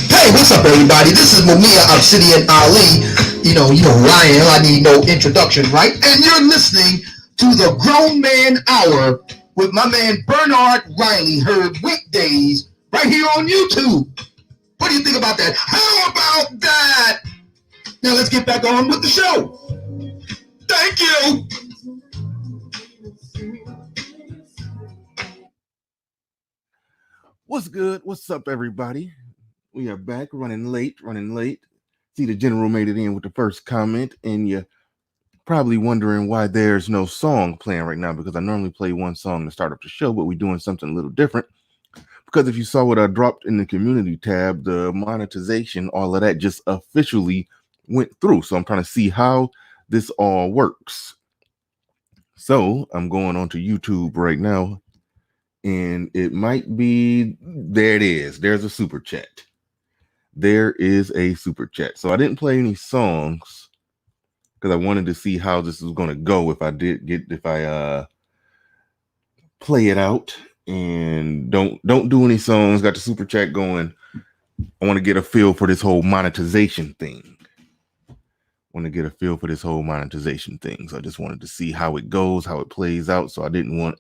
Hey, what's up, everybody? This is Mumia Obsidian Ali. You know who I am. I need no introduction, right? And you're listening to the Grown Man Hour with my man Bernard Riley, heard weekdays right here on YouTube. What do you think about that? How about that? Now let's get back on with the show. Thank you. What's good? What's up, everybody? We are back running late. See, the general made it in with the first comment, and you're probably wondering why there's no song playing right now, because I normally play one song to start up the show, but we're doing something a little different. Because if you saw what I dropped in the community tab, the monetization, all of that just officially went through. So I'm trying to see how this all works. So I'm going onto YouTube right now, and it might be, there it is. There's a super chat. There is a super chat. So I didn't play any songs because I wanted to see how this was going to go if I play it out and don't do any songs. Got the super chat going. I want to get a feel for this whole monetization thing. So I just wanted to see how it goes, how it plays out. So I didn't want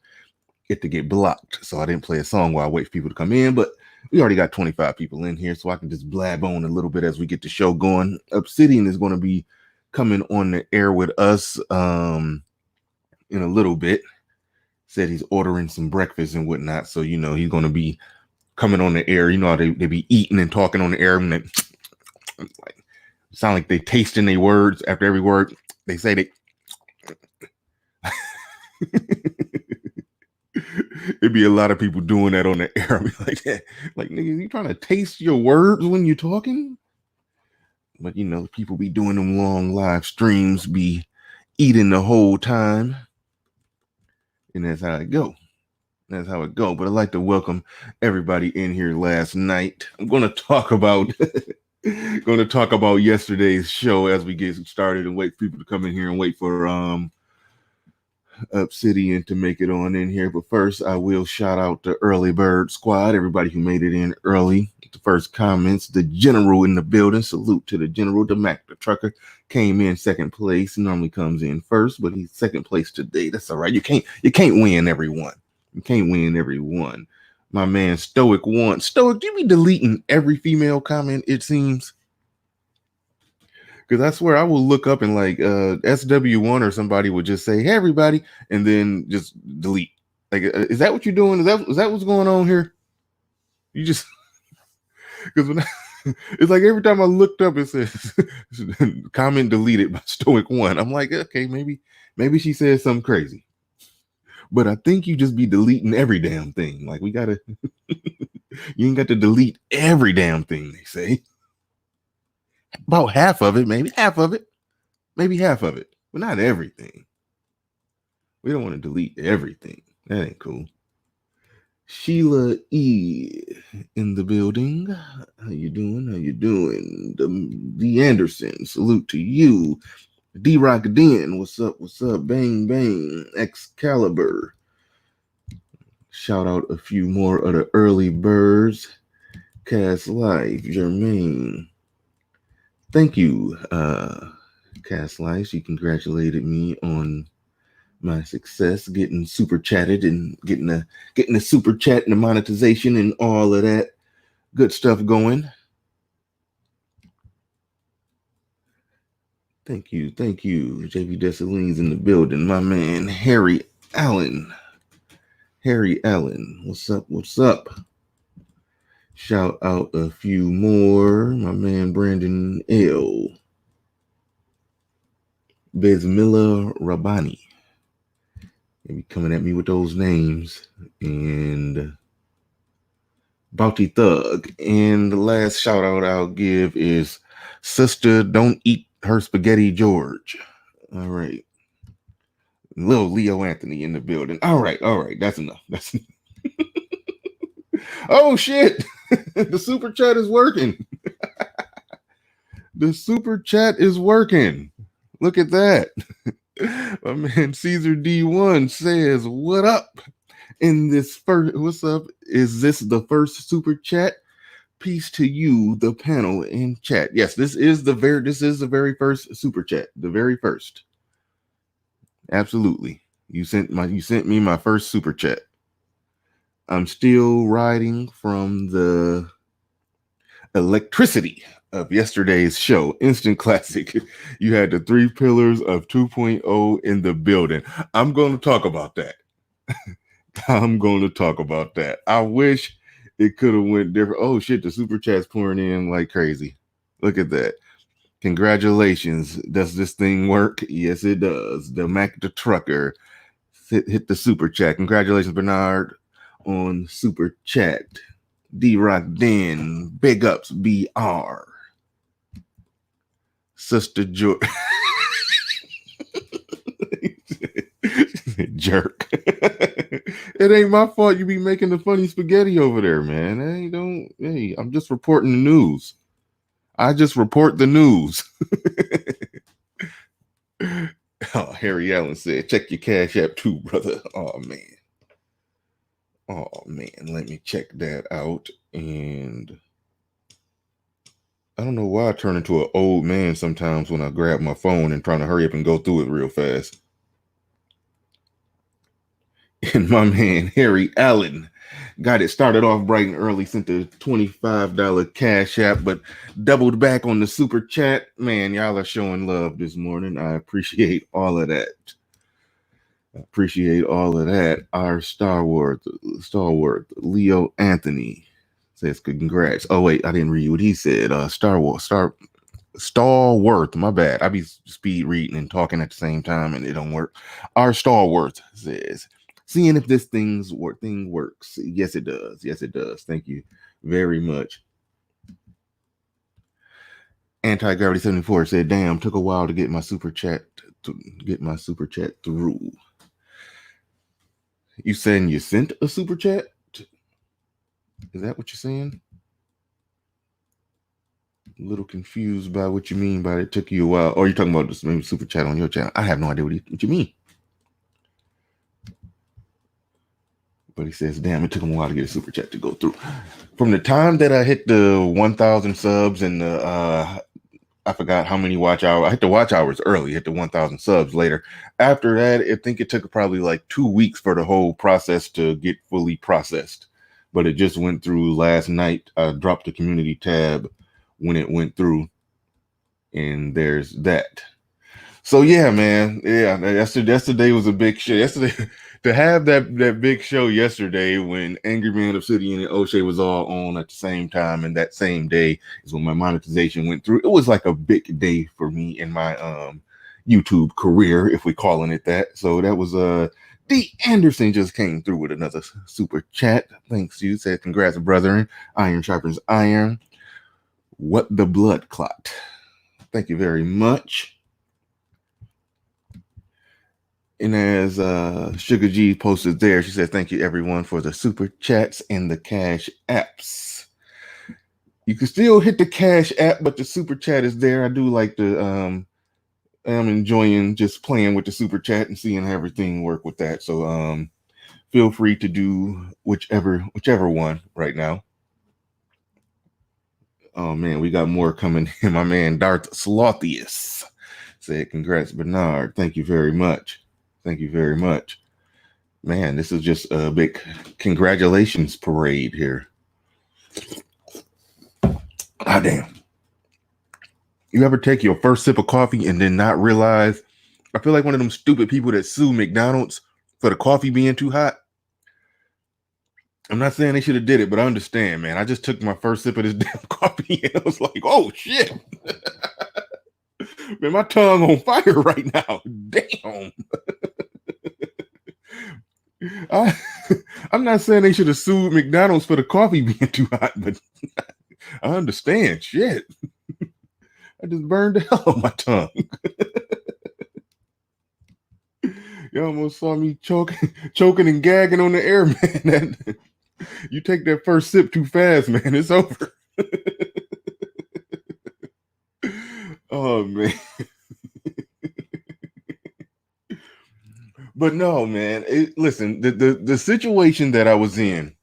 it to get blocked. So I didn't play a song while I wait for people to come in, but we already got 25 people in here, so I can just blab on a little bit as we get the show going. Obsidian is going to be coming on the air with us in a little bit. Said he's ordering some breakfast and whatnot, so he's going to be coming on the air. You know how they be eating and talking on the air, and they sound like they tasting their words after every word they say. They it'd be a lot of people doing that on the air. I'd be like that. Like, nigga, you trying to taste your words when you're talking? But people be doing them long live streams, be eating the whole time. And that's how it go. But I'd like to welcome everybody in here last night. I'm gonna talk about yesterday's show as we get started and wait for people to come in here and wait for Obsidian to make it on in here. But first, I will shout out the early bird squad, everybody who made it in early. The first comments, the general in the building. Salute to the general. The Mac, the trucker, came in second place. He normally comes in first, but he's second place today. That's all right. You can't win everyone. My man Stoic won. Stoic, you be deleting every female comment, it seems. Because I swear I will look up and like SW1 or somebody would just say, hey, everybody, and then just delete. Like, is that what you're doing? Is that what's going on here? You just, because when it's like every time I looked up, it says comment deleted by Stoic1. I'm like, okay, maybe she said something crazy. But I think you just be deleting every damn thing. Like, you ain't got to delete every damn thing they say. About half of it, maybe half of it, but not everything. We don't want to delete everything. That ain't cool. Sheila E in the building. How you doing? D Anderson, salute to you. D Rock Den, what's up? Bang bang. Excalibur. Shout out a few more of the early birds. Cast Life, Jermaine. Thank you, Cast Life. She congratulated me on my success, getting super chatted and getting the super chat and the monetization and all of that good stuff going. Thank you. JV Dessalines in the building. My man Harry Allen. What's up? Shout out a few more. My man Brandon L. Besmillah Rabani. They be coming at me with those names. And Bounty Thug. And the last shout out I'll give is Sister Don't Eat Her Spaghetti George. All right. Little Leo Anthony in the building. All right. That's enough. Oh, shit. The super chat is working. Look at that. My man Caesar D1 says, what up? In this first, what's up? Is this the first super chat? Peace to you, the panel in chat. Yes, this is the very first super chat. The very first. Absolutely. You sent me my first super chat. I'm still riding from the electricity of yesterday's show. Instant classic. You had the 3 pillars of 2.0 in the building. I'm going to talk about that. I'm going to talk about that. I wish it could have went different. Oh shit, the super chat's pouring in like crazy. Look at that. Congratulations. Does this thing work? Yes, it does. The Mac the Trucker hit the super chat. Congratulations, Bernard, on super chat. D-Rock Den, big ups, BR. Sister George. Jerk. It ain't my fault you be making the funny spaghetti over there, man. Hey, I'm just reporting the news. I just report the news. Oh, Harry Allen said, check your Cash App too, brother. Oh man, let me check that out. And I don't know why I turn into an old man sometimes when I grab my phone and trying to hurry up and go through it real fast. And my man, Harry Allen, got it started off bright and early, sent the $25 Cash App, but doubled back on the super chat. Man, y'all are showing love this morning. I appreciate all of that. Our stalwart, Leo Anthony says congrats. Oh wait, I didn't read what he said. Stalwart. My bad. I be speed reading and talking at the same time, and it don't work. Our stalwart says, seeing if this thing works. Yes, it does. Yes, it does. Thank you very much. Anti-Gravity 74 said, damn, took a while to get my super chat through. You saying you sent a super chat? Is that what you're saying? A little confused by what you mean by it took you a while. Or you're talking about this maybe super chat on your channel. I have no idea what you mean. But he says, damn, it took him a while to get a super chat to go through. From the time that I hit the 1,000 subs and I forgot how many watch hours. I hit the watch hours early, hit the 1,000 subs later. After that, I think it took probably like 2 weeks for the whole process to get fully processed. But it just went through last night. I dropped the community tab when it went through. And there's that. So yeah, man. Yeah, yesterday was a big show. Yesterday, to have that big show yesterday when Angry Man, Obsidian, and O'Shea was all on at the same time, and that same day is when my monetization went through. It was like a big day for me in my YouTube career, if we're calling it that. So that was D. Anderson just came through with another super chat. Thanks, you. Said, congrats, brethren. Iron sharpens iron. What the blood clot. Thank you very much. And as Sugar G posted there, she said, thank you everyone for the super chats and the cash apps. You can still hit the cash app, but the super chat is there. I do like the I'm enjoying just playing with the super chat and seeing how everything work with that. So feel free to do whichever one right now. Oh man, we got more coming in. My man Darth Slothius said, congrats, Bernard. Thank you very much. Thank you very much. Man, this is just a big congratulations parade here. Ah, damn. You ever take your first sip of coffee and then not realize? I feel like one of them stupid people that sue McDonald's for the coffee being too hot. I'm not saying they should have did it, but I understand, man. I just took my first sip of this damn coffee and I was like, oh, shit. Man, my tongue on fire right now. Damn. I'm not saying they should have sued McDonald's for the coffee being too hot, but I understand. Shit. I just burned the hell on my tongue. You almost saw me choking and gagging on the air, man. You take that first sip too fast, man. It's over. Oh, man. But no, man. Listen, the situation that I was in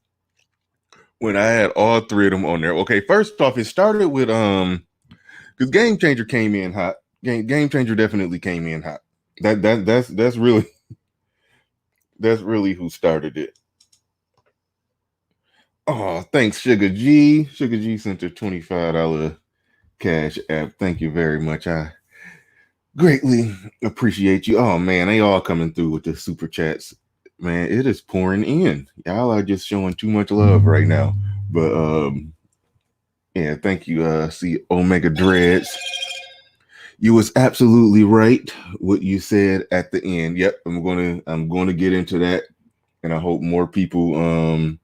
when I had all three of them on there. Okay, first off, it started with because Game Changer came in hot. Game Changer definitely came in hot. That's really who started it. Oh, thanks, Sugar G. Sugar G sent a $25 cash app. Thank you very much. I greatly appreciate you. Oh man, they all coming through with the super chats. Man, it is pouring in. Y'all are just showing too much love right now. But yeah, thank you. See Omega Dreads. You was absolutely right what you said at the end. Yep, I'm gonna get into that, and I hope more people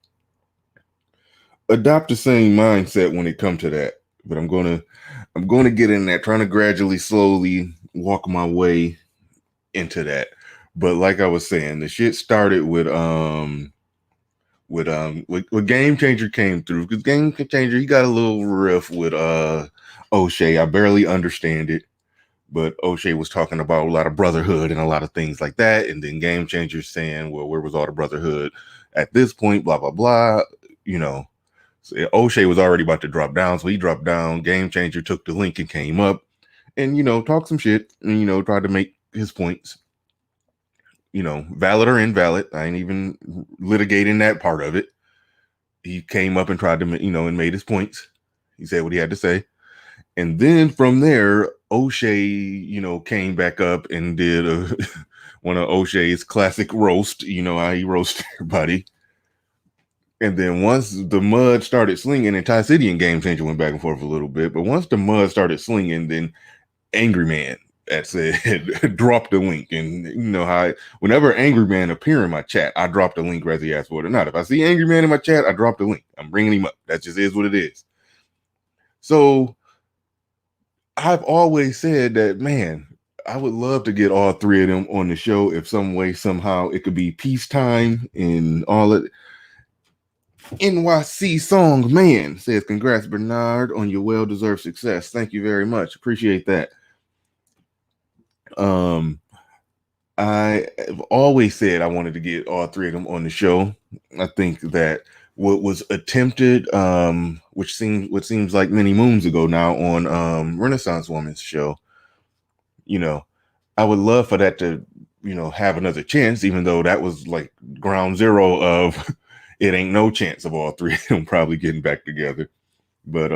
adopt the same mindset when it comes to that. But I'm gonna get in that, trying to gradually, slowly walk my way into that. But like I was saying, the shit started with Game Changer came through, because Game Changer, he got a little riff with O'Shea. I barely understand it, but O'Shea was talking about a lot of brotherhood and a lot of things like that, and then Game Changer saying, well, where was all the brotherhood at this point, blah blah blah, you know. So O'Shea was already about to drop down, so he dropped down. Game Changer took the link and came up and, you know, talked some shit and, you know, tried to make his points, you know, valid or invalid. I ain't even litigating that part of it. He came up and tried to, you know, and made his points. He said what he had to say. And then from there, O'Shea, you know, came back up and did one of O'Shea's classic roast, you know, how he roasts everybody. And then once the mud started slinging, and Ty City and Game Changer went back and forth a little bit, but once the mud started slinging, then Angry Man that said drop the link. And you know how whenever Angry Man appear in my chat, I drop the link whether he asks for it or not. If I see Angry Man in my chat, I drop the link. I'm bringing him up. That just is what it is. So I've always said that, man, I would love to get all three of them on the show if some way, somehow it could be peacetime and all of it. NYC Songman says, congrats, Bernard, on your well-deserved success. Thank you very much. Appreciate that. I have always said I wanted to get all three of them on the show. I think that what was attempted, which seems like many moons ago now, on Renaissance Woman's show, you know, I would love for that to, you know, have another chance, even though that was like ground zero of it ain't no chance of all three of them probably getting back together. But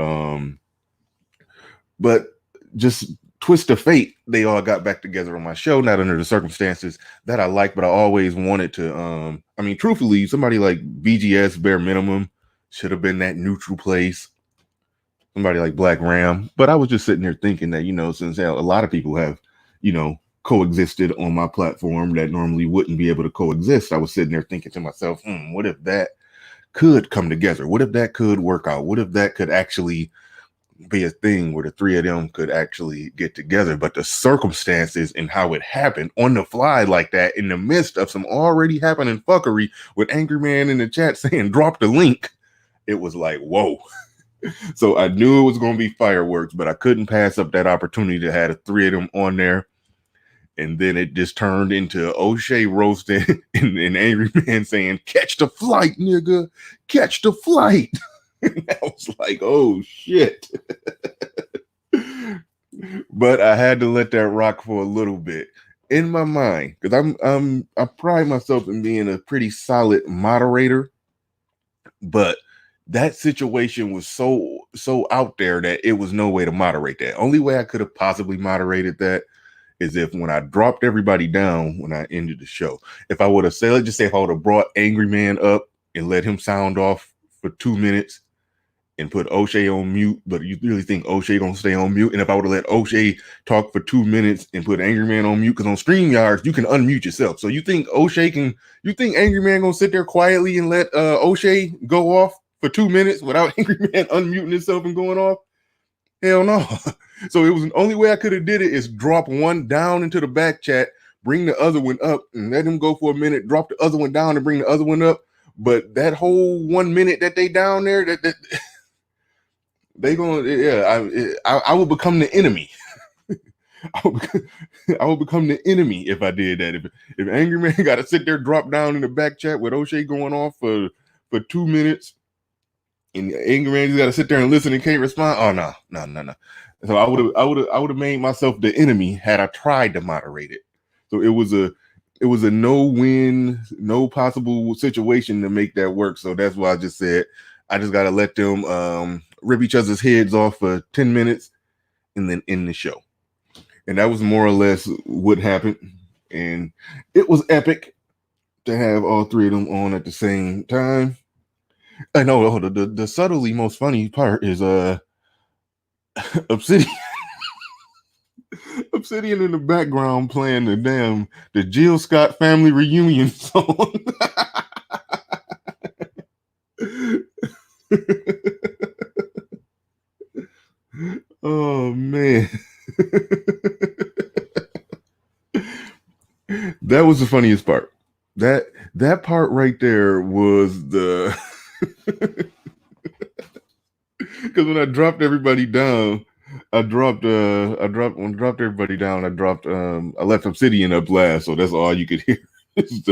just twist of fate, they all got back together on my show, not under the circumstances that I like, but I always wanted to. I mean, truthfully, somebody like BGS Bare Minimum should have been that neutral place. Somebody like Black Ram, but I was just sitting there thinking that, you know, since a lot of people have, you know, coexisted on my platform that normally wouldn't be able to coexist, I was sitting there thinking to myself, what if that could come together? What if that could work out? What if that could actually be a thing where the three of them could actually get together? But the circumstances and how it happened on the fly like that, in the midst of some already happening fuckery with Angry Man in the chat saying drop the link, it was like, whoa. So I knew it was going to be fireworks, but I couldn't pass up that opportunity to have the three of them on there. And then it just turned into O'Shea roasting and Angry Man saying, catch the flight, nigga, catch the flight. And I was like, oh shit. But I had to let that rock for a little bit in my mind, because I pride myself in being a pretty solid moderator, but that situation was so out there that it was no way to moderate that. Only way I could have possibly moderated that is if, when I dropped everybody down when I ended the show, if I would have said, let's just say if I would have brought Angry Man up and let him sound off for 2 minutes and put O'Shea on mute, but you really think O'Shea gonna stay on mute? And if I would have let O'Shea talk for 2 minutes and put Angry Man on mute, because on StreamYard you can unmute yourself. So you think Angry Man gonna sit there quietly and let O'Shea go off for 2 minutes without Angry Man unmuting himself and going off? Hell no. So it was the only way I could have did it is drop one down into the back chat, bring the other one up and let him go for a minute, drop the other one down and bring the other one up. But that whole 1 minute that they down there, that they gonna, I will become the enemy. I would become the enemy if I did that. If Angry Man got to sit there, drop down in the back chat with O'Shea going off for 2 minutes, and Angry Man just got to sit there and listen and can't respond. Oh no. So I would have made myself the enemy had I tried to moderate it. So it was a no-win, no possible situation to make that work. So that's why I just said I just got to let them rip each other's heads off for 10 minutes and then end the show. And that was more or less what happened. And it was epic to have all three of them on at the same time. I know the subtly most funny part is Obsidian. Obsidian in the background playing the Jill Scott family reunion song. Oh man. That was the funniest part. That part right there was the because when I dropped everybody down, I left Obsidian up last, so that's all you could hear is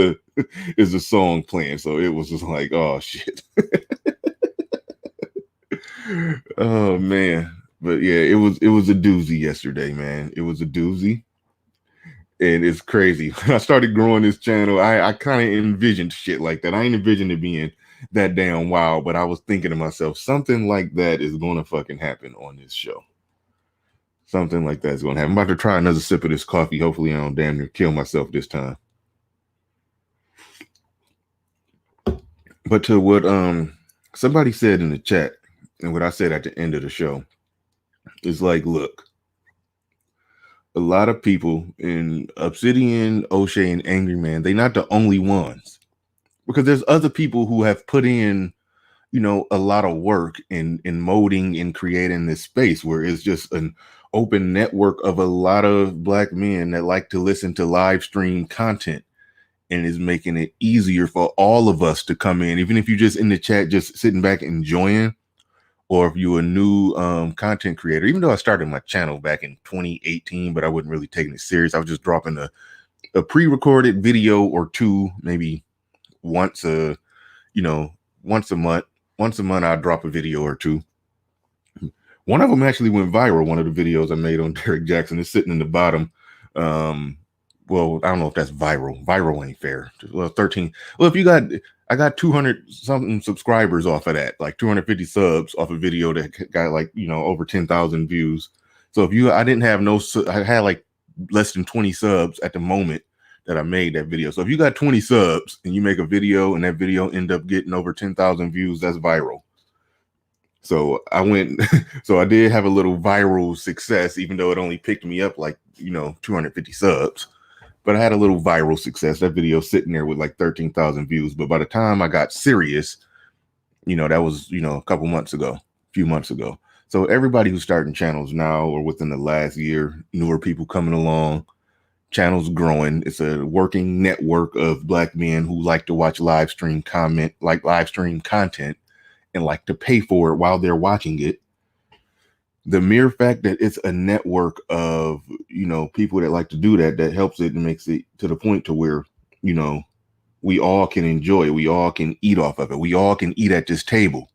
the song playing. So it was just like, oh shit. Oh man. But yeah, it was a doozy yesterday, man. It was a doozy. And it's crazy. When I started growing this channel, I kind of envisioned shit like that. I ain't envisioned it being that damn wild, but I was thinking to myself, something like that is going to fucking happen on this show. Something like that is going to happen. I'm about to try another sip of this coffee. Hopefully I don't damn near kill myself this time. But to what somebody said in the chat, and what I said at the end of the show, is like, look, a lot of people in Obsidian, O'Shea, and Angry Man, they're not the only ones. Because there's other people who have put in, a lot of work in molding and creating this space where it's just an open network of a lot of Black men that like to listen to live stream content, and is making it easier for all of us to come in, even if you're just in the chat, just sitting back enjoying, or if you're a new content creator. Even though I started my channel back in 2018, but I wasn't really taking it serious. I was just dropping a pre-recorded video or two, maybe once a month. Once a month, I'd drop a video or two. One of them actually went viral. One of the videos I made on Derek Jackson is sitting in the bottom. Well, I don't know if that's viral. Viral ain't fair. Well, 13. Well, I got 200 something subscribers off of that, like 250 subs off a video that got like, over 10,000 views. So I had like less than 20 subs at the moment that I made that video. So if you got 20 subs and you make a video and that video end up getting over 10,000 views, that's viral. So I did have a little viral success, even though it only picked me up like, 250 subs. But I had a little viral success. That video sitting there with like 13,000 views. But by the time I got serious, that was, a few months ago. So everybody who's starting channels now or within the last year, newer people coming along, channels growing. It's a working network of Black men who like to watch live stream content and like to pay for it while they're watching it. The mere fact that it's a network of, people that like to do that helps it and makes it to the point to where, we all can enjoy it. We all can eat off of it. We all can eat at this table.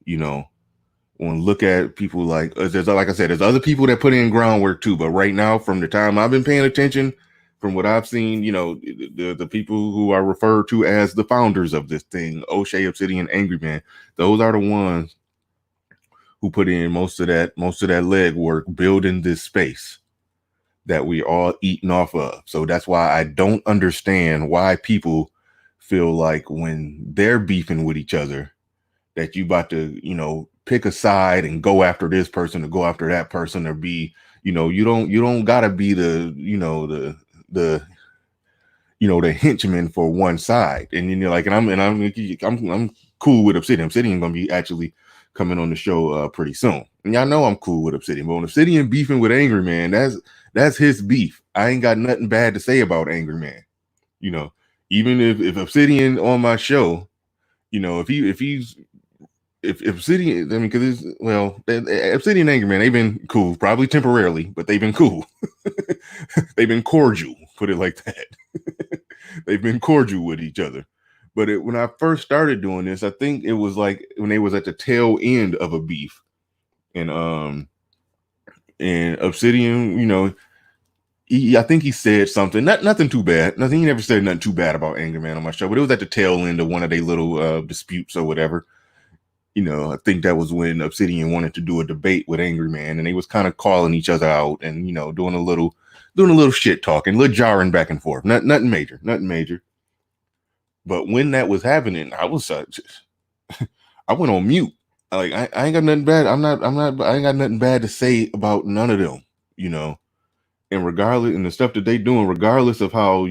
When look at people like I said, there's other people that put in groundwork too. But right now, from the time I've been paying attention, from what I've seen, the people who are referred to as the founders of this thing, O'Shea, Obsidian, Angry Man, those are the ones who put in most of that leg work building this space that we all eating off of. So that's why I don't understand why people feel like when they're beefing with each other that you about to, pick a side and go after this person or go after that person, or be, you don't gotta be the henchman for one side. And I'm cool with Obsidian. Obsidian gonna be actually coming on the show pretty soon. And y'all know I'm cool with Obsidian. But when Obsidian beefing with Angry Man, that's his beef. I ain't got nothing bad to say about Angry Man. Even if Obsidian on my show, if Obsidian, because Obsidian and Angry Man, they've been cool, probably temporarily, but they've been cool. they've been cordial, put it like that. They've been cordial with each other. But when I first started doing this, I think it was like when they was at the tail end of a beef, and Obsidian, I think he said something, nothing too bad. Nothing. He never said nothing too bad about Angry Man on my show, but it was at the tail end of one of their little disputes or whatever. I think that was when Obsidian wanted to do a debate with Angry Man, and they was kind of calling each other out and doing a little shit talking, a little jarring back and forth. Nothing major. But when that was happening, I was I went on mute. Like I ain't got nothing bad. I ain't got nothing bad to say about none of them. And regardless, and the stuff that they doing, regardless of how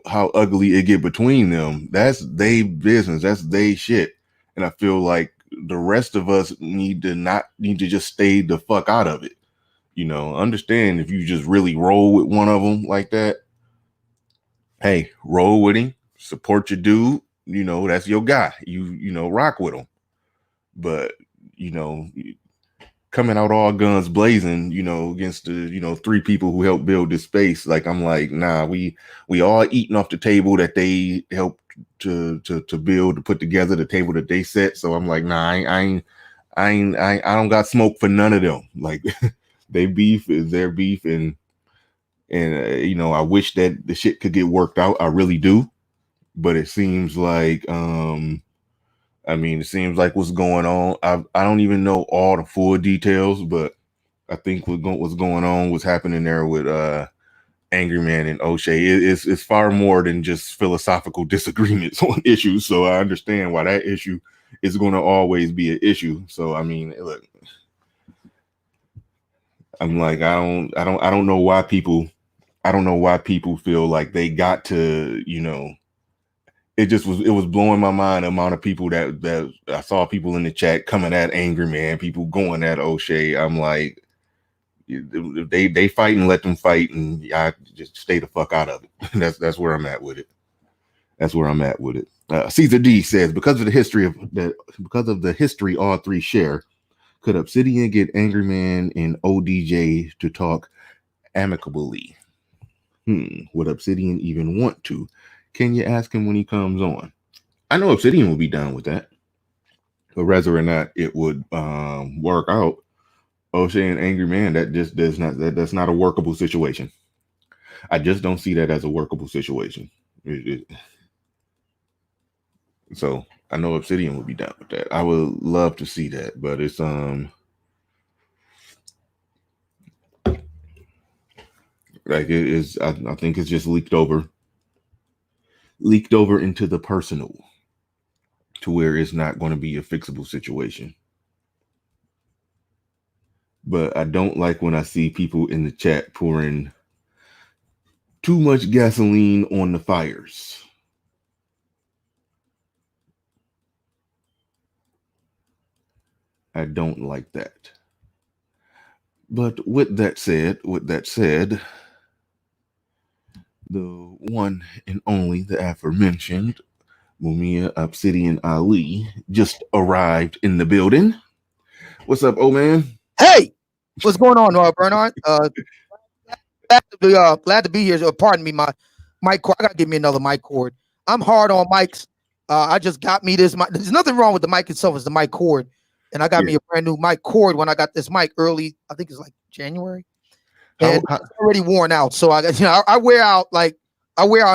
how ugly it get between them, that's they business, that's they shit. And I feel like the rest of us need to just stay the fuck out of it. Understand if you just really roll with one of them like that, hey, roll with him, support your dude. That's your guy. You rock with him. But coming out all guns blazing, against the, three people who helped build this space. Like, I'm like, nah, we all eating off the table that they helped to build, to put together, the table that they set. So I'm like, nah, I don't got smoke for none of them. Like, they beef is their beef. And I wish that the shit could get worked out. I really do. But it seems like, it seems like what's going on. I don't even know all the full details, but I think what's going on, what's happening there with Angry Man and O'Shea it's far more than just philosophical disagreements on issues. So I understand why that issue is going to always be an issue. So look, I'm like, I don't know why people feel like they got to, it was blowing my mind, the amount of people that I saw people in the chat coming at Angry Man, people going at O'Shea. I'm like, they fight and let them fight, and I just stay the fuck out of it. That's where I'm at with it. Caesar D says, because of the history all three share, could Obsidian get Angry Man and ODJ to talk amicably? Would Obsidian even want to? Can you ask him when he comes on? I know Obsidian would be down with that. But whether or not it would work out, O'Shea and Angry Man, that's not a workable situation. I just don't see that as a workable situation. So I know Obsidian would be down with that. I would love to see that, but it's like it is. I think it's just leaked over into the personal, to where it's not going to be a fixable situation. But I don't like when I see people in the chat pouring too much gasoline on the fires. I don't like that. But with that said, the one and only, the aforementioned Mumia Obsidian Ali just arrived in the building. What's up, old man? Hey, what's going on, Bernard? Glad to be here. Pardon me, my mic cord. I gotta give me another mic cord. I'm hard on mics. I just got me this mic. There's nothing wrong with the mic itself. It's the mic cord, and I got me a brand new mic cord when I got this mic early. I think it's like January, and it's already worn out. So I wear out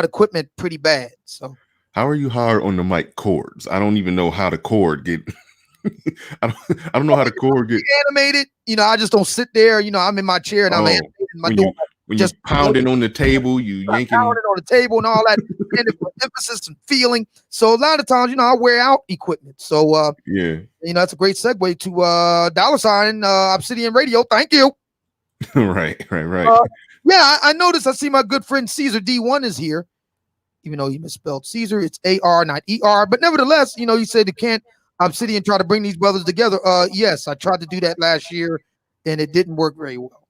equipment pretty bad. So how are you hard on the mic cords? I don't even know how the cord get. I don't know how the cord get animated. I just don't sit there. I'm in my chair and I'm animating. When you're pounding on the table, you yanking pounding on the table and all that, and emphasis and feeling. So a lot of times, I wear out equipment. So that's a great segue to $Obsidian Radio. Thank you. Right. I noticed. I see my good friend Caesar D1 is here, even though he misspelled Caesar. It's AR, not ER. But nevertheless, you said you can't Obsidian try to bring these brothers together. Yes, I tried to do that last year, and it didn't work very well.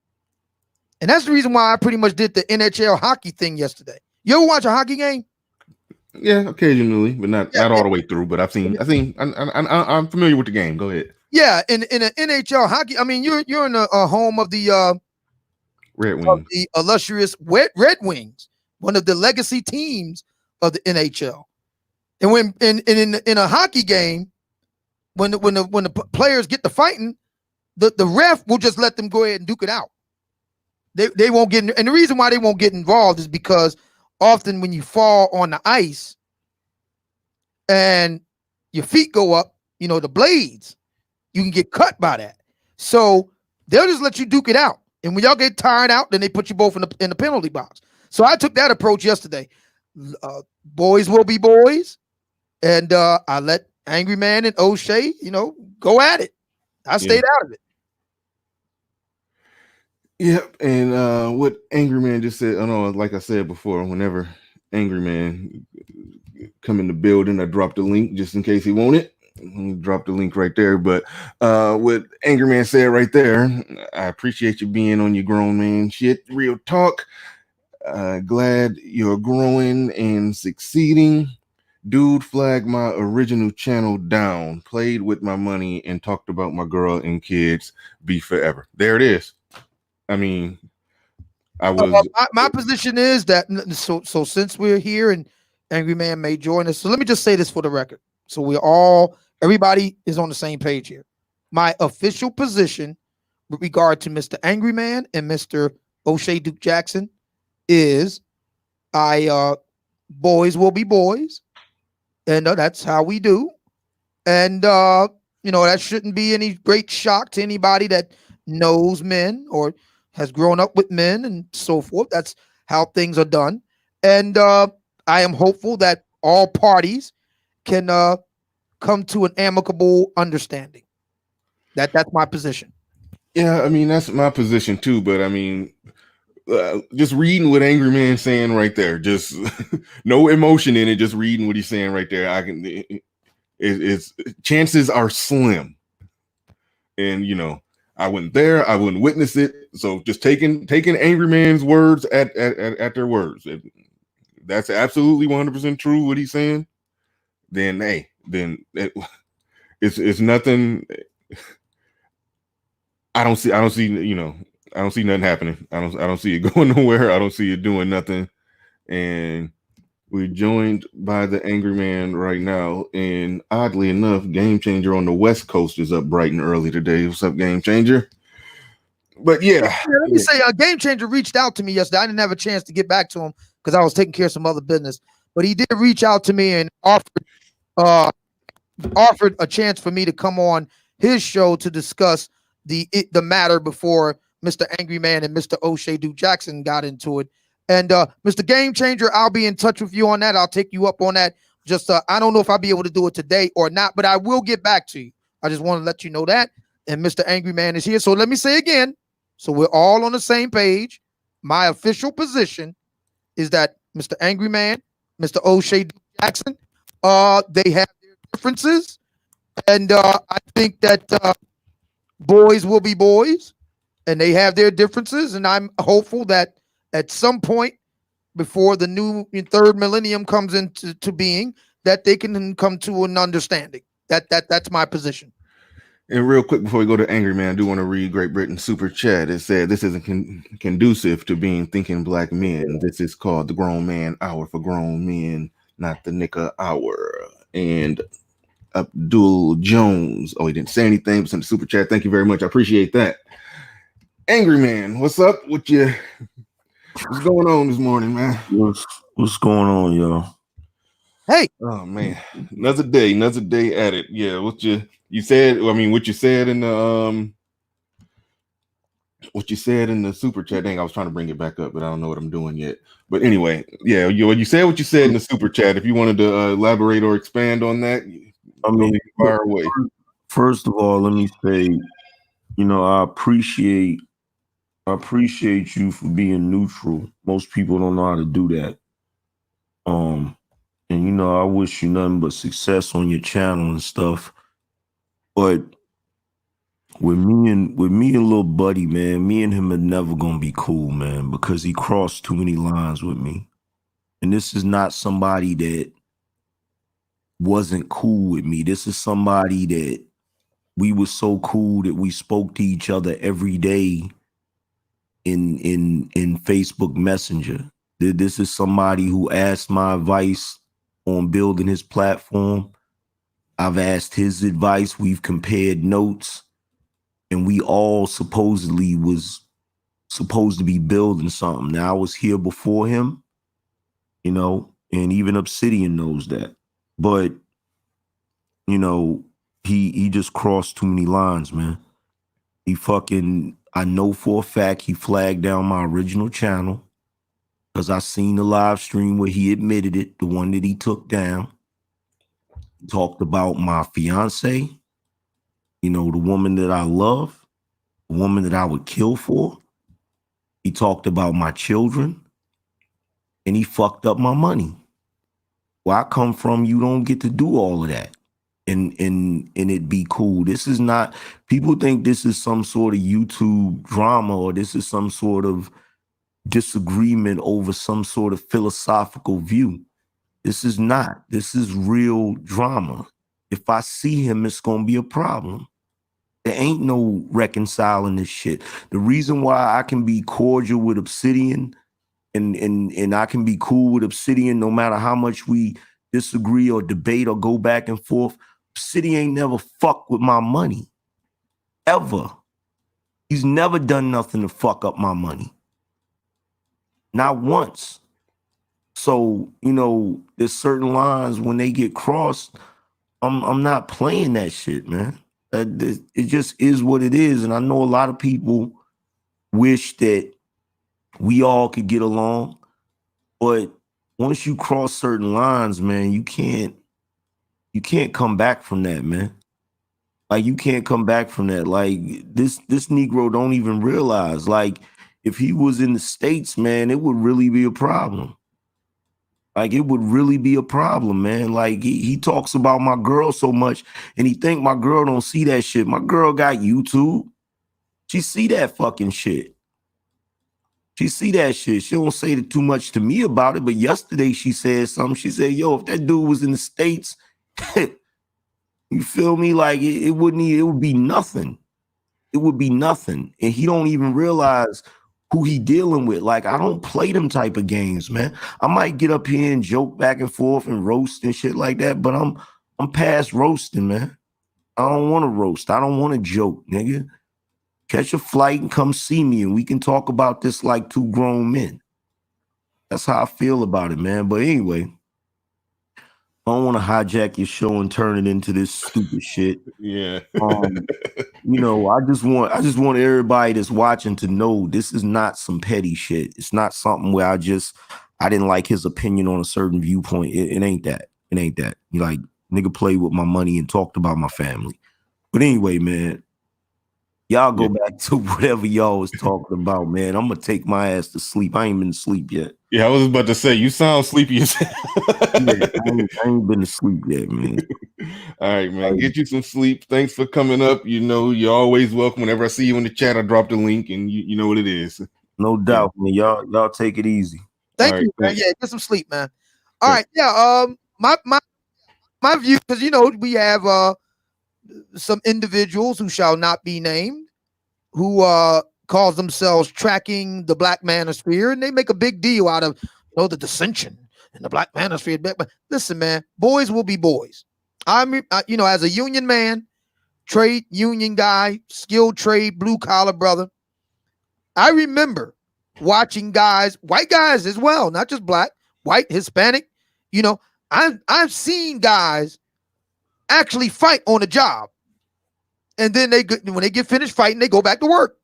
And that's the reason why I pretty much did the NHL hockey thing yesterday. You ever watch a hockey game? Yeah, occasionally, but not all the way through. But I'm familiar with the game. Go ahead. Yeah, in an NHL hockey, you're in a home of the Red of Wings. the illustrious Red Wings, one of the legacy teams of the NHL. And when in a hockey game, when the players get to fighting, the ref will just let them go ahead and duke it out. They won't get in, and the reason why they won't get involved is because often when you fall on the ice and your feet go up, the blades, you can get cut by that. So they'll just let you duke it out. And when y'all get tired out, then they put you both in the penalty box. So I took that approach yesterday. Boys will be boys. And I let Angry Man and O'Shea, go at it. I stayed out of it. Yep. And what Angry Man just said, I know, like I said before, whenever Angry Man come in the building, I dropped the link just in case he want it. Drop the link right there. But what Angry Man said right there, I appreciate you being on your grown man shit. Real talk. Glad you're growing and succeeding. Dude flagged my original channel down, played with my money, and talked about my girl and kids. Be forever. There it is. I mean, I was. My position is that so since we're here and Angry Man may join us, so let me just say this for the record. So everybody is on the same page here. My official position with regard to Mr. Angry Man and Mr. O'Shea Duke Jackson is boys will be boys. And that's how we do. And, that shouldn't be any great shock to anybody that knows men or has grown up with men and so forth. That's how things are done. And I am hopeful that all parties can come to an amicable understanding. That's my position. Yeah, I mean, that's my position too. But I mean, just reading what Angry Man saying right there, just no emotion in it, just reading what he's saying right there. It's chances are slim, and I wasn't there, I wouldn't witness it. So just taking Angry Man's words at their words. If that's absolutely 100% true what he's saying, then it's nothing. I don't see I don't see nothing happening. I don't see it going nowhere. I don't see it doing nothing. And we're joined by the Angry Man right now. And oddly enough, Game Changer on the West Coast is up bright and early today. What's up, Game Changer? But yeah, let me say, Game Changer reached out to me yesterday. I didn't have a chance to get back to him because I was taking care of some other business. But he did reach out to me and offered a chance for me to come on his show to discuss the matter before Mr. Angry Man and Mr. O'Shea Duke Jackson got into it. And Mr. Game Changer, I'll be in touch with you on that. I'll take you up on that. Just I don't know if I'll be able to do it today or not, but I will get back to you. I just want to let you know that. And Mr. Angry Man is here. So let me say again, so we're all on the same page. My official position is that Mr. Angry Man, Mr. O'Shea Duke Jackson, they have their differences. And I think that boys will be boys. And they have their differences, and I'm hopeful that at some point before the new third millennium comes into being, that they can come to an understanding. That's my position. And real quick before we go to Angry Man, I do want to read Great Britain Super Chat. It said, "This isn't conducive to being thinking black men. This is called the Grown Man Hour for grown men, not the Nicka Hour." And Abdul Jones, he didn't say anything, but sent the Super Chat. Thank you very much. I appreciate that. Angry Man, what's up with you? What's going on this morning, man? What's going on, y'all? Hey. Oh man, another day at it. Yeah, what you said in the super chat. Dang, I was trying to bring it back up, but I don't know what I'm doing yet. But anyway, yeah, you said what you said in the super chat. If you wanted to elaborate or expand on that, fire away. First of all, let me say, I appreciate you for being neutral. Most people don't know how to do that. And I wish you nothing but success on your channel and stuff. But with me and little buddy, man, me and him are never gonna be cool, man, because he crossed too many lines with me. And this is not somebody that wasn't cool with me. This is somebody that we were so cool that we spoke to each other every day in Facebook Messenger. This is somebody who asked my advice on building his platform. I've asked his advice. We've compared notes, and we all supposedly was supposed to be building something. Now I was here before him, you know, and even Obsidian knows that. But, you know, he just crossed too many lines, man. I know for a fact he flagged down my original channel because I seen the live stream where he admitted it, the one that he took down. He talked about my fiance, you know, the woman that I love, the woman that I would kill for. He talked about my children, and he fucked up my money. Where I come from, you don't get to do all of that and it be cool. This is not, people think this is some sort of YouTube drama, or this is some sort of disagreement over some sort of philosophical view. This is not. This is real drama. If I see him, it's gonna be a problem. There ain't no reconciling this shit. The reason why I can be cordial with Obsidian and I can be cool with Obsidian no matter how much we disagree or debate or go back and forth, Obsidian ain't never fucked with my money. Ever. He's never done nothing to fuck up my money. Not once. So, you know, there's certain lines when they get crossed, I'm not playing that shit, man. It just is what it is. And I know a lot of people wish that we all could get along, but once you cross certain lines, man, you can't come back from that, man. Like, you can't come back from that. Like, this Negro don't even realize, like, if he was in the States, man, it would really be a problem. Like, it would really be a problem, man. Like, he talks about my girl so much, and he think my girl don't see that shit. My girl got YouTube. She see that fucking shit. She see that shit. She don't say too much to me about it, but yesterday she said something. She said, yo, if that dude was in the States, you feel me? Like, it would be nothing. It would be nothing. And he don't even realize who he dealing with. Like, I don't play them type of games, man. I might get up here and joke back and forth and roast and shit like that, but I'm past roasting, man. I don't want to roast. I don't want to joke, nigga. Catch a flight and come see me, and we can talk about this like two grown men. That's how I feel about it, man. But anyway, I don't want to hijack your show and turn it into this stupid shit. Yeah. You know, I just want everybody that's watching to know this is not some petty shit. It's not something where I didn't like his opinion on a certain viewpoint. It ain't that. It ain't that. You like, nigga played with my money and talked about my family. But anyway, man, y'all go back to whatever y'all was talking about, man. I'm gonna take my ass to sleep. I ain't been to sleep yet. Yeah, I was about to say, you sound sleepy as hell. Yeah, I ain't been to sleep yet, man. All right, man. Get you some sleep. Thanks for coming up. You know, you're always welcome. Whenever I see you in the chat, I drop the link, and you know what it is. No doubt, man. Y'all take it easy. Thank you, man. Yeah, get some sleep, man. All right, yeah. My view, because you know we have some individuals who shall not be named, who calls themselves tracking the Black Manosphere, and they make a big deal out of the dissension in the Black Manosphere. But listen, man, boys will be boys. I'm as a union man, trade union guy, skilled trade, blue collar brother. I remember watching guys, white guys as well, not just black, white, Hispanic. You know, I've seen guys actually fight on a job, and then when they get finished fighting, they go back to work.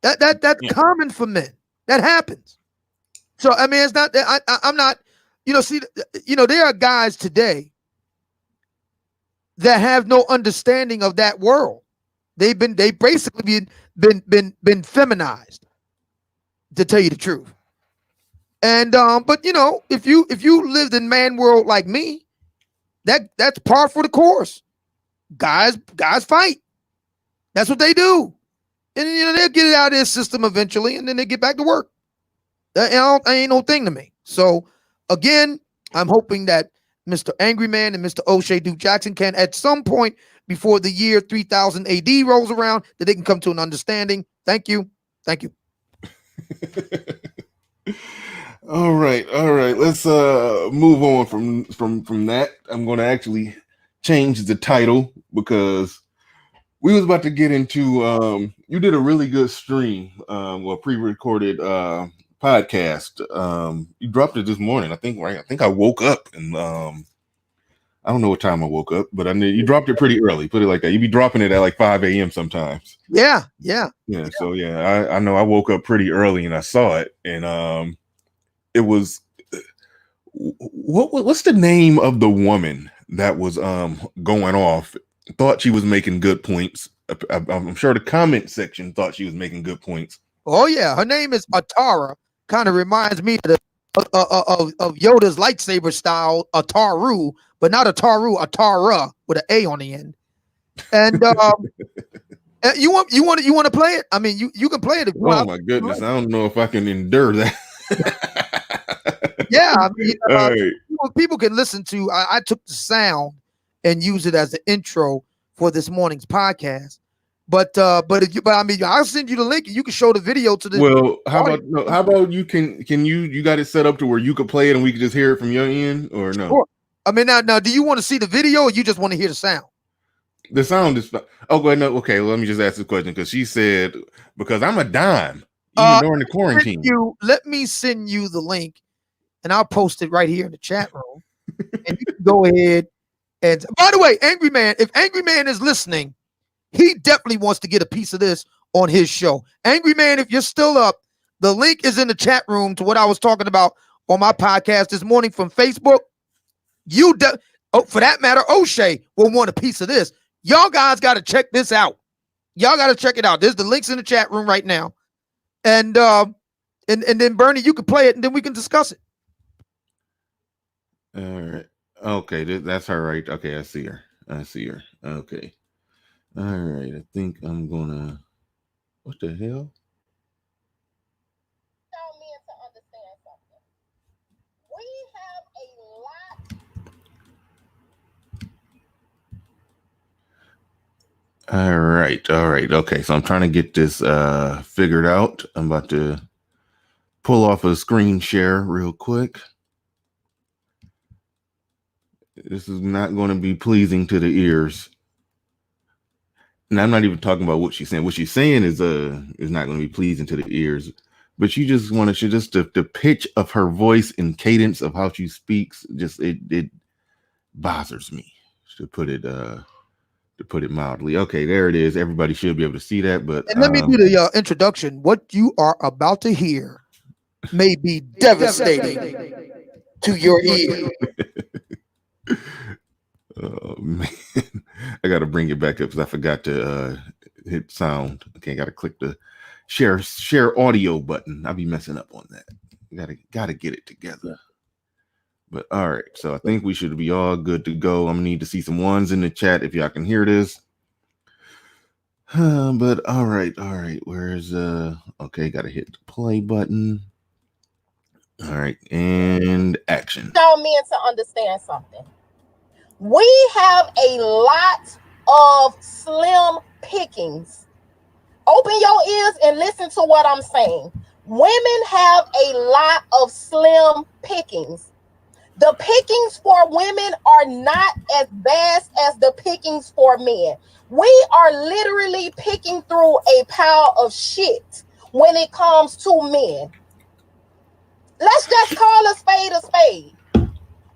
That's common for men. That happens. So I mean, it's not. I'm not. There are guys today that have no understanding of that world. They basically been feminized, to tell you the truth. And but if you lived in man world like me, that's par for the course. Guys fight. That's what they do. And they'll get it out of their system eventually, and then they get back to work. That ain't no thing to me. So again, I'm hoping that Mr. Angry Man and Mr. O'Shea Duke Jackson can, at some point before the year 3000 AD rolls around, that they can come to an understanding. Thank you. Thank you. All right. Let's move on from that. I'm going to actually change the title because we was about to get into you did a really good stream, well, pre-recorded podcast. You dropped it this morning, I think, right? I think I woke up and I don't know what time I woke up, but I knew you dropped it pretty early. Put it like that. You be dropping it at like 5 a.m. sometimes. Yeah. So yeah, I know I woke up pretty early and I saw it, and it was what's the name of the woman that was going off? Thought she was making good points. I'm sure the comment section thought she was making good points. Oh yeah, her name is Atara. Kind of reminds me of Yoda's lightsaber style, Ataru, but not Ataru, Atara with an A on the end. And you want to play it? I mean, you can play it if you want. Oh my goodness, I don't know if I can endure that. Yeah, I mean, right. people can listen to. I took the sound and use it as the intro for this morning's podcast. But I mean, I'll send you the link and you can show the video to the. Well, how about you can you got it set up to where you could play it and we could just hear it from your end, or no? Sure. I mean, now, do you want to see the video or you just want to hear the sound? The sound is. Oh, go ahead. No, okay. Well, let me just ask the question because she said because I'm a dime even during the quarantine. Let me send you the link, and I'll post it right here in the chat room, and you can go ahead. And by the way, Angry Man, if Angry Man is listening, he definitely wants to get a piece of this on his show. Angry Man, if you're still up, the link is in the chat room to what I was talking about on my podcast this morning from Facebook. For that matter, O'Shea will want a piece of this. Y'all guys got to check this out. Y'all got to check it out. There's the links in the chat room right now. And then Bernie, you can play it and then we can discuss it. All right. Okay, that's her right. Okay, I see her. Okay. All right. I think I'm gonna. What the hell? Tell me to understand something. We have a lot. All right. Okay, so I'm trying to get this figured out. I'm about to pull off a screen share real quick. This is not going to be pleasing to the ears. And I'm not even talking about what she's saying. What she's saying is not going to be pleasing to the ears. But you just want to just the pitch of her voice and cadence of how she speaks, just it bothers me, to put it mildly. Okay, there it is. Everybody should be able to see that. But and let me do the introduction. What you are about to hear may be devastating to your ear. Oh man, I got to bring it back up because I forgot to hit sound. Okay, got to click the share audio button. I'll be messing up on that. Got to get it together. But all right, so I think we should be all good to go. I'm gonna need to see some ones in the chat if y'all can hear this. But all right. Where's okay? Got to hit the play button. All right, and action. Tell me to understand something. We have a lot of slim pickings. Open your ears and listen to what I'm saying. Women have a lot of slim pickings. The pickings for women are not as vast as the pickings for men. We are literally picking through a pile of shit when it comes to men. Let's just call a spade a spade.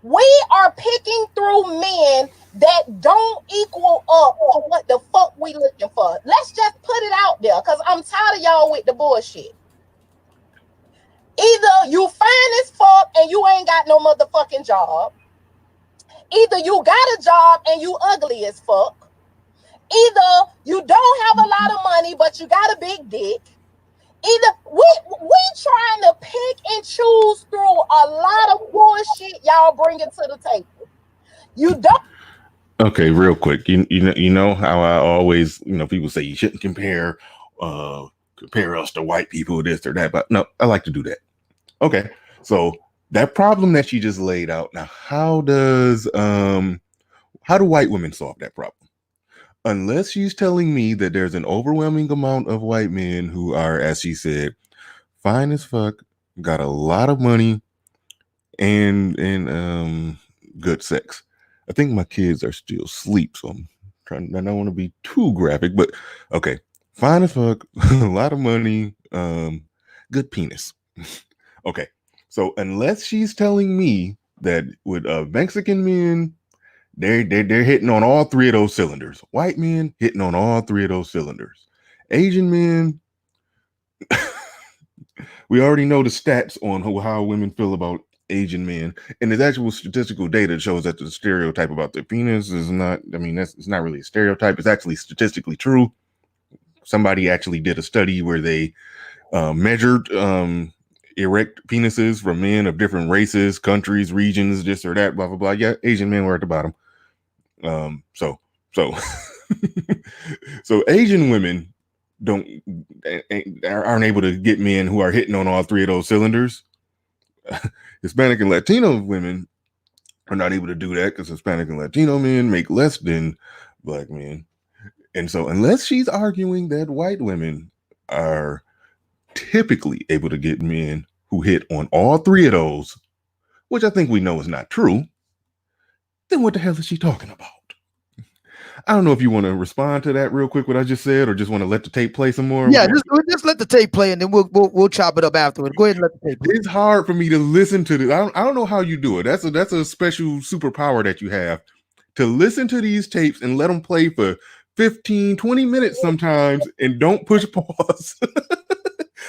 We are picking through men that don't equal up to what the fuck we looking for. Let's just put it out there because I'm tired of y'all with the bullshit. Either you fine as fuck and you ain't got no motherfucking job. Either you got a job and you ugly as fuck. Either you don't have a lot of money but you got a big dick. Either we trying to pick and choose through a lot of bullshit y'all bringing to the table. You don't. Okay, real quick. You know how I always, people say you shouldn't compare us to white people, this or that, but no, I like to do that. Okay, so that problem that she just laid out. Now, how do white women solve that problem? Unless she's telling me that there's an overwhelming amount of white men who are, as she said, fine as fuck, got a lot of money, and good sex. I think my kids are still asleep, so I'm trying. I don't want to be too graphic, but okay, fine as fuck, a lot of money, good penis. Okay, so unless she's telling me that with Mexican men, they're hitting on all three of those cylinders. White men hitting on all three of those cylinders. Asian men, we already know the stats on how women feel about Asian men, and there's actual statistical data that shows that the stereotype about the penis is not. I mean, it's not really a stereotype. It's actually statistically true. Somebody actually did a study where they measured erect penises from men of different races, countries, regions, this or that, blah blah blah. Yeah, Asian men were at the bottom. So so Asian women aren't able to get men who are hitting on all three of those cylinders. Hispanic and Latino women are not able to do that because Hispanic and Latino men make less than black men. And so unless she's arguing that white women are typically able to get men who hit on all three of those, which I think we know is not true, then what the hell is she talking about? I don't know if you want to respond to that real quick, what I just said, or just want to let the tape play some more. Yeah, just let the tape play, and then we'll chop it up afterward. Go ahead and let the tape play. It's hard for me to listen to this. I don't know how you do it. That's a special superpower that you have, to listen to these tapes and let them play for 15, 20 minutes sometimes and don't push pause.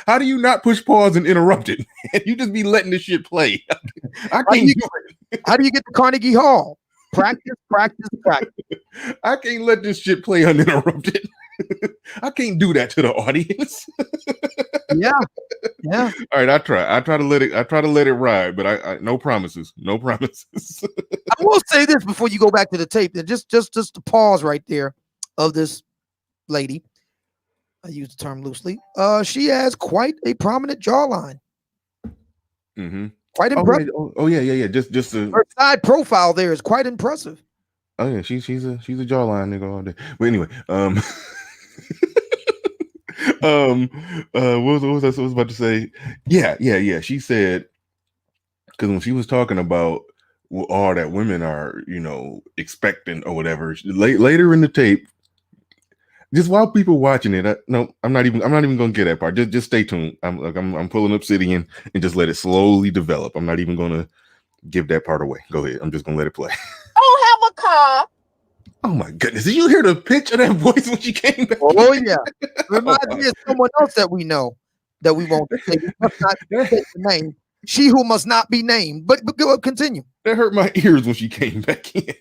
How do you not push pause and interrupt it? You just be letting this shit play. I can't do it. How do you get to Carnegie Hall? Practice, practice, practice. I can't let this shit play uninterrupted. I can't do that to the audience. Yeah. All right, I try to let it ride, but I no promises. No promises. I will say this before you go back to the tape. Just to pause right there of this lady. I use the term loosely. She has quite a prominent jawline. Mm-hmm. Quite impressive. Yeah. Just her side profile there is quite impressive. Oh yeah, she's a jawline nigga all day. But anyway, what was I about to say? Yeah. She said, because when she was talking about all that women are, expecting or whatever, later in the tape, just while people watching it, I'm not even gonna get that part. Just stay tuned. I'm pulling Obsidian and just let it slowly develop. I'm not even gonna give that part away. Go ahead. I'm just gonna let it play. I don't have a car. Oh my goodness! Did you hear the pitch of that voice when she came back? Oh yeah, reminds me of someone else that we know that we won't say. We must not say the name. She who must not be named. But go continue. That hurt my ears when she came back in.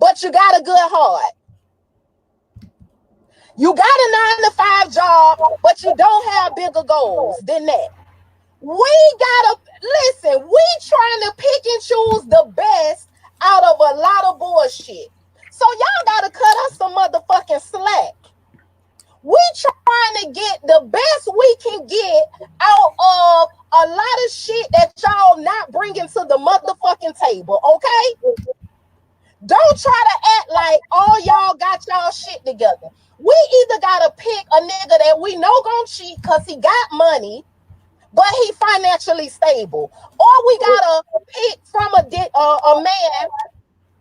But you got a good heart. You got a 9-to-5 job, but you don't have bigger goals than that. We gotta listen. We trying to pick and choose the best out of a lot of bullshit. So y'all gotta cut us some motherfucking slack. We trying to get the best we can get out of a lot of shit that y'all not bringing to the motherfucking table, okay? Don't try to act like all y'all got y'all shit together. We either gotta pick a nigga that we know gonna cheat because he got money, but he financially stable, or we gotta pick from a man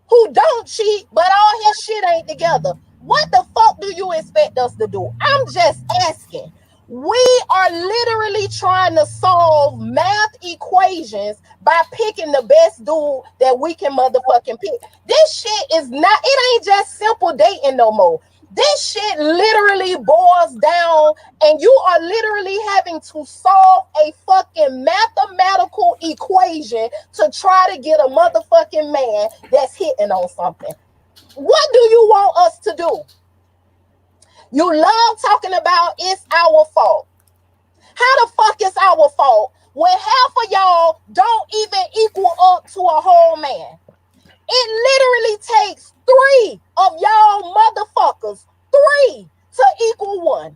who don't cheat, but all his shit ain't together. What the fuck do you expect us to do? I'm just asking. We are literally trying to solve math equations by picking the best dude that we can motherfucking pick. This shit is not, it ain't just simple dating no more. This shit literally boils down, and you are literally having to solve a fucking mathematical equation to try to get a motherfucking man that's hitting on something. What do you want us to do? You love talking about it's our fault. How the fuck is our fault when half of y'all don't even equal up to a whole man? It literally takes 3 of y'all motherfuckers, 3 to equal 1.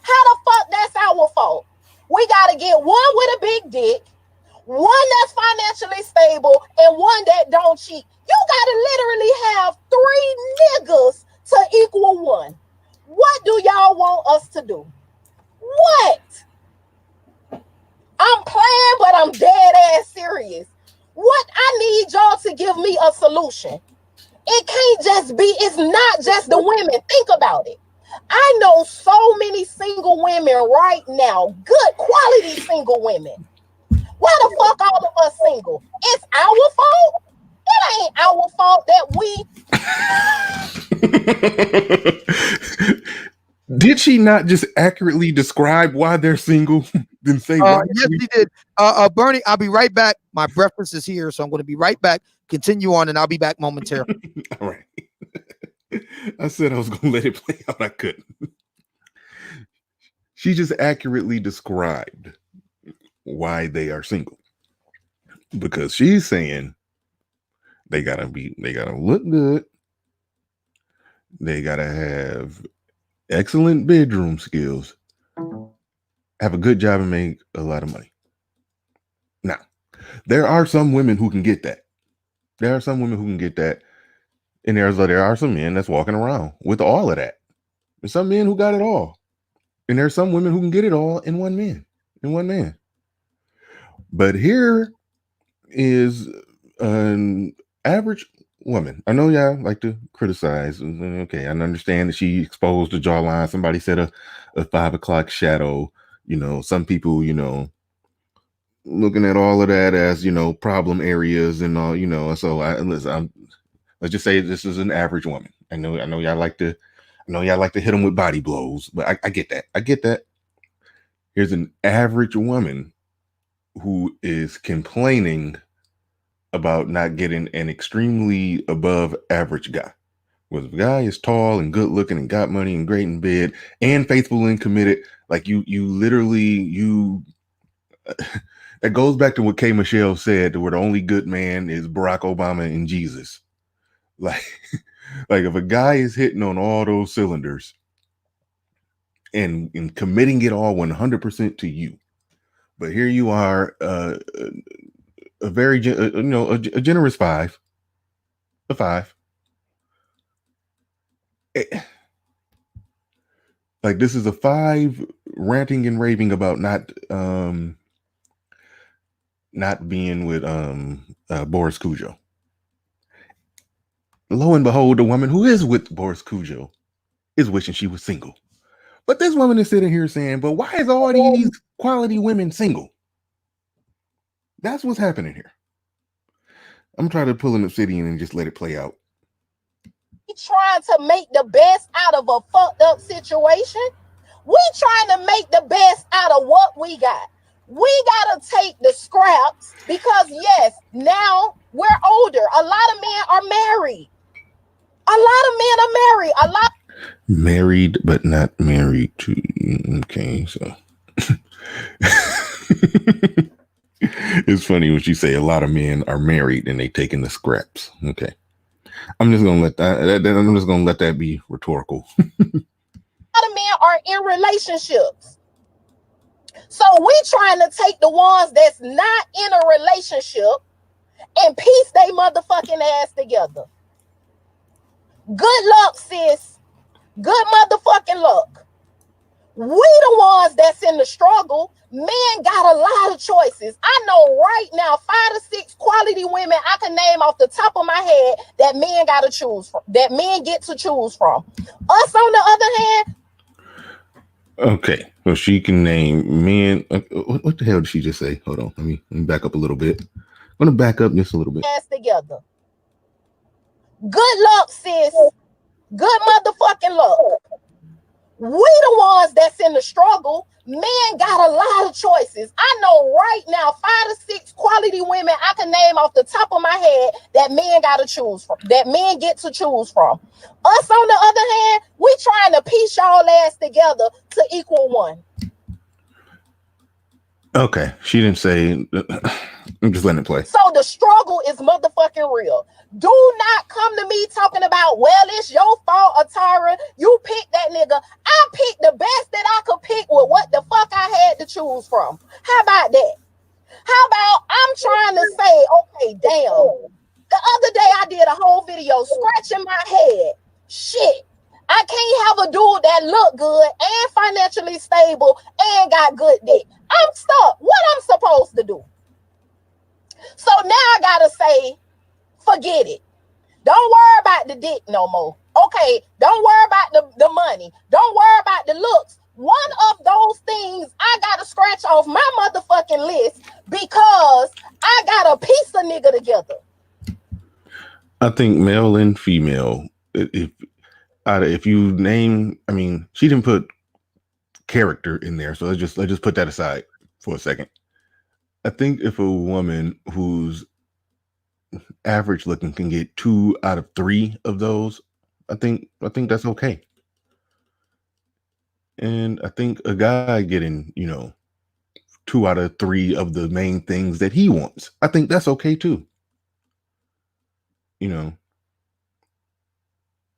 How the fuck that's our fault? We gotta get one with a big dick, one that's financially stable, and one that don't cheat. You gotta literally have 3 niggas to equal 1. What do y'all want us to do? What? serious. What I need y'all to give me a solution. It can't just be, it's not just the women. Think about it. I know so many single women right now, good quality single women. Why the fuck all of us single? It's our fault? It ain't our fault that we. Did she not just accurately describe why they're single? Then say why? Yes, he did. Bernie, I'll be right back. My breakfast is here, so I'm going to be right back. Continue on, and I'll be back momentarily. All right. I said I was going to let it play out. I couldn't. She just accurately described why they are single, because she's saying they gotta look good, they gotta have excellent bedroom skills, have a good job, and make a lot of money. Now, there are some women who can get that. There are some women who can get that, and there are some men that's walking around with all of that. There's some men who got it all, and there's some women who can get it all in one man. But here is an average woman. I know y'all like to criticize. Okay, I understand that she exposed the jawline. Somebody said a 5 o'clock shadow. You know, some people, you know, looking at all of that as, you know, problem areas and all, you know. So let's just say this is an average woman. I know y'all like to hit them with body blows, but I get that. I get that. Here's an average woman who is complaining about not getting an extremely above average guy. Well, if the guy is tall and good looking and got money and great in bed and faithful and committed, like you literally that goes back to what K. Michelle said, where the only good man is Barack Obama and Jesus. Like if a guy is hitting on all those cylinders and committing it all 100% to you, but here you are, a very, a generous 5, a 5. Like this is a 5 ranting and raving about not being with Boris Cujo. Lo and behold, the woman who is with Boris Cujo is wishing she was single. But this woman is sitting here saying, but why is all these quality women single? That's what's happening here. I'm trying to pull an Obsidian and just let it play out. Trying to make the best out of a fucked up situation. We trying to make the best out of what we got. We gotta take the scraps because yes, now we're older. A lot of men are married. Married, but not married to. Okay, so it's funny when you say a lot of men are married and they taking the scraps. Okay, I'm just gonna let that be rhetorical. A lot of men are in relationships. So we trying to take the ones that's not in a relationship and piece they motherfucking ass together. Good luck, sis. Good motherfucking luck. We the ones that's in the struggle. Men got a lot of choices. I know right now 5 to 6 quality women I can name off the top of my head that men gotta choose from, that men get to choose from. Us on the other hand. Okay, so she can name men. What the hell did she just say? Hold on, let me back up a little bit. I'm gonna back up just a little bit. Together. Good luck, sis. Good motherfucking luck. We the ones that's in the struggle. Men got a lot of choices. I know right now 5 to 6 quality women I can name off the top of my head that men gotta choose from, that men get to choose from. Us on the other hand, we trying to piece y'all ass together to equal one. Okay, she didn't say. I'm just letting it play. So the struggle is motherfucking real. Do not come to me talking about, well, it's your fault, Atara. You picked that nigga. I picked the best that I could pick with what the fuck I had to choose from. How about that? How about I'm trying to say, okay, damn. The other day I did a whole video scratching my head. Shit. I can't have a dude that look good and financially stable and got good dick. I'm stuck. What I'm supposed to do? So now I gotta say, forget it. Don't worry about the dick no more. Okay, don't worry about the money. Don't worry about the looks. One of those things I gotta scratch off my motherfucking list because I got a piece of nigga together. I think male and female, if you name, I mean, she didn't put character in there, so let's just put that aside for a second. I think if a woman who's average looking can get 2 out of 3 of those, I think that's okay. And I think a guy getting, 2 out of 3 of the main things that he wants, I think that's okay too.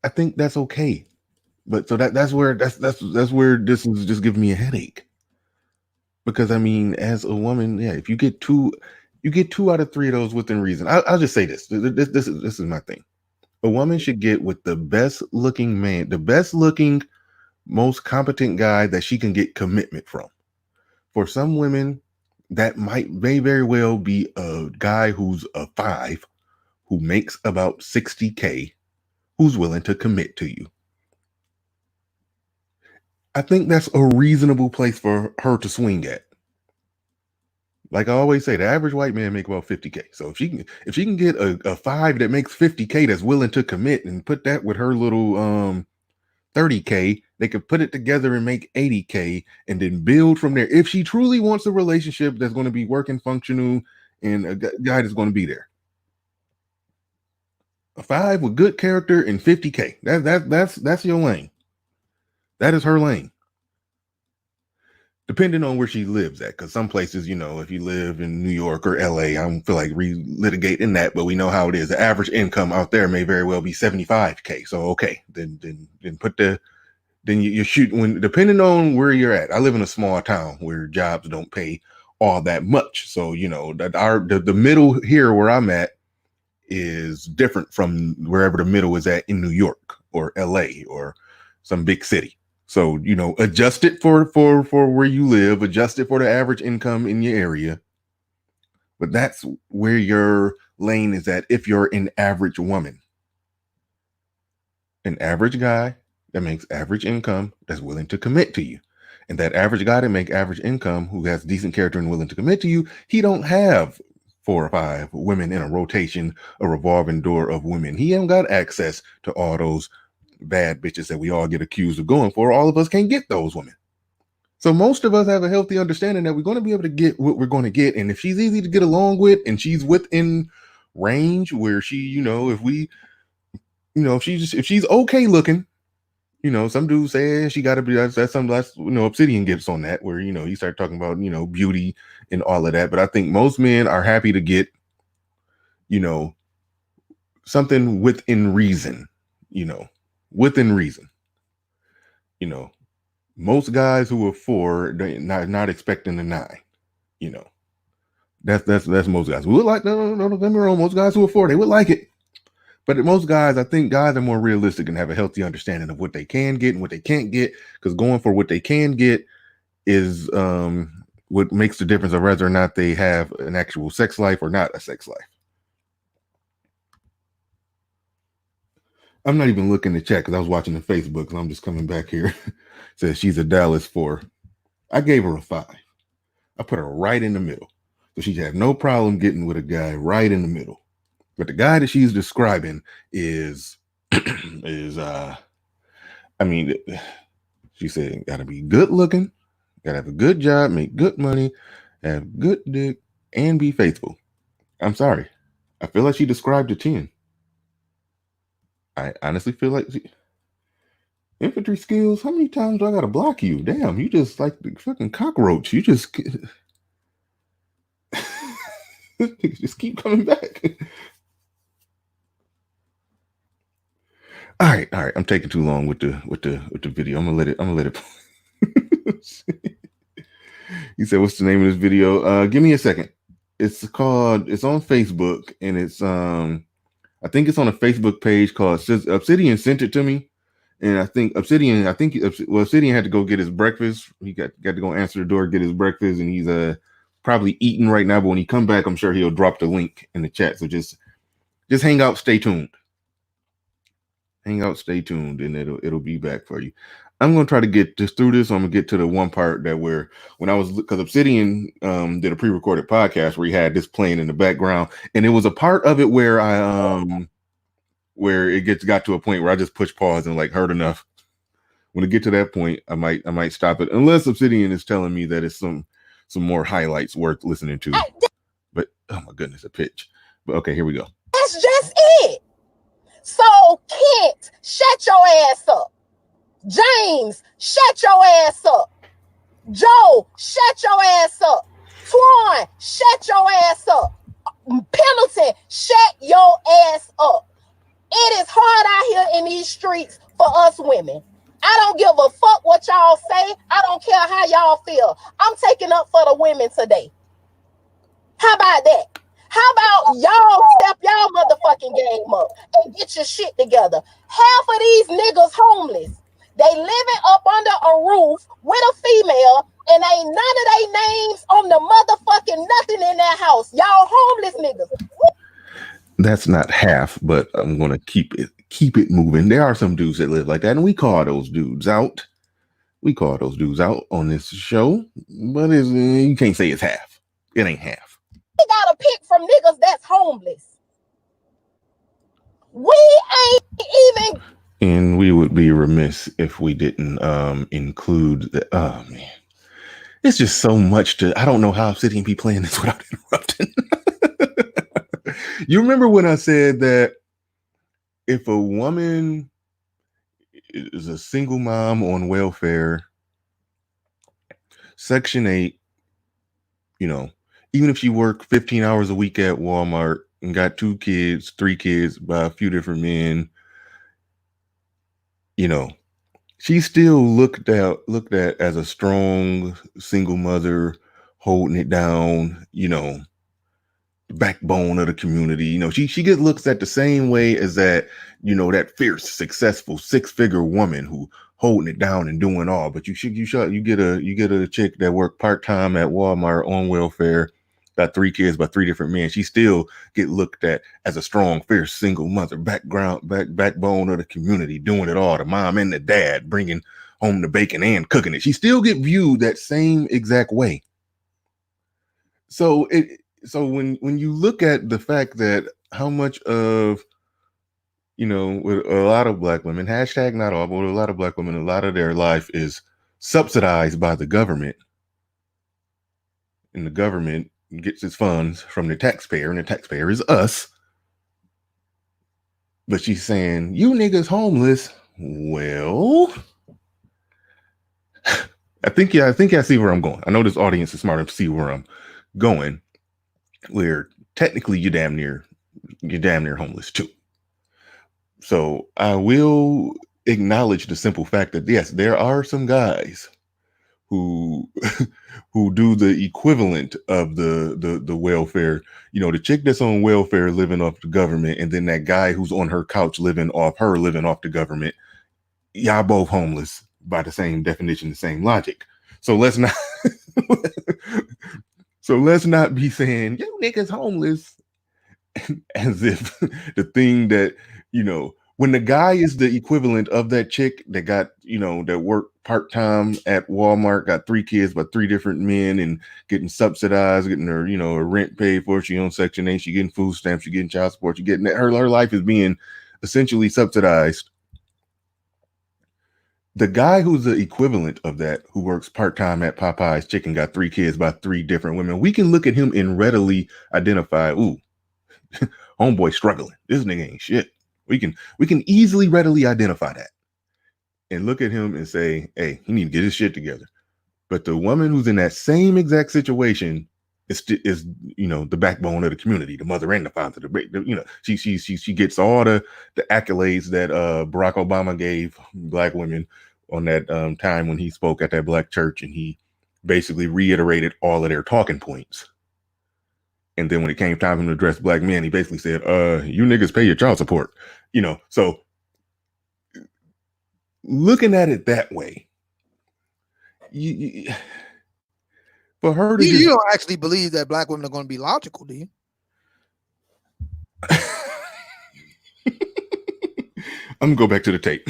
I think that's okay. But so that's where this is just giving me a headache. Because I mean, as a woman, yeah, if you get 2 out of 3 of those within reason. I'll just say this. This is my thing. A woman should get with the best looking man, the best looking, most competent guy that she can get commitment from. For some women, that may very well be a guy who's a 5, who makes about $60K, who's willing to commit to you. I think that's a reasonable place for her to swing at. Like I always say, the average white man make about $50K. So if she can get a 5 that makes $50K that's willing to commit and put that with her little $30K, they could put it together and make $80K and then build from there. If she truly wants a relationship that's going to be working, functional, and a guy that's going to be there. A 5 with good character and $50K. That's your lane. That is her lane. Depending on where she lives at, because some places, if you live in New York or LA, I don't feel like relitigating that, but we know how it is. The average income out there may very well be $75K. So okay, then you shoot depending on where you're at. I live in a small town where jobs don't pay all that much. So the middle here where I'm at is different from wherever the middle is at in New York or LA or some big city. So, adjust it for where you live, adjust it for the average income in your area. But that's where your lane is at if you're an average woman. An average guy that makes average income that's willing to commit to you. And that average guy that makes average income who has decent character and willing to commit to you, he don't have 4 or 5 women in a rotation, a revolving door of women. He ain't got access to all those bad bitches that we all get accused of going for. All of us can't get those women. So most of us have a healthy understanding that we're going to be able to get what we're going to get. And if she's easy to get along with and she's within range where she, if she's okay looking, some dudes say she got to be, that's something that's, Obsidian gets on that where, you start talking about, beauty and all of that. But I think most men are happy to get, something within reason, within reason. Most guys who are 4, they're not expecting a 9. That's most guys. We would like, no, don't get me wrong. Most guys who are 4, they would like it. But most guys, I think guys are more realistic and have a healthy understanding of what they can get and what they can't get. Because going for what they can get is what makes the difference of whether or not they have an actual sex life or not a sex life. I'm not even looking to check because I was watching the Facebook and I'm just coming back here. Says she's a Dallas 4. I gave her a 5. I put her right in the middle. So she had no problem getting with a guy right in the middle. But the guy that she's describing is she said, gotta be good looking, gotta have a good job, make good money, have good dick, and be faithful. I'm sorry. I feel like she described a 10. I honestly feel like infantry skills. How many times do I gotta block you? Damn, you just like the fucking cockroach. You just just keep coming back. All right. I'm taking too long with the video. I'm gonna let it. He said, "What's the name of this video?" Give me a second. It's on Facebook, and it's I think it's on a Facebook page called Obsidian sent it to me, and I think Obsidian had to go get his breakfast. He got to go answer the door, get his breakfast, and he's probably eating right now, but when he come back, I'm sure he'll drop the link in the chat. So just hang out, stay tuned. Hang out, stay tuned, and it'll be back for you. I'm gonna try to get just through this. I'm gonna get to the one part that when I was, because Obsidian did a pre-recorded podcast where he had this playing in the background, and it was a part of it where where it got to a point where I just pushed pause and like heard enough. When I get to that point, I might stop it, unless Obsidian is telling me that it's some more highlights worth listening to. But oh my goodness, a pitch. But okay, here we go. That's just it. So Kent, shut your ass up. James, shut your ass up. Joe, shut your ass up. Twan, shut your ass up. Pendleton, shut your ass up. It is hard out here in these streets for us women. I don't give a fuck what y'all say. I don't care how y'all feel. I'm taking up for the women today. How about that? How about y'all step y'all motherfucking game up and get your shit together? Half of these niggas homeless. They living up under a roof with a female, and ain't none of their names on the motherfucking nothing in that house. Y'all homeless niggas. That's not half, but I'm gonna keep it moving. There are some dudes that live like that, and we call those dudes out. We call those dudes out on this show, but you can't say it's half. It ain't half. We gotta pick from niggas that's homeless. We ain't even. And we would be remiss if we didn't include the. Oh man, it's just so much to. I don't know how I'm sitting be playing this without interrupting. You remember when I said that if a woman is a single mom on welfare, Section 8, even if she worked 15 hours a week at Walmart and got 2 kids, 3 kids by a few different men, she's still looked at as a strong single mother, holding it down, backbone of the community. She gets looked at the same way as that, that fierce, successful 6-figure woman who holding it down and doing all. But you get a chick that worked part-time at Walmart on welfare, got 3 kids by 3 different men. She still get looked at as a strong, fierce single mother, backbone of the community, doing it all. The mom and the dad bringing home the bacon and cooking it. She still get viewed that same exact way. So when you look at the fact that how much of, with a lot of Black women, hashtag not all, but with a lot of Black women, a lot of their life is subsidized by the government, and the government gets its funds from the taxpayer, and the taxpayer is us. But she's saying, you niggas homeless. Well, I think I see where I'm going. I know this audience is smart enough to see where I'm going, where technically you're damn near homeless too. So I will acknowledge the simple fact that yes, there are some guys who do the equivalent of the welfare, the chick that's on welfare living off the government, and then that guy who's on her couch living off the government. Y'all both homeless by the same definition, the same logic. So let's not be saying you niggas homeless as if the thing that, when the guy is the equivalent of that chick that got, that worked part-time at Walmart, got 3 kids by 3 different men and getting subsidized, getting her, her rent paid for, she on Section 8, she getting food stamps, she getting child support, she getting her life is being essentially subsidized. The guy who's the equivalent of that, who works part-time at Popeye's Chicken, got 3 kids by 3 different women, we can look at him and readily identify, ooh, homeboy struggling. This nigga ain't shit. We can easily readily identify that and look at him and say, hey, he need to get his shit together. But the woman who's in that same exact situation is the backbone of the community, the mother and the father. She gets all the accolades that Barack Obama gave Black women on that time when he spoke at that Black church, and he basically reiterated all of their talking points. And then when it came time for him to address Black men, he basically said, you niggas pay your child support. So looking at it that way, For her to You don't actually believe that black women are going to be logical, do you? I'm gonna go back to the tape.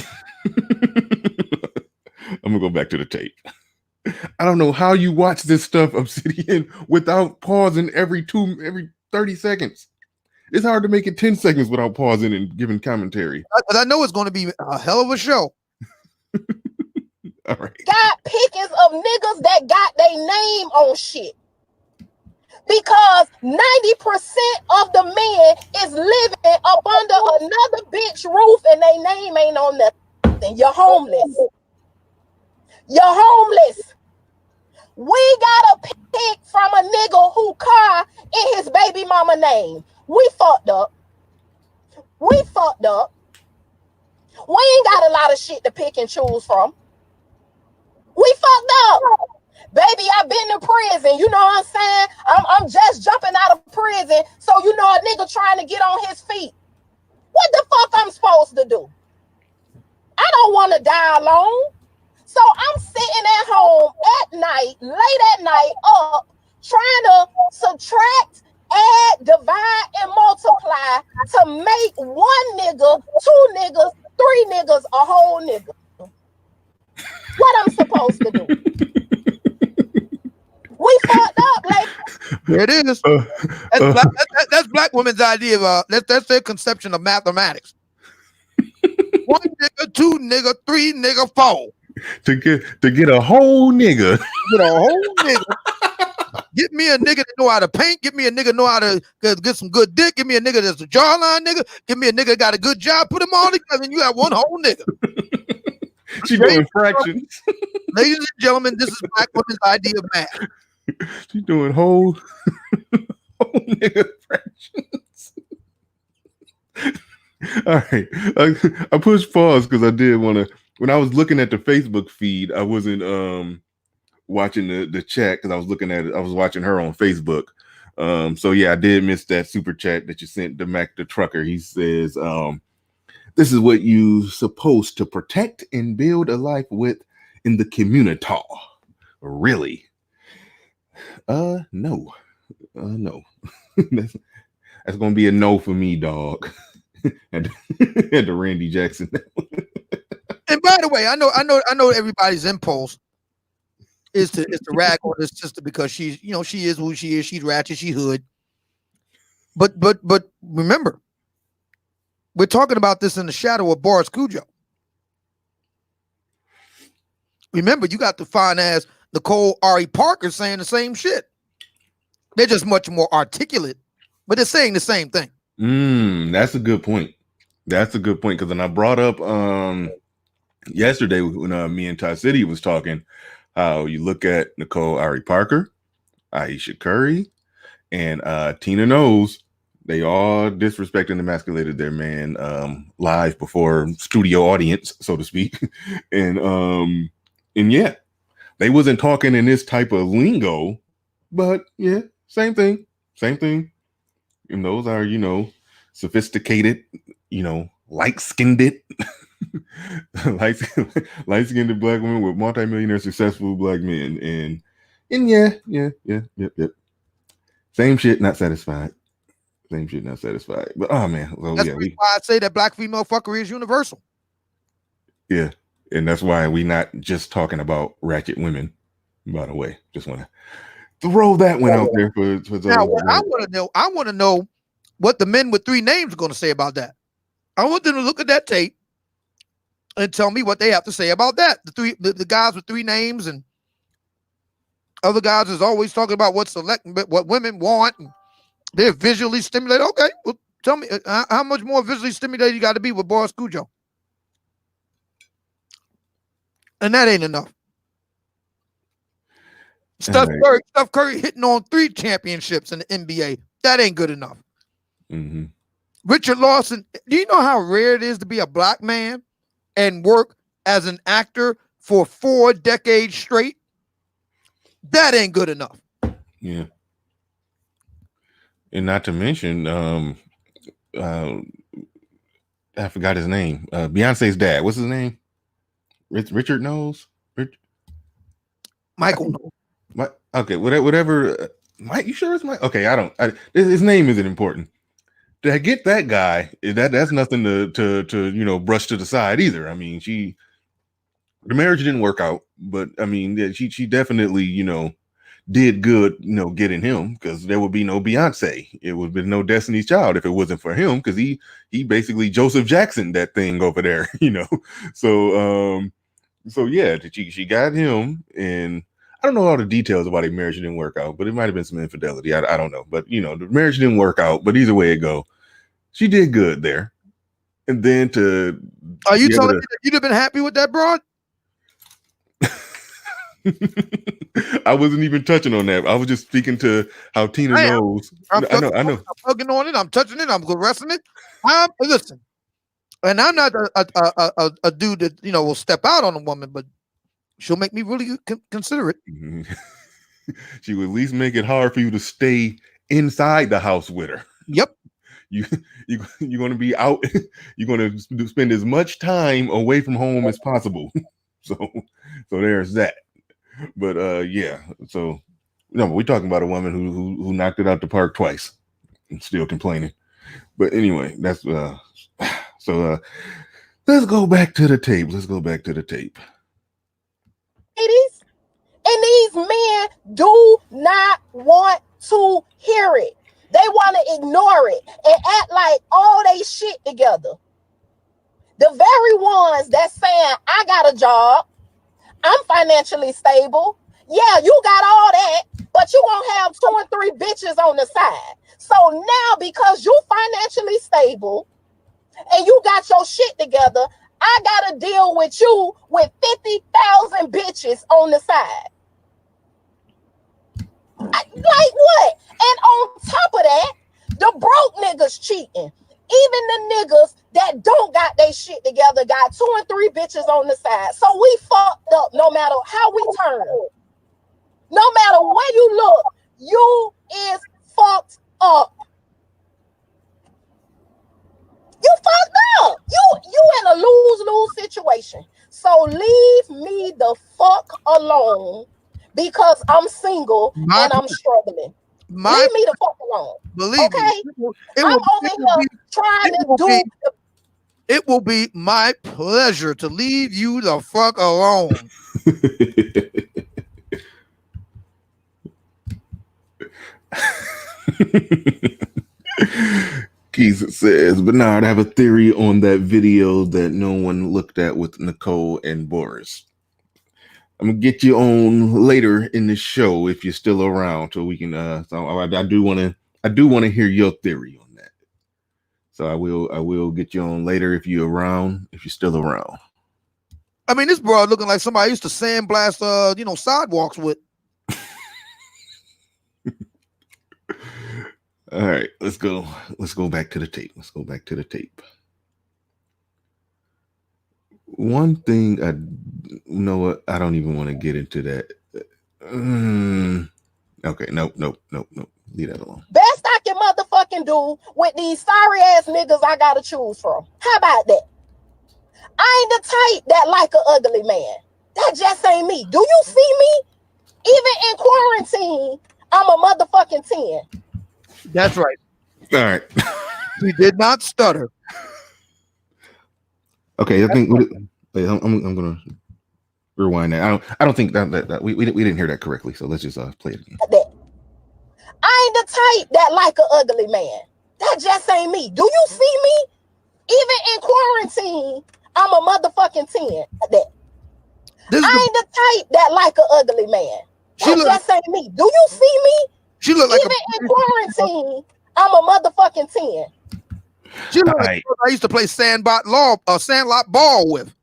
I'm gonna go back to the tape. I don't know how you watch this stuff, Obsidian, without pausing every 30 seconds. It's hard to make it 10 seconds without pausing and giving commentary. I know it's going to be a hell of a show. All right. Got pickings of niggas that got their name on shit. Because 90% of the men is living up under another bitch roof and their name ain't on nothing. You're homeless. You're homeless. We got a pick from a nigga who car in his baby mama name. We fucked up. We fucked up. We ain't got a lot of shit to pick and choose from. We fucked up. Baby, I've been to prison. You know what I'm saying? I'm just jumping out of prison. So you know a nigga trying to get on his feet. What the fuck I'm supposed to do? I don't want to die alone. So I'm sitting at home at night, late at night, up, trying to subtract, add, divide, and multiply to make one nigga, two niggas, three niggas, a whole nigga. What I'm supposed to do? We fucked up, like There it is. That's black women's idea of that's their conception of mathematics. One nigga, two nigga, three nigga, four. To get a whole nigga. Get a whole nigga. Get me a nigga that know how to paint. Get me a nigga know how to get some good dick. Give me a nigga that's a jawline nigga. Give me a nigga that got a good job. Put them all together, and you have one whole nigga. She's doing fractions. Ladies and gentlemen, this is black women's idea of math. She's doing whole nigga fractions. All right. I pushed pause because I did want to. When I was looking at the Facebook feed, I wasn't watching the chat because I was looking at it. I was watching her on Facebook. So yeah, I did miss that super chat that you sent to Mac the Trucker. He says, this is what you supposed to protect and build a life with in the community. Really? No. No. That's gonna be a no for me, dog. and the Randy Jackson. And by the way, I know everybody's impulse is to rag on this sister because she's, she is who she is. She's ratchet, she hood. But remember, we're talking about this in the shadow of Boris Cujo. Remember, you got the fine ass Nicole Ari Parker saying the same shit. They're just much more articulate, but they're saying the same thing. That's a good point. That's a good point because then I brought up yesterday when me and Ty City was talking how you look at Nicole Ari Parker, Aisha Curry, and Tina Knowles. They all disrespected and emasculated their man live before studio audience, so to speak. and yeah, they wasn't talking in this type of lingo, but yeah, same thing. And those are, sophisticated, light-skinned light-skinned black women with multimillionaire successful black men. And yeah. Same shit, not satisfied. But oh man, well, that's yeah, why I say that black female fuckery is universal. Yeah, and that's why we not just talking about ratchet women. By the way, just want to throw that one out there for now. What I want to know what the men with three names are going to say about that. I want them to look at that tape and tell me what they have to say about that. The guys with three names and other guys is always talking about what women want. And they're visually stimulated. Okay, well, tell me how much more visually stimulated you got to be with Boris Cujo. And that ain't enough. Steph Curry hitting on 3 championships in the NBA. That ain't good enough. Mm-hmm. Richard Lawson, do you know how rare it is to be a black man and work as an actor for 4 decades straight? That ain't good enough. Yeah. And not to mention, I forgot his name. Beyonce's dad. What's his name? Richard Knowles? Michael. Okay, whatever. Mike, you sure it's Mike? Okay, his name isn't important. To get that guy, that's nothing to brush to the side either. I mean, the marriage didn't work out, but I mean, yeah, she definitely did good, getting him, because there would be no Beyonce. It would have been no Destiny's Child if it wasn't for him, because he basically Joseph Jackson that thing over there, So yeah, she got him, and I don't know all the details about their marriage didn't work out, but it might have been some infidelity. I don't know, but the marriage didn't work out. But either way it go, she did good there. And then are you telling me that you'd have been happy with that broad? I wasn't even touching on that. I was just speaking to how Tina knows. I know. I'm hugging on it. I'm touching it. I'm caressing it. Listen, and I'm not a dude that will step out on a woman, but she'll make me really consider it. She would at least make it hard for you to stay inside the house with her. Yep. You're going to be out. You're going to spend as much time away from home as possible. So there's that. But yeah. So we're talking about a woman who knocked it out the park twice and still complaining. But anyway, that's so let's go back to the tape. Ladies, and these men do not want to hear it. They want to ignore it and act like all they shit together. The very ones that saying, I got a job, I'm financially stable. Yeah, you got all that, but you won't have 2 and 3 bitches on the side. So now, because you financially stable and you got your shit together, I got to deal with you with 50,000 bitches on the side. Like what? And on top of that, the broke niggas cheating. Even the niggas that don't got their shit together got 2 and 3 bitches on the side. So we fucked up no matter how we turn. No matter where you look, you is fucked up. You fucked up. You in a lose-lose situation. So leave me the fuck alone, because I'm single and I'm struggling. Leave me the fuck alone. Believe me. I'm over here trying to do. It will be my pleasure to leave you the fuck alone. Keith says, Bernard, I have a theory on that video that no one looked at with Nicole and Boris. I'm gonna get you on later in the show if you're still around, so we can. So I do want to hear your theory on that. So I will get you on later if you're around, if you're still around. I mean, this broad looking like somebody used to sandblast, sidewalks with. All right, let's go back to the tape. One thing I don't even want to get into that. Okay, nope. Leave that alone. Best I can motherfucking do with these sorry ass niggas I gotta choose from. How about that? I ain't the type that like an ugly man. That just ain't me. Do you see me? Even in quarantine, I'm a motherfucking 10. That's right. All right. He did not stutter. Okay, I think I'm gonna rewind that. I don't think that we didn't hear that correctly. So let's just play it again. I ain't the type that like an ugly man. That just ain't me. Do you see me? Even in quarantine, I'm a motherfucking 10. I ain't the type that like an ugly man. That just ain't me. Do you see me? She look like even in quarantine, I'm a motherfucking 10. She look like I used to play sandlot ball with.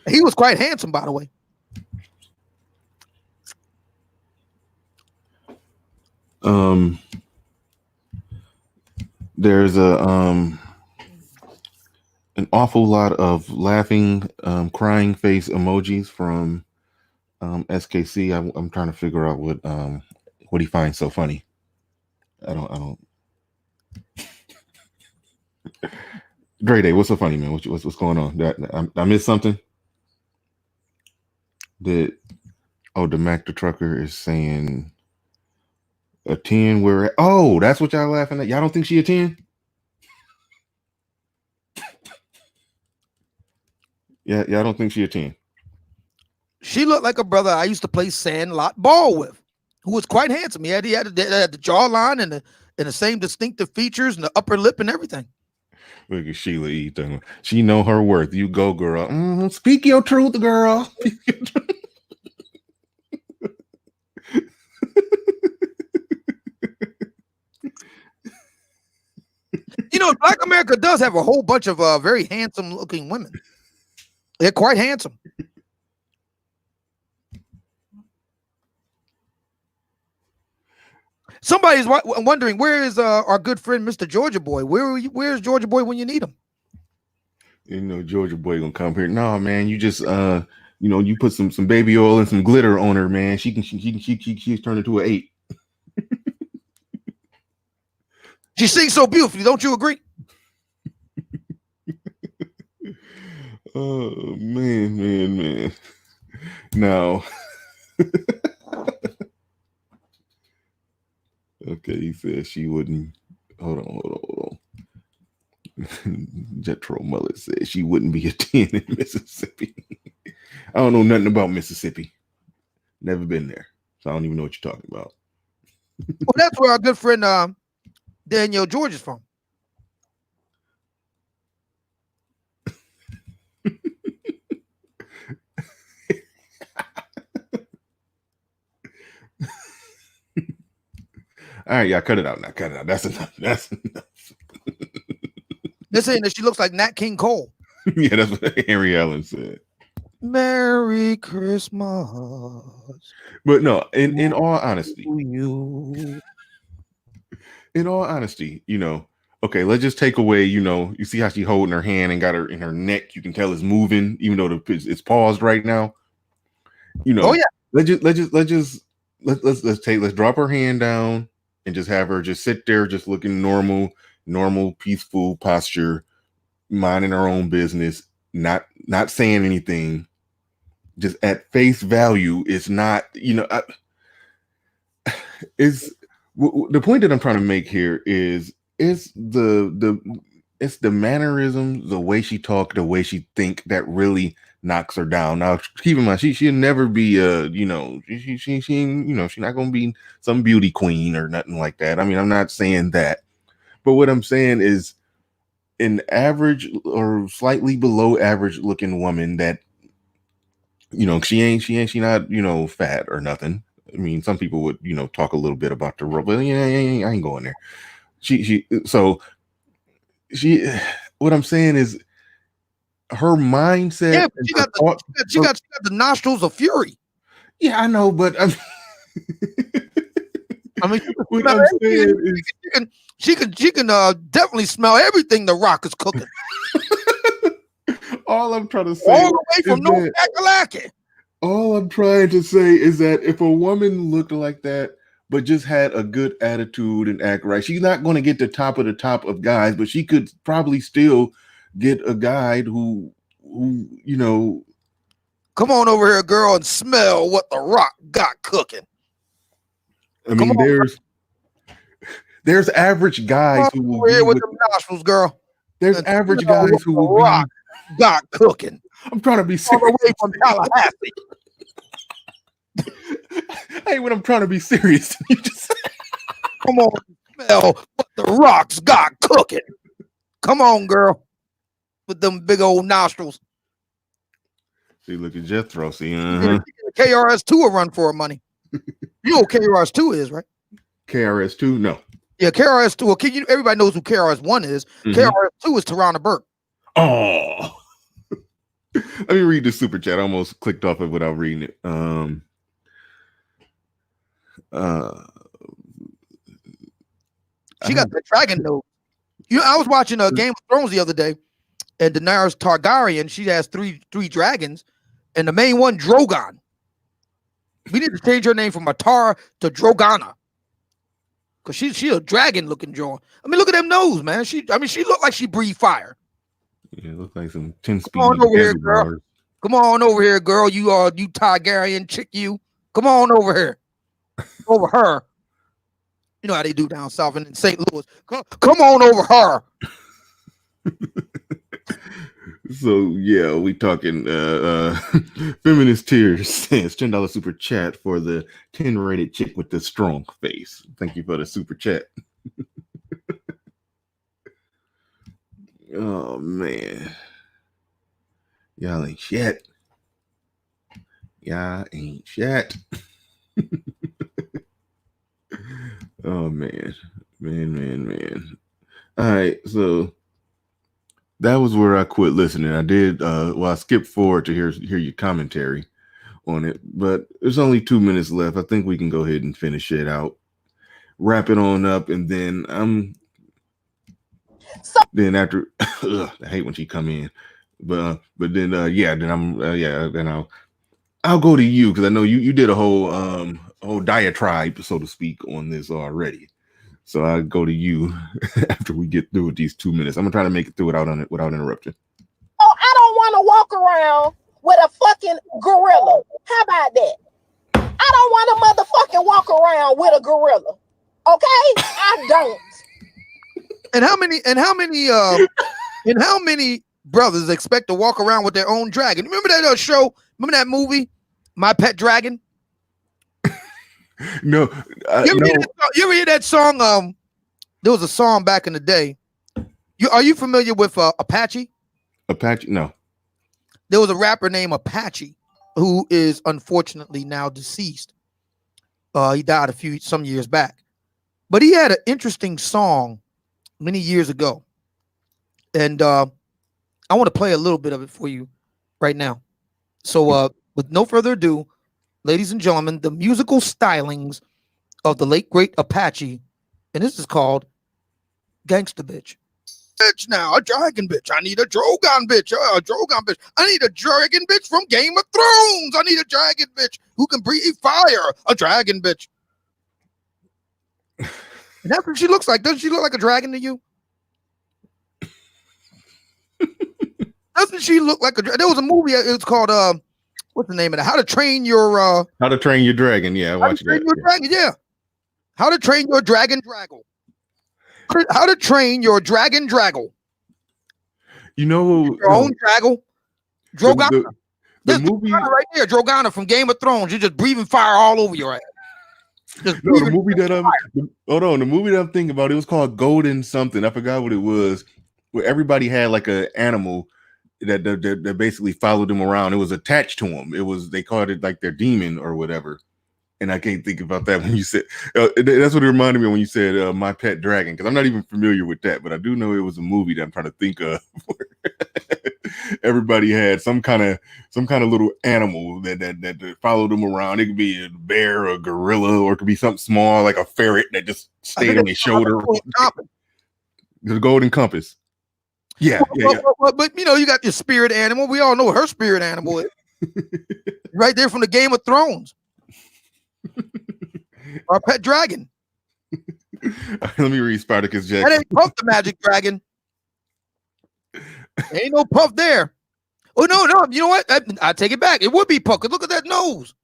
He was quite handsome, by the way. There's an awful lot of laughing, crying face emojis from SKC. I'm trying to figure out what he finds so funny. I don't. Dre Day, what's so funny, man? What's going on? I missed something. Oh, the Mac the Trucker is saying a 10. Where? Oh, that's what y'all laughing at. Y'all don't think she a 10? Yeah, y'all don't think she a 10? She looked like a brother I used to play sandlot ball with, who was quite handsome. He had the jawline and the same distinctive features and the upper lip and everything. Look at Sheila E. She know her worth. You go, girl. Speak your truth, girl. You know, Black America does have a whole bunch of very handsome looking women. They're quite handsome. Somebody's wondering, where is our good friend Mr. Georgia Boy? Where's Georgia Boy when you need him? You know, Georgia Boy gonna come here. No, man, you just you put some baby oil and some glitter on her, man. She's turned into an 8. She sings so beautifully, don't you agree? Oh man. Now okay, he said she wouldn't. Hold on. Jetro Mullet said she wouldn't be a 10 in Mississippi. I don't know nothing about Mississippi. Never been there. So I don't even know what you're talking about. Well, that's where our good friend Danielle George is from. All right, y'all cut it out now. Cut it out. That's enough. They're saying that she looks like Nat King Cole. Yeah, that's what Henry Allen said. Merry Christmas. But no, in all honesty, okay, let's just take away, you see how she holding her hand and got her in her neck. You can tell it's moving, even though it's paused right now. Oh yeah. Let's drop her hand down and just have her just sit there, just looking normal, peaceful posture, minding her own business, not saying anything. Just at face value, it's not, is the point that I'm trying to make here is the mannerisms, the way she talk, the way she think that really knocks her down. Now, keep in mind, she'll never be she's not gonna be some beauty queen or nothing like that. I mean, I'm not saying that, but what I'm saying is an average or slightly below average looking woman that she not fat or nothing. I mean, some people would talk a little bit about the rub, but I ain't going there. What I'm saying is her mindset. Yeah, she got the nostrils of fury. Yeah, I know, but I mean, she can definitely smell everything the Rock is cooking. All I'm trying to say, all the way from North Kakalaki. All I'm trying to say is that if a woman looked like that, but just had a good attitude and act right, she's not going to get the top of guys, but she could probably still get a guy who come on over here, girl, and smell what the Rock got cooking. I mean, there's average guys who will be with them nostrils, girl. There's average guys who will Rock got cooking. I'm trying to be serious. All the way from Tallahassee. Hey, when I'm trying to be serious, you just come on, smell what the Rock's got cooking. Come on, girl, with them big old nostrils. See, look at Jethro. See, KRS-Two will run for her money. You know what KRS-Two is, right? KRS-Two, no. Yeah, KRS-Two. Okay, everybody knows who KRS-One is. Mm-hmm. KRS-Two is Tarana Burke. Oh. Let me read the super chat. I almost clicked off it without reading it. She got the dragon nose. I was watching Game of Thrones the other day, and Daenerys Targaryen, she has three dragons, and the main one, Drogon. We need to change her name from Atara to Drogana. Because she a dragon-looking jaw. I mean, look at them nose, man. She looked like she breathed fire. Yeah, it looked like some 10-speed. Come on over here, girl. Come on over here, girl. You Targaryen chick, you. Come on over here. Over her. You know how they do down south and in St. Louis. Come on over her. So yeah, we talking feminist tears stands $10 super chat for the 10 rated chick with the strong face. Thank you for the super chat. Oh man, y'all ain't shit. Y'all ain't shit. Oh man. All right, so that was where I quit listening. I did I skipped forward to hear your commentary on it, but there's only 2 minutes left. I think we can go ahead and finish it out, wrap it on up, and then then after I hate when she come in, but then then I'll go to you because I know you did a whole diatribe, so to speak, on this already. So I'll go to you after we get through with these 2 minutes. I'm gonna try to make it through without interruption. Oh, I don't want to walk around with a fucking gorilla. How about that? I don't want to motherfucking walk around with a gorilla. Okay? I don't. And how many brothers expect to walk around with their own dragon? Remember that show? Remember that movie, My Pet Dragon? No, you ever hear that song? There was a song back in the day. Are you familiar with Apache? Apache? No. There was a rapper named Apache who is unfortunately now deceased. He died some years back, but he had an interesting song many years ago, and I want to play a little bit of it for you right now. So, with no further ado, ladies and gentlemen, the musical stylings of the late great Apache, and this is called "Gangsta Bitch." Bitch now, a dragon bitch. I need a Drogon bitch. A Drogon bitch. I need a dragon bitch from Game of Thrones. I need a dragon bitch who can breathe fire. A dragon bitch. And that's what she looks like. Doesn't she look like a dragon to you? Doesn't she look like a dragon? There was a movie. It was called what's the name of it? How to Train Your Dragon. Yeah, I watched that. Dragon, yeah. How to Train Your Dragon Draggle. How to Train Your Dragon Draggle. You know, your own Draggle. Drogana. The movie right there, Drogana from Game of Thrones. You're just breathing fire all over your ass. The movie that I'm thinking about, it was called Golden something. I forgot what it was. Where everybody had like an animal that basically followed them around. It was attached to them. They called it like their demon or whatever. And I can't think about that when you said that's what it reminded me of when you said My Pet Dragon, because I'm not even familiar with that, but I do know it was a movie that I'm trying to think of where everybody had some kind of little animal that followed them around. It could be a bear, a gorilla, or it could be something small like a ferret that just stayed on their shoulder. The Golden Compass. Yeah. But you got your spirit animal. We all know what her spirit animal is. Right there from the Game of Thrones. Our pet dragon. Let me read Spartacus Jackson. That ain't Puff the Magic Dragon. Ain't no Puff there. Oh no! You know what? I take it back. It would be Puff. Look at that nose.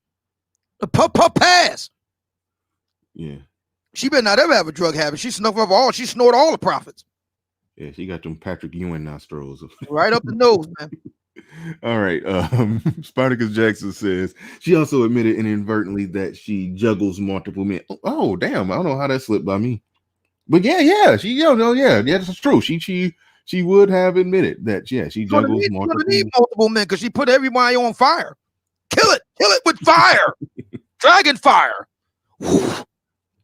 The Puff pass. Yeah. She better not ever have a drug habit. She snuffed up all. She snorted all the profits. Yeah, she got them Patrick Ewing nostrils. Right up the nose, man. All right. Spartacus Jackson says she also admitted inadvertently that she juggles multiple men. Oh, damn. I don't know how that slipped by me. But yeah. That's true. She would have admitted that, she juggles multiple men because she put everybody on fire. Kill it with fire. Dragon fire.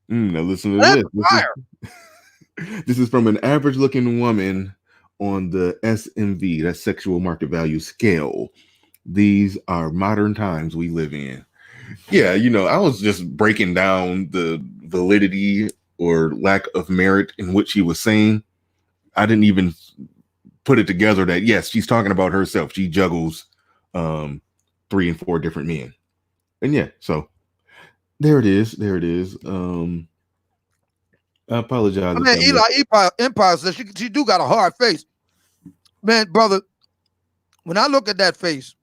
Now listen to this. This is from an average looking woman on the SMV, that sexual market value scale. These are modern times we live in. Yeah, I was just breaking down the validity or lack of merit in what she was saying. I didn't even put it together that, yes, she's talking about herself. She juggles 3 and 4 different men. And so there it is. I apologize. Eli Empire says she do got a hard face. Man, brother, when I look at that face,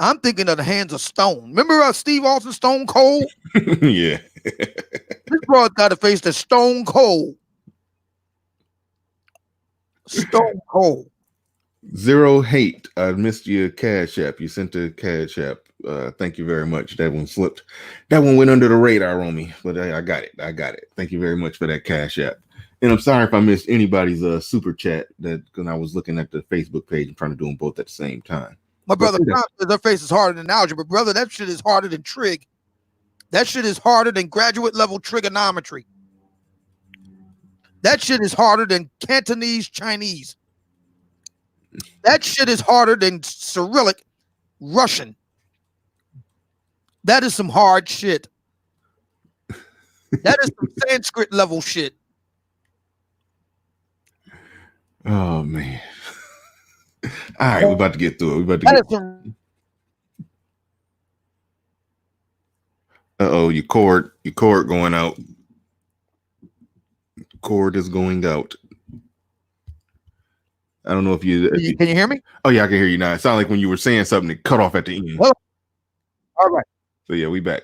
I'm thinking of the Hands of Stone. Remember Steve Austin, Stone Cold? Yeah. This broad got a face that's Stone Cold. Stone Cold. Zero Hate. I missed your Cash App. You sent a Cash App. Thank you very much. That one slipped. That one went under the radar on me, but I got it. I got it. Thank you very much for that Cash App. And I'm sorry if I missed anybody's super chat because I was looking at the Facebook page and trying to do them both at the same time. My brother, their face is harder than algebra. Brother, that shit is harder than trig. That shit is harder than graduate level trigonometry. That shit is harder than Cantonese Chinese. That shit is harder than Cyrillic Russian. That is some hard shit. That is some Sanskrit level shit. Oh man. All right, we're about to get through it. We're about to get Uh-oh, your cord going out. Cord is going out. I don't know if you can you hear me? Oh yeah, I can hear you now. It sounded like when you were saying something that cut off at the end. Well, all right. So yeah, we back.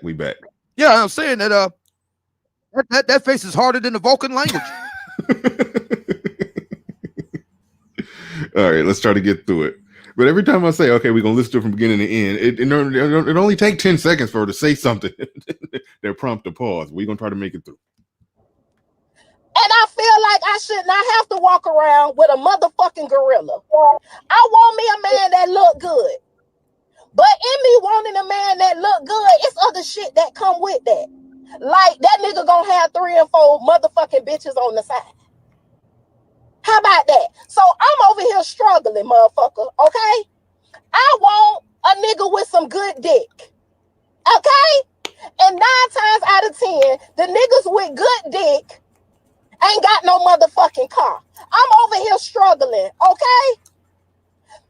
Yeah, I'm saying that that face is harder than the Vulcan language. All right, let's try to get through it. But every time I say, okay, we're going to listen to it from beginning to end, it only takes 10 seconds for her to say something. They're prompt to pause. We're going to try to make it through. And I feel like I should not have to walk around with a motherfucking gorilla. I want me a man that look good. But in me wanting a man that look good, it's other shit that come with that. Like that nigga gonna have 3 and 4 motherfucking bitches on the side. How about that? So I'm over here struggling, motherfucker, okay? I want a nigga with some good dick, okay? And 9 times out of 10, the niggas with good dick ain't got no motherfucking car. I'm over here struggling, okay?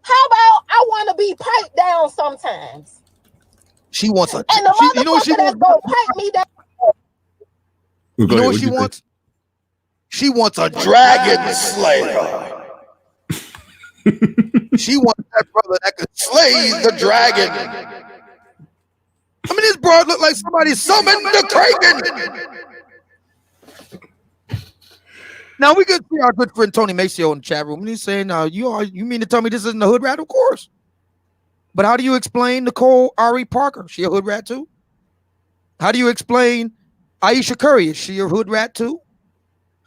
How about I want to be piped down sometimes? She wants a... And the motherfucker that's gonna pipe me down... You know what she wants? She wants a dragon slayer. She wants that brother that could slay the dragon. I mean, this broad look like somebody summoned the Kraken. Now we could see our good friend Tony Maceo in the chat room, and he's saying, you mean to tell me this isn't a hood rat?" Of course. But how do you explain Nicole Ari Parker? She a hood rat too? How do you explain Aisha Curry? Is she a hood rat too?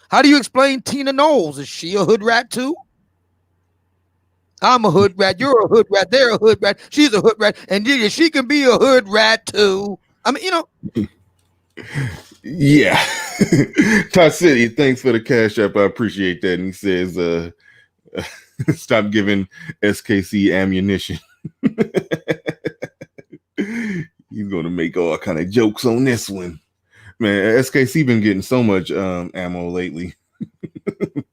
How do you explain Tina Knowles? Is she a hood rat too? I'm a hood rat. You're a hood rat. They're a hood rat. She's a hood rat. And she can be a hood rat too. I mean, you know. Yeah. Todd City, thanks for the Cash App. I appreciate that. And he says, stop giving SKC ammunition. He's going to make all kind of jokes on this one. Man, SKC been getting so much ammo lately.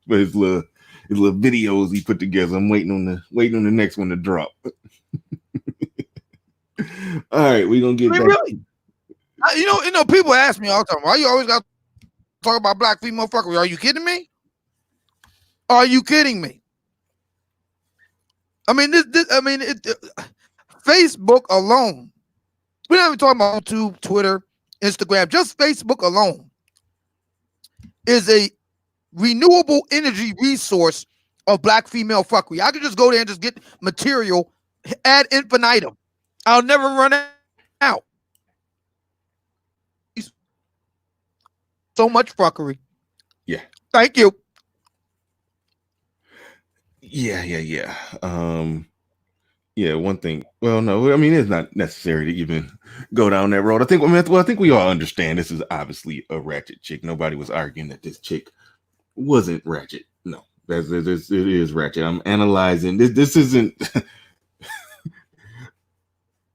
But his little videos he put together. I'm waiting on the next one to drop. All right, we're gonna get back. Really? You know, people ask me all the time, why you always got to talk about black female fuckery? Are you kidding me? Are you kidding me? I mean, Facebook alone. We're not even talking about YouTube, Twitter, Instagram. Just Facebook alone is a renewable energy resource of black female fuckery. I could just go there and just get material ad infinitum. I'll never run out. So much fuckery. Yeah. Thank you. Yeah. Yeah, one thing. Well, no, I mean, it's not necessary to even go down that road. I think we all understand this is obviously a ratchet chick. Nobody was arguing that this chick wasn't ratchet. No, it is ratchet. I'm analyzing this. This isn't.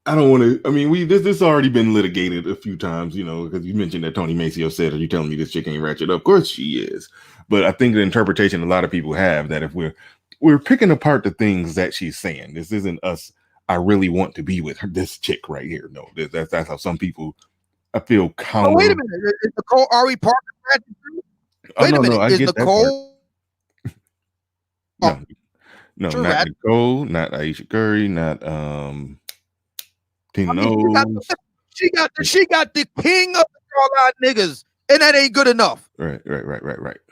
I don't want to. I mean, this already been litigated a few times, you know, because you mentioned that Tony Maceo said, "Are you telling me this chick ain't ratchet?" Of course she is. But I think the interpretation a lot of people have that if we're picking apart the things that she's saying, this isn't us. I really want to be with her, this chick right here. No, that's how some people. I feel counter. Oh, wait a minute. Is Nicole Ari Parker ratchet too? Wait a minute. I Is get Nicole? No, not Nicole, not Aisha Curry, not Tina mean, knows. she got the king of the jawline niggas, and that ain't good enough. Right.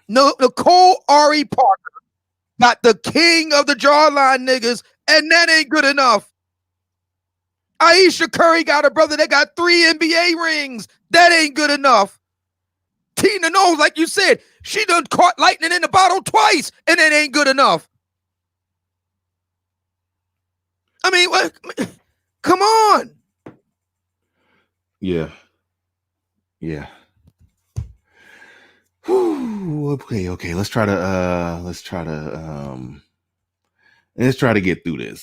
No, Nicole Ari Parker got the king of the jawline niggas, and that ain't good enough. Aisha Curry got a brother that got 3 NBA rings. That ain't good enough. Tina knows, like you said, she done caught lightning in the bottle twice, and it ain't good enough. I mean, what? Come on. Yeah. Whew, okay. Let's try to get through this.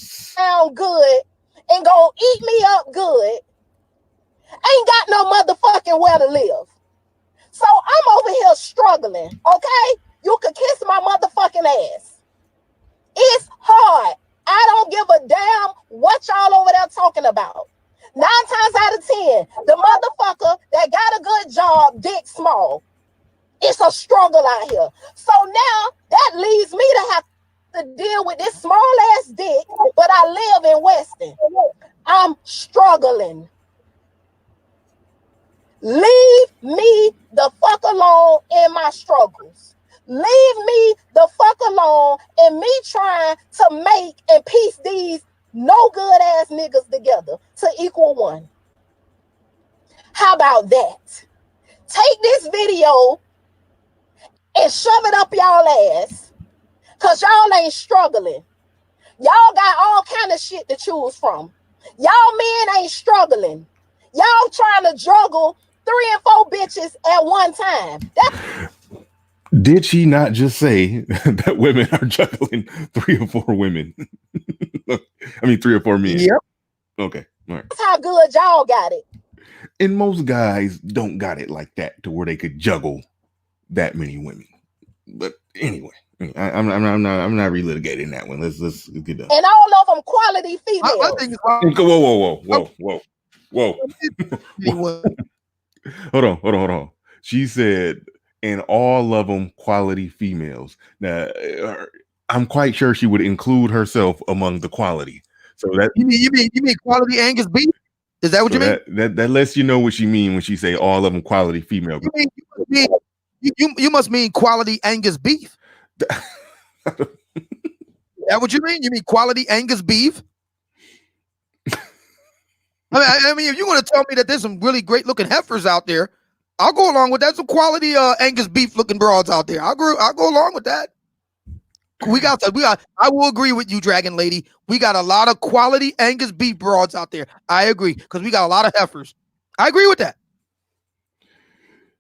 Sound good and gonna eat me up good. Ain't got no motherfucking where to live. So I'm over here struggling, okay? You could kiss my motherfucking ass. It's hard. I don't give a damn what y'all over there talking about. 9 times out of 10, the motherfucker that got a good job, dick small. It's a struggle out here. So now that leaves me to have to deal with this small ass dick, but I live in Weston. I'm struggling. Leave me the fuck alone in my struggles. Leave me the fuck alone in me trying to make and piece these no good ass niggas together to equal one. How about that? Take this video and shove it up y'all ass, cause y'all ain't struggling. Y'all got all kind of shit to choose from. Y'all men ain't struggling. Y'all trying to juggle 3 and 4 bitches at one time. Did she not just say that women are juggling 3 or 4 women? I mean, 3 or 4 men. Yep. Okay. All right. That's how good y'all got it. And most guys don't got it like that to where they could juggle that many women. But anyway, I'm not relitigating that one. Let's get done. And all of them quality females. My thing is, whoa. Hold on. She said, and all of them quality females. Now, I'm quite sure she would include herself among the quality. So that you mean quality Angus beef? Is that what you mean? That lets you know what she mean when she say all of them quality female. You must mean quality Angus beef. That what you mean? You mean quality Angus beef? I mean, if you want to tell me that there's some really great looking heifers out there, I'll go along with that. Some quality Angus beef looking broads out there. I'll go along with that. I will agree with you, Dragon Lady. We got a lot of quality Angus beef broads out there. I agree, because we got a lot of heifers. I agree with that.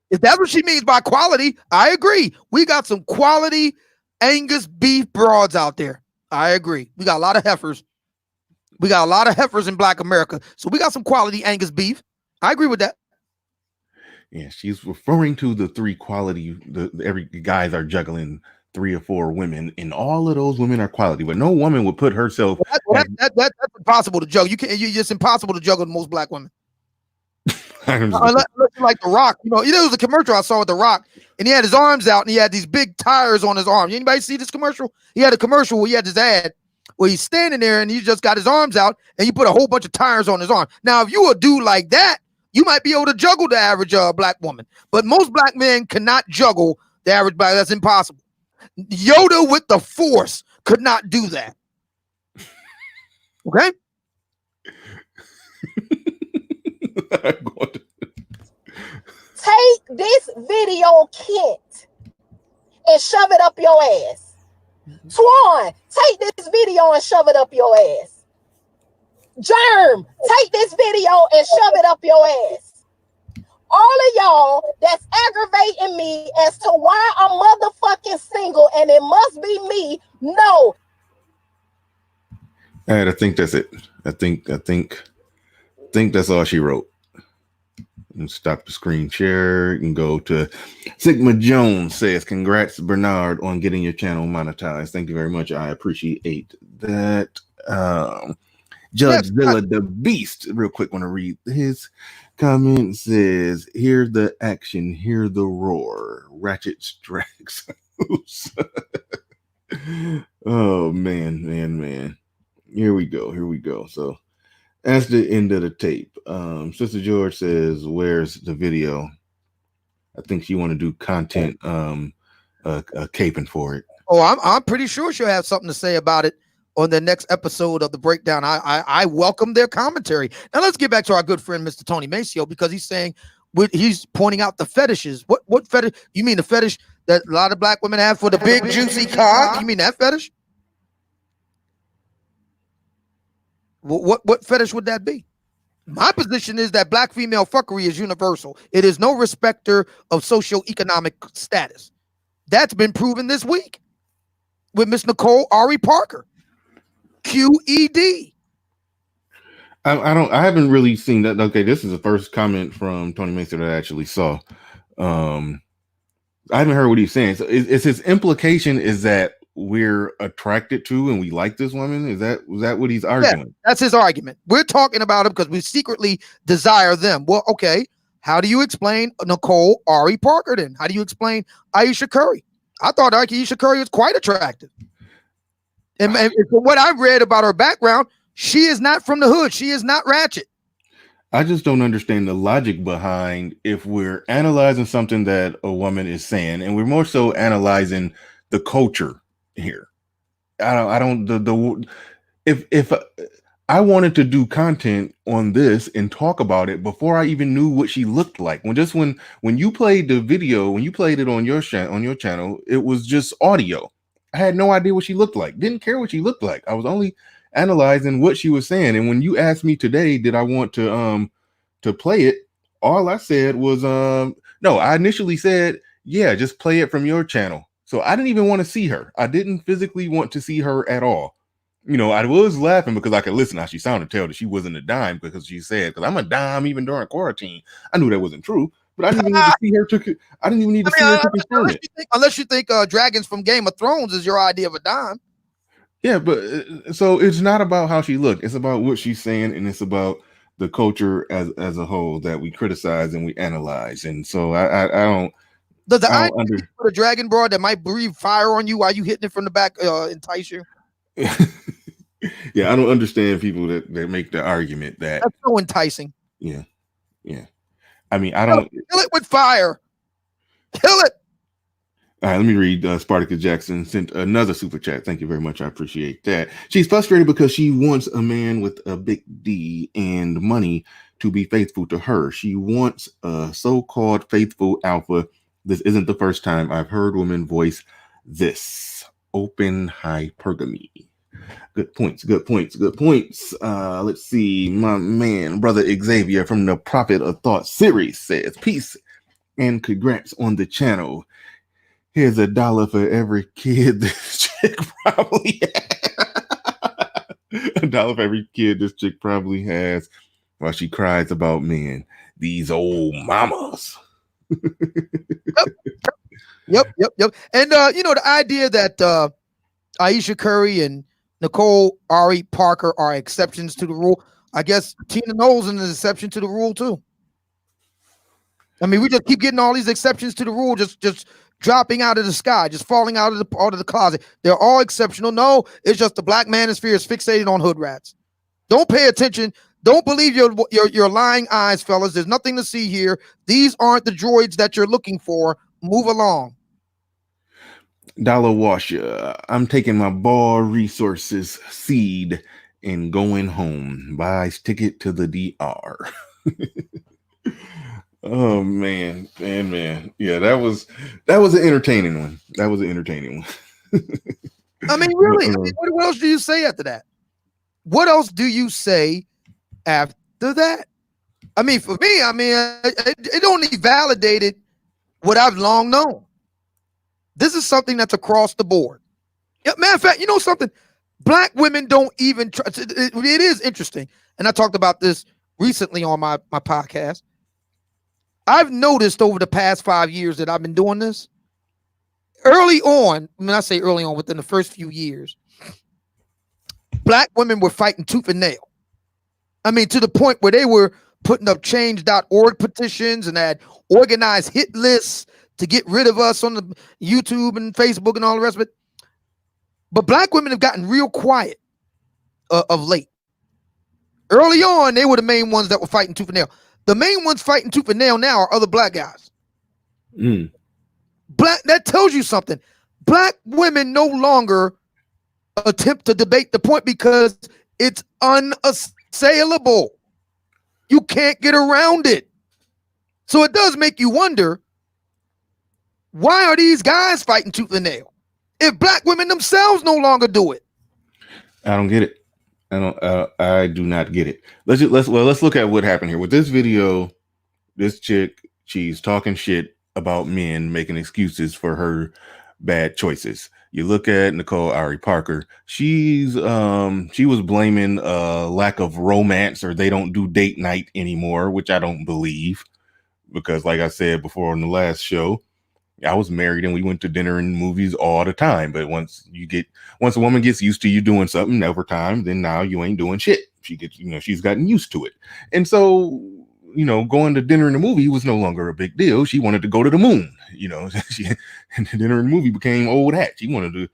If that's what she means by quality, I agree. We got some quality Angus beef broads out there. I agree. We got a lot of heifers. We got a lot of heifers in Black America. So we got some quality Angus beef. I agree with that. Yeah, she's referring to the 3 quality. Every guys are juggling 3 or 4 women, and all of those women are quality. But no woman would put herself. That's impossible to juggle. It's impossible to juggle most Black women. Unless you like The Rock. There was a commercial I saw with The Rock, and he had his arms out, and he had these big tires on his arms. Anybody see this commercial? He had a commercial where he had this ad where he's standing there, and he just got his arms out, and he put a whole bunch of tires on his arm. Now, if you a dude like that, you might be able to juggle the average Black woman, but most Black men cannot juggle the average Black. That's impossible. Yoda with the Force could not do that. Okay? Take this video kit and shove it up your ass. Twan, take this video and shove it up your ass. Germ, take this video and shove it up your ass. All of y'all that's aggravating me as to why I'm motherfucking single and it must be me. No. All right, I think that's it. I think that's all she wrote. And stop the screen share and go to Sigma Jones says, congrats Bernard on getting your channel monetized. Thank you very much. I appreciate that. Judge Villa the Beast, real quick, want to read his comment. Says, hear the action, hear the roar. Ratchet strikes. Oh man. Here we go. So That's the end of the tape. Sister George says, "Where's the video?" I think she want to do content, caping for it. Oh, I'm pretty sure she'll have something to say about it on the next episode of the breakdown. I welcome their commentary. Now let's get back to our good friend Mr. Tony Maceo, because he's saying he's pointing out the fetishes. What fetish? You mean the fetish that a lot of black women have for the big juicy cock? You mean that fetish? What fetish would that be? My position is that black female fuckery is universal. It is no respecter of socioeconomic status. That's been proven this week with Miss Nicole Ari Parker, QED. I haven't really seen that. Okay, this is the first comment from Tony Mason that I actually saw. I haven't heard what he's saying. So is his implication is that we're attracted to and we like this woman? Was that what he's arguing? Yeah, that's his argument. We're talking about him because we secretly desire them. Well, okay. How do you explain Nicole Ari Parker then? How do you explain Ayesha Curry? I thought Ayesha Curry was quite attractive. And from what I've read about her background, she is not from the hood. She is not ratchet. I just don't understand the logic behind, if we're analyzing something that a woman is saying, and we're more so analyzing the culture here. If I wanted to do content on this and talk about it before I even knew what she looked like. When you played the video, when you played it on your channel, it was just audio. I had no idea what she looked like. Didn't care what she looked like. I was only analyzing what she was saying. And when you asked me today, did I want to play it? All I said was no. I initially said, yeah, just play it from your channel. So I didn't even want to see her. I didn't physically want to see her at all. You know, I was laughing because I could listen how she sounded, tell that she wasn't a dime, because she said, because I'm a dime even during quarantine. I knew that wasn't true, but I didn't even need to see her I didn't even need to see her to confirm it. Unless you think dragons from Game of Thrones is your idea of a dime. Yeah, but so it's not about how she looked. It's about what she's saying, and it's about the culture as a whole that we criticize and we analyze. And so I don't. Does the idea for the dragon broad that might breathe fire on you while you hitting it from the back entice you? Yeah, I don't understand people that make the argument that that's so enticing. Yeah. I mean, I don't kill it with fire. Kill it. All right, let me read. Spartacus Jackson sent another super chat. Thank you very much. I appreciate that. She's frustrated because she wants a man with a big D and money to be faithful to her. She wants a so-called faithful alpha. This isn't the first time I've heard women voice this. Open hypergamy. Good points. Let's see. My man, brother Xavier from the Prophet of Thought series says, peace and congrats on the channel. Here's $1 for every kid this chick probably has. $1 for every kid this chick probably has while she cries about men. These old mamas. Yep. And the idea that Ayesha Curry and Nicole Ari Parker are exceptions to the rule. I guess Tina Knowles is an exception to the rule too. I mean, we just keep getting all these exceptions to the rule, just dropping out of the sky, just falling out of the closet. They're all exceptional. No, it's just the black manosphere is fixated on hood rats. Don't pay attention. Don't believe your lying eyes, fellas. There's nothing to see here. These aren't the droids that you're looking for. Move along. Dollar Washer, I'm taking my ball resources seed and going home. Buys ticket to the DR. Oh man. Yeah, that was an entertaining one. I mean, really, what else do you say after that? What else do you say after that? I mean, for me, it only validated what I've long known. This is something that's across the board. Yeah, matter of fact, you know something? Black women don't even try. It is interesting. And I talked about this recently on my podcast. I've noticed over the past 5 years that I've been doing this. Early on, when I say early on, within the first few years, black women were fighting tooth and nail. I mean, to the point where they were putting up change.org petitions and had organized hit lists to get rid of us on the YouTube and Facebook and all the rest of it. But black women have gotten real quiet of late. Early on, they were the main ones that were fighting tooth and nail. The main ones fighting tooth and nail now are other black guys. That tells you something. Black women no longer attempt to debate the point because it's unassailable. You can't get around it. So it does make you wonder, why are these guys fighting tooth and nail if black women themselves no longer do it? I don't get it. I do not get it. Let's look at what happened here with this video. This chick, she's talking shit about men making excuses for her bad choices. You look at Nicole Ari Parker. She was blaming lack of romance, or they don't do date night anymore, which I don't believe, because like I said before on the last show, I was married and we went to dinner and movies all the time. But once a woman gets used to you doing something over time, then now you ain't doing shit. She's gotten used to it. And so, going to dinner and a movie was no longer a big deal. She wanted to go to the moon. And the dinner and movie became old hat. She wanted to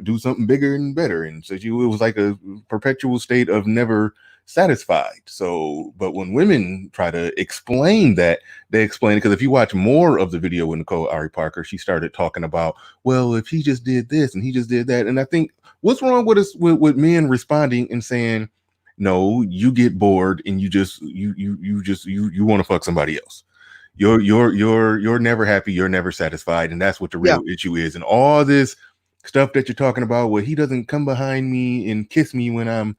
do something bigger and better. And so it was like a perpetual state of never satisfied. So, but when women try to explain that, they explain it because if you watch more of the video with Nicole Ari Parker, she started talking about, well, if he just did this and he just did that. And I think what's wrong with us with men responding and saying, no, you get bored and you want to fuck somebody else. You're never happy, you're never satisfied, and that's what the real issue is. And all this stuff that you're talking about, where he doesn't come behind me and kiss me when I'm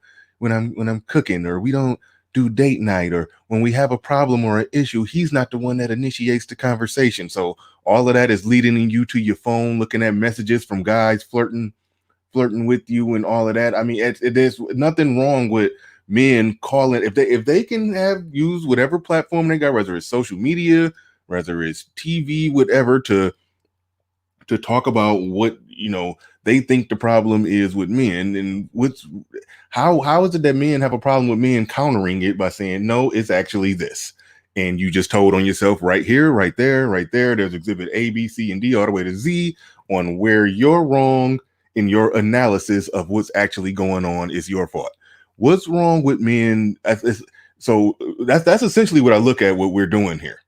cooking, or we don't do date night, or when we have a problem or an issue, he's not the one that initiates the conversation. So all of that is leading you to your phone, looking at messages from guys flirting with you and all of that. I mean, there's nothing wrong with men calling if they can use whatever platform they got, whether it's social media, whether it's TV, whatever, to talk about what they think the problem is with men, and how is it that men have a problem with men countering it by saying, no, it's actually this, and you just told on yourself right here, right there, there's exhibit A, B, C, and D all the way to Z on where you're wrong in your analysis of what's actually going on is your fault. What's wrong with men? So that's essentially what I look at what we're doing here.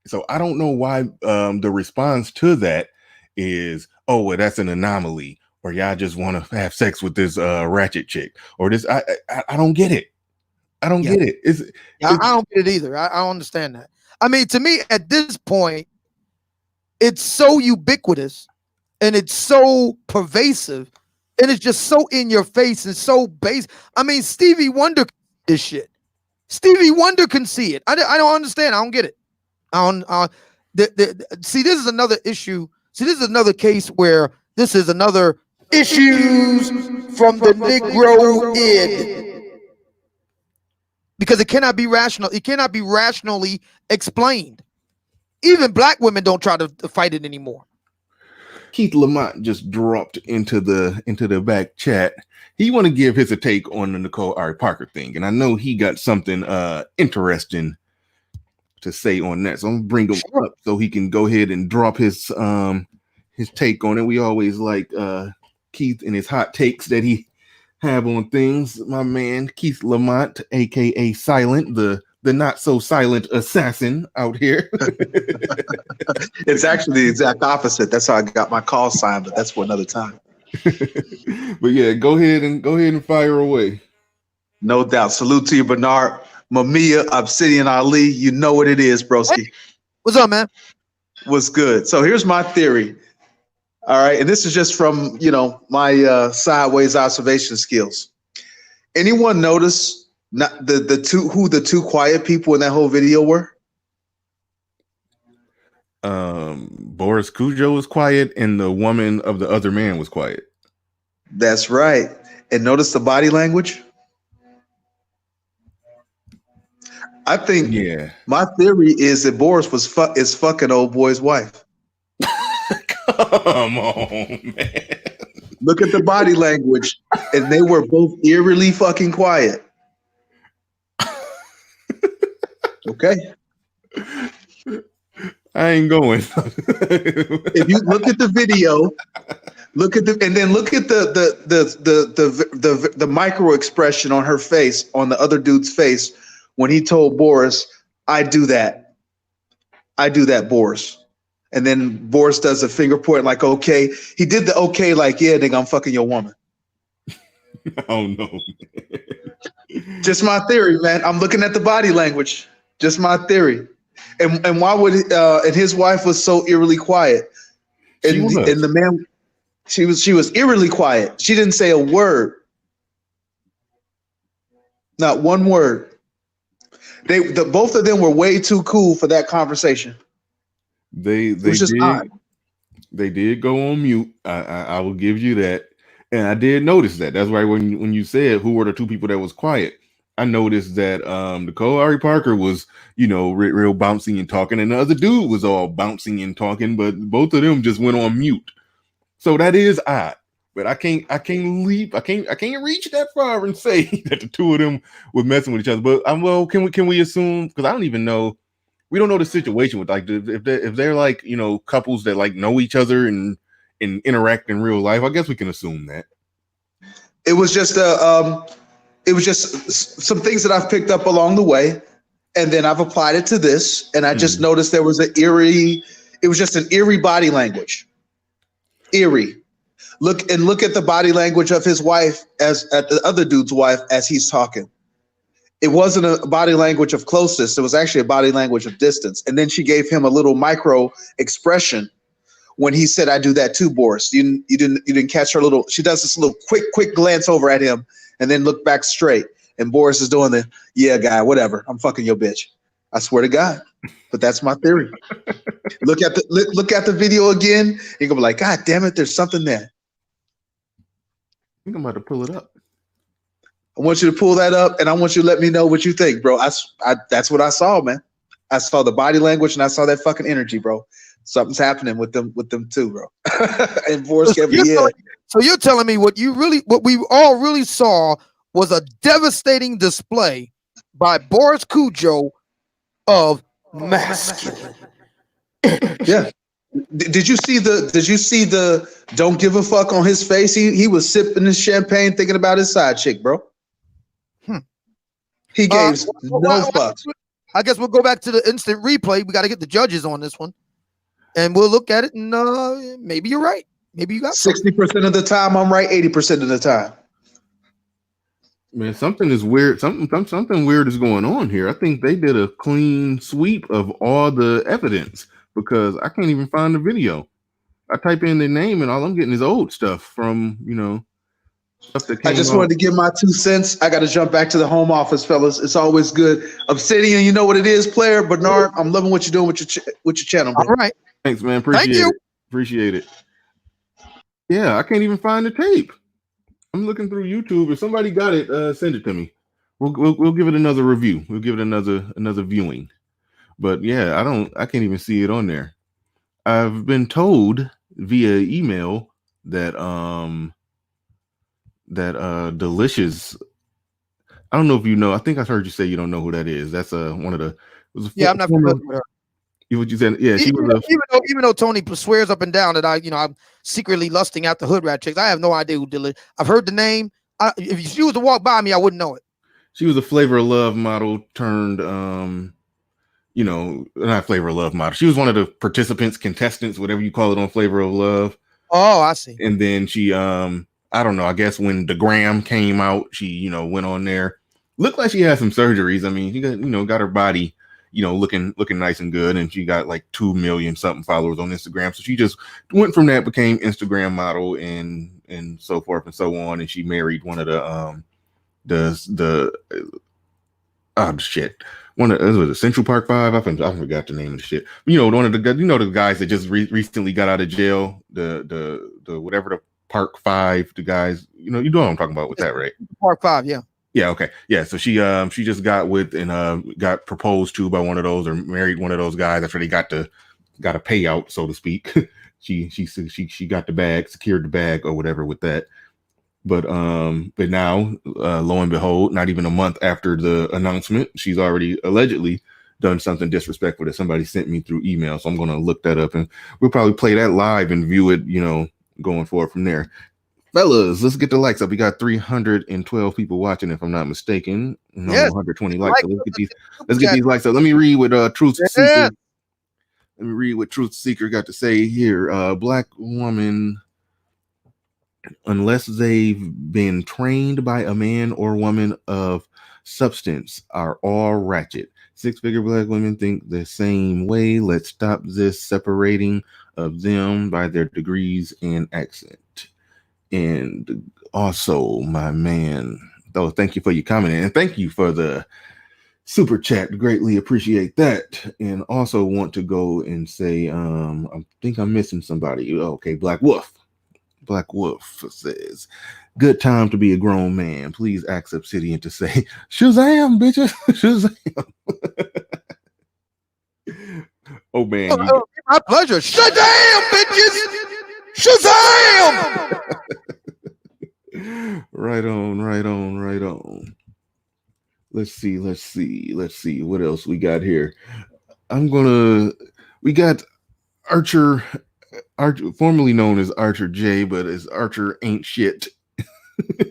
So I don't know why the response to that is, oh, well, that's an anomaly, or y'all just want to have sex with this ratchet chick, or this. I don't get it. I don't get it. I don't get it either. I don't understand that. I mean, to me, at this point, it's so ubiquitous and it's so pervasive. And it's just so in your face and so base. I mean, Stevie Wonder can see this shit. Stevie Wonder can see it. I don't understand. I don't get it. See, this is another issue. See, this is another case where this is another issues from the Negro end. Because it cannot be rational. It cannot be rationally explained. Even black women don't try to fight it anymore. Keith Lamont just dropped into the back chat. He want to give his take on the Nicole Ari Parker thing, and I know he got something interesting to say on that. So I'm gonna bring him up so he can go ahead and drop his take on it. We always like Keith and his hot takes that he have on things. My man Keith Lamont, aka Silent, the not so silent assassin out here. It's actually the exact opposite. That's how I got my call sign, but that's for another time. But yeah, go ahead and fire away. No doubt. Salute to you, Bernard. Mamiya, Obsidian Ali. You know what it is, broski. Hey, what's up, man? What's good? So here's my theory. All right, and this is just from my sideways observation skills. Anyone notice not the two quiet people in that whole video were? Boris Cujo was quiet and the woman of the other man was quiet. That's right. And notice the body language. I think my theory is that Boris is fucking old boy's wife. Come on, man. Look at the body language, and they were both eerily fucking quiet. Okay. I ain't going. If you look at the video, Look at and then look at the micro expression on her face, on the other dude's face, when he told Boris, I do that, Boris. And then Boris does a finger point like, okay. He did the okay, like, yeah, nigga, I'm fucking your woman. Oh no. Just my theory, man. I'm looking at the body language. Just my theory. And why would and his wife was so eerily quiet. And the man, she was eerily quiet. She didn't say a word. Not one word. Both of them were way too cool for that conversation. They did go on mute. I will give you that. And I did notice that. That's right. When you said who were the two people that was quiet, I noticed that Nicole Ari Parker was, real bouncy and talking, and the other dude was all bouncy and talking, but both of them just went on mute. So that is odd. But I can't reach that far and say that the two of them were messing with each other. But can we assume, because I don't even know, we don't know the situation with, like, if they're like, couples that like know each other and interact in real life. I guess we can assume that. It was just some things that I've picked up along the way, and then I've applied it to this, and I just noticed there was it was just an eerie body language. Eerie. Look at the body language of his wife at the other dude's wife as he's talking. It wasn't a body language of closeness. It was actually a body language of distance. And then she gave him a little micro expression when he said, I do that too, Boris. You didn't catch her little, she does this little quick glance over at him and then look back straight. And Boris is doing the, yeah, guy, whatever. I'm fucking your bitch. I swear to God. But that's my theory. Look at the video again. You're gonna be like, God damn it, there's something there. I think I'm about to pull it up. I want you to pull that up, and I want you to let me know what you think, bro. That's what I saw, man. I saw the body language, and I saw that fucking energy, bro. Something's happening with them too, bro. And Boris kept me, yeah. So you're telling me what we all really saw was a devastating display by Boris Cujo of masculine. Yeah. Did you see the don't give a fuck on his face? He was sipping his champagne thinking about his side chick, bro. He gave no fucks. I guess we'll go back to the instant replay. We got to get the judges on this one, and we'll look at it. And maybe you're right. Maybe you got 60% of the time I'm right. 80% of the time. Man, something is weird. Something weird is going on here. I think they did a clean sweep of all the evidence because I can't even find the video. I type in their name and all I'm getting is old stuff from, stuff that came I just out. wanted to give my 2 cents. I got to jump back to the home office, fellas. It's always good. Obsidian, you know what it is, player. Bernard, I'm loving what you're doing with your channel, bro. All right. Thanks, man. Appreciate it. Yeah, I can't even find the tape. I'm looking through YouTube. If somebody got it, send it to me. We'll give it another review. We'll give it another viewing. But yeah, I can't even see it on there. I've been told via email that Delicious. I don't know if you know. I think I heard you say you don't know who that is. That's one of the. I'm not familiar with her. What you said? Yeah, she was even though Tony swears up and down that I'm secretly lusting after hood rat chicks. I have no idea who Delicious. I've heard the name. If she was to walk by me, I wouldn't know it. She was a Flavor of Love model turned, not Flavor of Love model. She was one of the participants, contestants, whatever you call it on Flavor of Love. Oh, I see. And then she, I don't know. I guess when the gram came out, she, went on there. Looked like she had some surgeries. I mean, she got her body, looking nice and good, and she got like 2 million something followers on Instagram. So she just went from that, became Instagram model, and so forth and so on. And she married one of one of the Central Park 5. I forgot the name of the shit. One of the guys that just recently got out of jail. The whatever the Park 5, the guys. You know what I'm talking about with that, right? Park 5, yeah. Yeah, okay. Yeah, so she just got with and got proposed to by one of those, or married one of those guys after they got a payout, so to speak. she got the bag, secured the bag or whatever with that. But now, lo and behold, not even a month after the announcement, she's already allegedly done something disrespectful that somebody sent me through email. So I'm gonna look that up, and we'll probably play that live and view it, going forward from there. Fellas, let's get the likes up. We got 312 people watching, if I'm not mistaken. No, Yes. 120 likes. So let's get these likes up. Let me read what Truth Seeker. Let me read what Truth Seeker got to say here. Black woman, unless they've been trained by a man or woman of substance, are all ratchet. Six-figure black women think the same way. Let's stop this separating of them by their degrees and accent. And also, my man, though, thank you for your comment and thank you for the super chat. Greatly appreciate that. And also want to go and say, I think I'm missing somebody. Okay, Black Wolf. Black Wolf says, good time to be a grown man. Please ask Obsidian to say, Shazam, bitches. Shazam. Oh, man. My pleasure. Shazam, bitches. Shazam. Right on. Let's see what else we got here. We got Archer, formerly known as Archer J, but as Archer ain't shit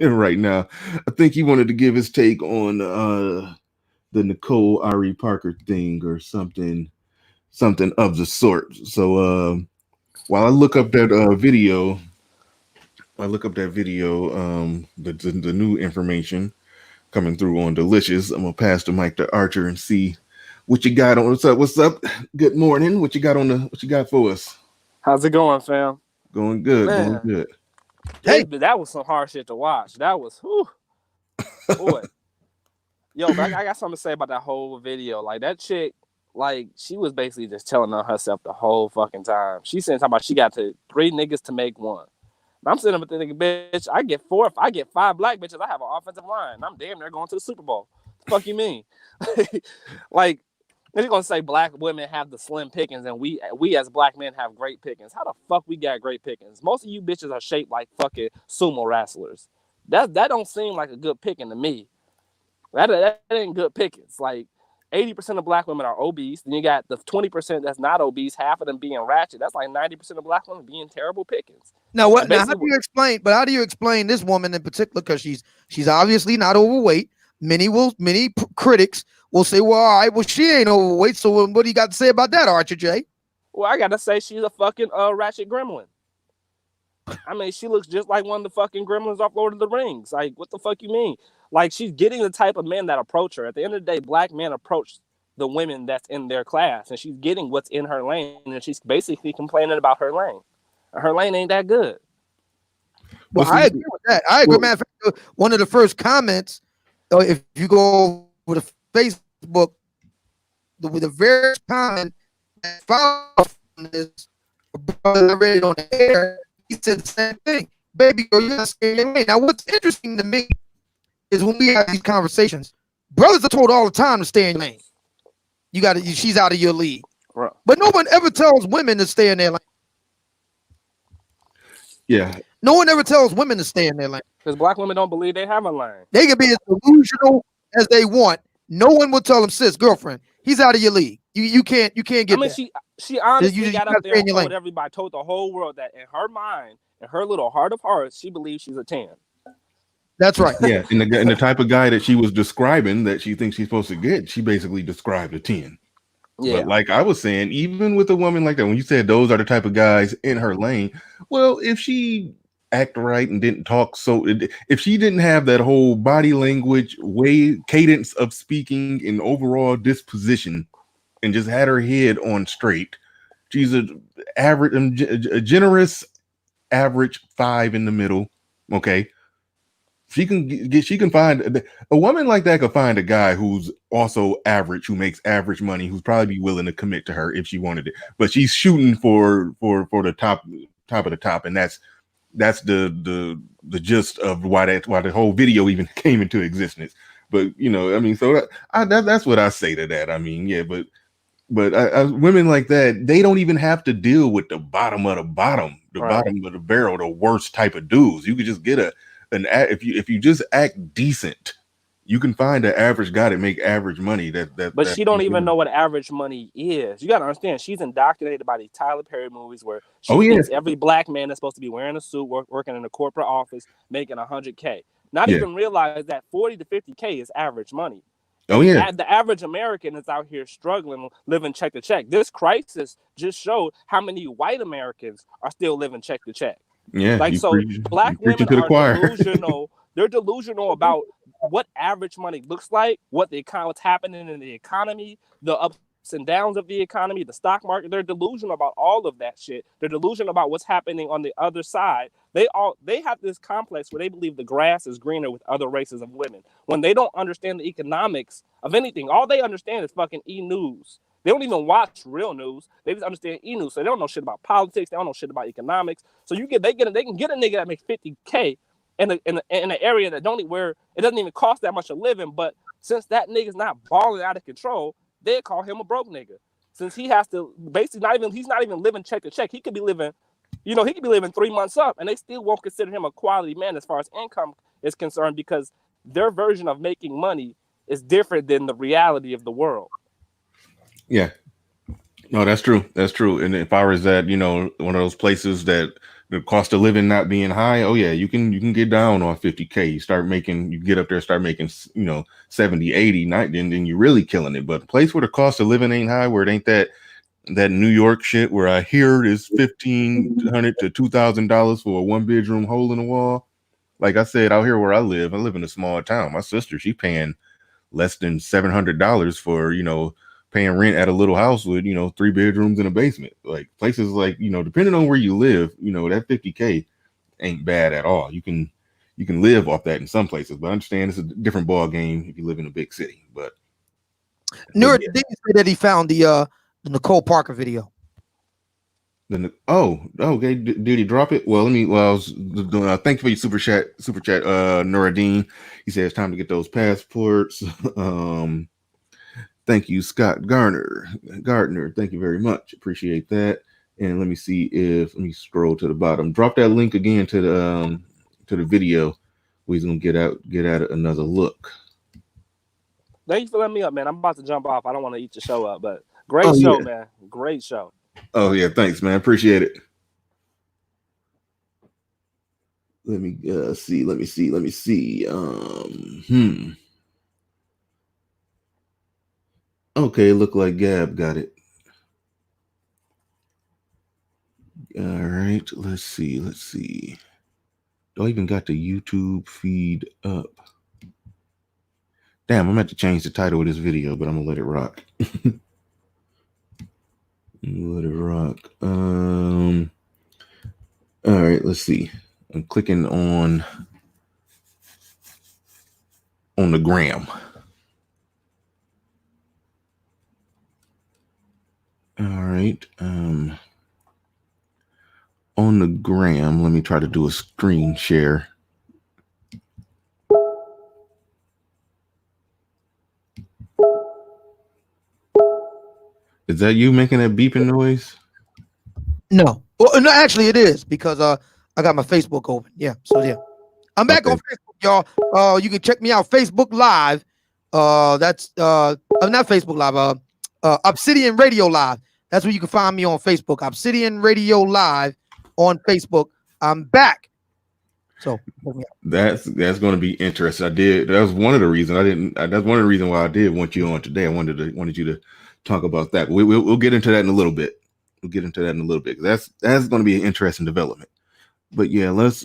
right now. I think he wanted to give his take on the Nicole Ari Parker thing or something of the sort. So while I look up that video, the new information coming through on Delicious, I'm gonna pass the mic to Archer and see what you got on. What's up? Good morning. What you got for us? How's it going, fam? Going good. Man. Going good. Hey, that was some hard shit to watch. That was boy. Yo, but I got something to say about that whole video. Like that chick, like she was basically just telling on herself the whole fucking time. She's saying about she got to 3 niggas to make 1. I'm sitting up thinking, bitch, I get 5 black bitches, I have an offensive line. I'm damn near going to the Super Bowl. The fuck you mean? Like, they're gonna say black women have the slim pickings and we as black men have great pickings. How the fuck we got great pickings? Most of you bitches are shaped like fucking sumo wrestlers. That don't seem like a good picking to me. That ain't good pickings. Like 80% of black women are obese. Then you got the 20% that's not obese, half of them being ratchet. That's like 90% of black women being terrible pickings. Now what? Now how do you explain? But how do you explain this woman in particular? Because she's obviously not overweight. Many critics will say, well, all right, well, she ain't overweight. So what do you got to say about that, Archer J? Well, I got to say she's a fucking ratchet gremlin. I mean, she looks just like one of the fucking gremlins off Lord of the Rings. Like, what the fuck you mean? Like, she's getting the type of men that approach her. At the end of the day, black men approach the women that's in their class, and she's getting what's in her lane, and she's basically complaining about her lane. Her lane ain't that good. Well, I agree with that. I agree, man. One of the first comments, if you go over to Facebook, the very comment that followed this, brother, I read it on the air. He said the same thing. Baby girl, you're not staying in your lane. Now, what's interesting to me is when we have these conversations, brothers are told all the time to stay in your lane. She's out of your league. Right. But no one ever tells women to stay in their lane. Yeah. No one ever tells women to stay in their lane. Because black women don't believe they have a lane. They can be as delusional as they want. No one will tell them, sis, girlfriend, he's out of your league. You can't get. I mean, she honestly got up there and told everybody, told the whole world that in her mind, in her little heart of hearts, she believes she's a 10. That's right. Yeah, and the type of guy that she was describing that she thinks she's supposed to get, she basically described a 10. Yeah. But like I was saying, even with a woman like that, when you said those are the type of guys in her lane, well, if she act right and didn't talk if she didn't have that whole body language cadence of speaking and overall disposition and just had her head on straight, she's a generous average 5 in the middle. Okay, she can find a woman like that. Could find a guy who's also average, who makes average money, who's probably be willing to commit to her if she wanted it, but she's shooting for the top of the top, and that's the gist of why the whole video even came into existence. But you know, I mean, so that's what I say to that. I mean, yeah, but women like that, they don't even have to deal with the bottom of the bottom, bottom of the barrel, the worst type of dudes. You could just get if you just act decent, you can find an average guy that make average money. But she don't even know what average money is. You got to understand, she's indoctrinated by these Tyler Perry movies where she thinks every black man is supposed to be wearing a suit, working in a corporate office, making $100K. Not even realize that 40 to 50K is average money. The average American is out here struggling, living check to check. This crisis just showed how many white Americans are still living check to check. Yeah, like so, black women are delusional. They're delusional about what average money looks like, what's happening in the economy, the ups and downs of the economy, the stock market. They're delusional about all of that shit. They're delusional about what's happening on the other side. They have this complex where they believe the grass is greener with other races of women. When they don't understand the economics of anything, all they understand is fucking E-News. They don't even watch real news. They just understand E-News. So they don't know shit about politics. They don't know shit about economics. So they can get a nigga that makes 50K in an area that where it doesn't even cost that much a living. But since that nigga's not balling out of control, they call him a broke nigga. Since he has to basically he's not even living check to check. He could be living, he could be living 3 months up, and they still won't consider him a quality man as far as income is concerned, because their version of making money is different than the reality of the world. Yeah. No, that's true. That's true. And if I was at, one of those places that the cost of living not being high, oh yeah, you can get down on 50K. You get up there, start making, 70, 80, then you're really killing it. But a place where the cost of living ain't high, where it ain't that New York shit where I hear it is $1,500 to $2,000 for a 1-bedroom hole in the wall. Like I said, out here where I live in a small town. My sister, she paying less than $700 for, paying rent at a little house with, 3 bedrooms and a basement. Like places like, depending on where you live, that 50K ain't bad at all. You can live off that in some places, but I understand it's a different ball game if you live in a big city. But Nerd did say that he found the Nicole Parker video. Okay. Did he drop it? Well, thank you for your super chat, Nuruddin. He said it's time to get those passports. Thank you, Scott Gardner. Thank you very much. Appreciate that. And let me scroll to the bottom. Drop that link again to the video. We're gonna get at another look. Thank you for letting me up, man. I'm about to jump off. I don't want to eat the show up, but great show, man. Great show. Oh yeah, thanks, man. Appreciate it. Let me see. Okay, look like Gab got it. All right, let's see. Do I even got the YouTube feed up? Damn, I'm going to have to change the title of this video, but I'm going to let it rock. Let it rock. All right, let's see. I'm clicking on the gram. All right. On the gram, let me try to do a screen share. Is that you making that beeping noise? No. Well, no, actually it is, because I got my Facebook open. Yeah. So yeah. I'm back on Facebook, y'all. You can check me out Facebook Live. That's not Facebook Live, Obsidian Radio Live. That's where you can find me on Facebook. Obsidian Radio Live on Facebook. I'm back. So that's going to be interesting. That was one of the reasons that's one of the reasons why I did want you on today. I wanted you to talk about that. We'll get into that in a little bit. That's going to be an interesting development. But yeah, let's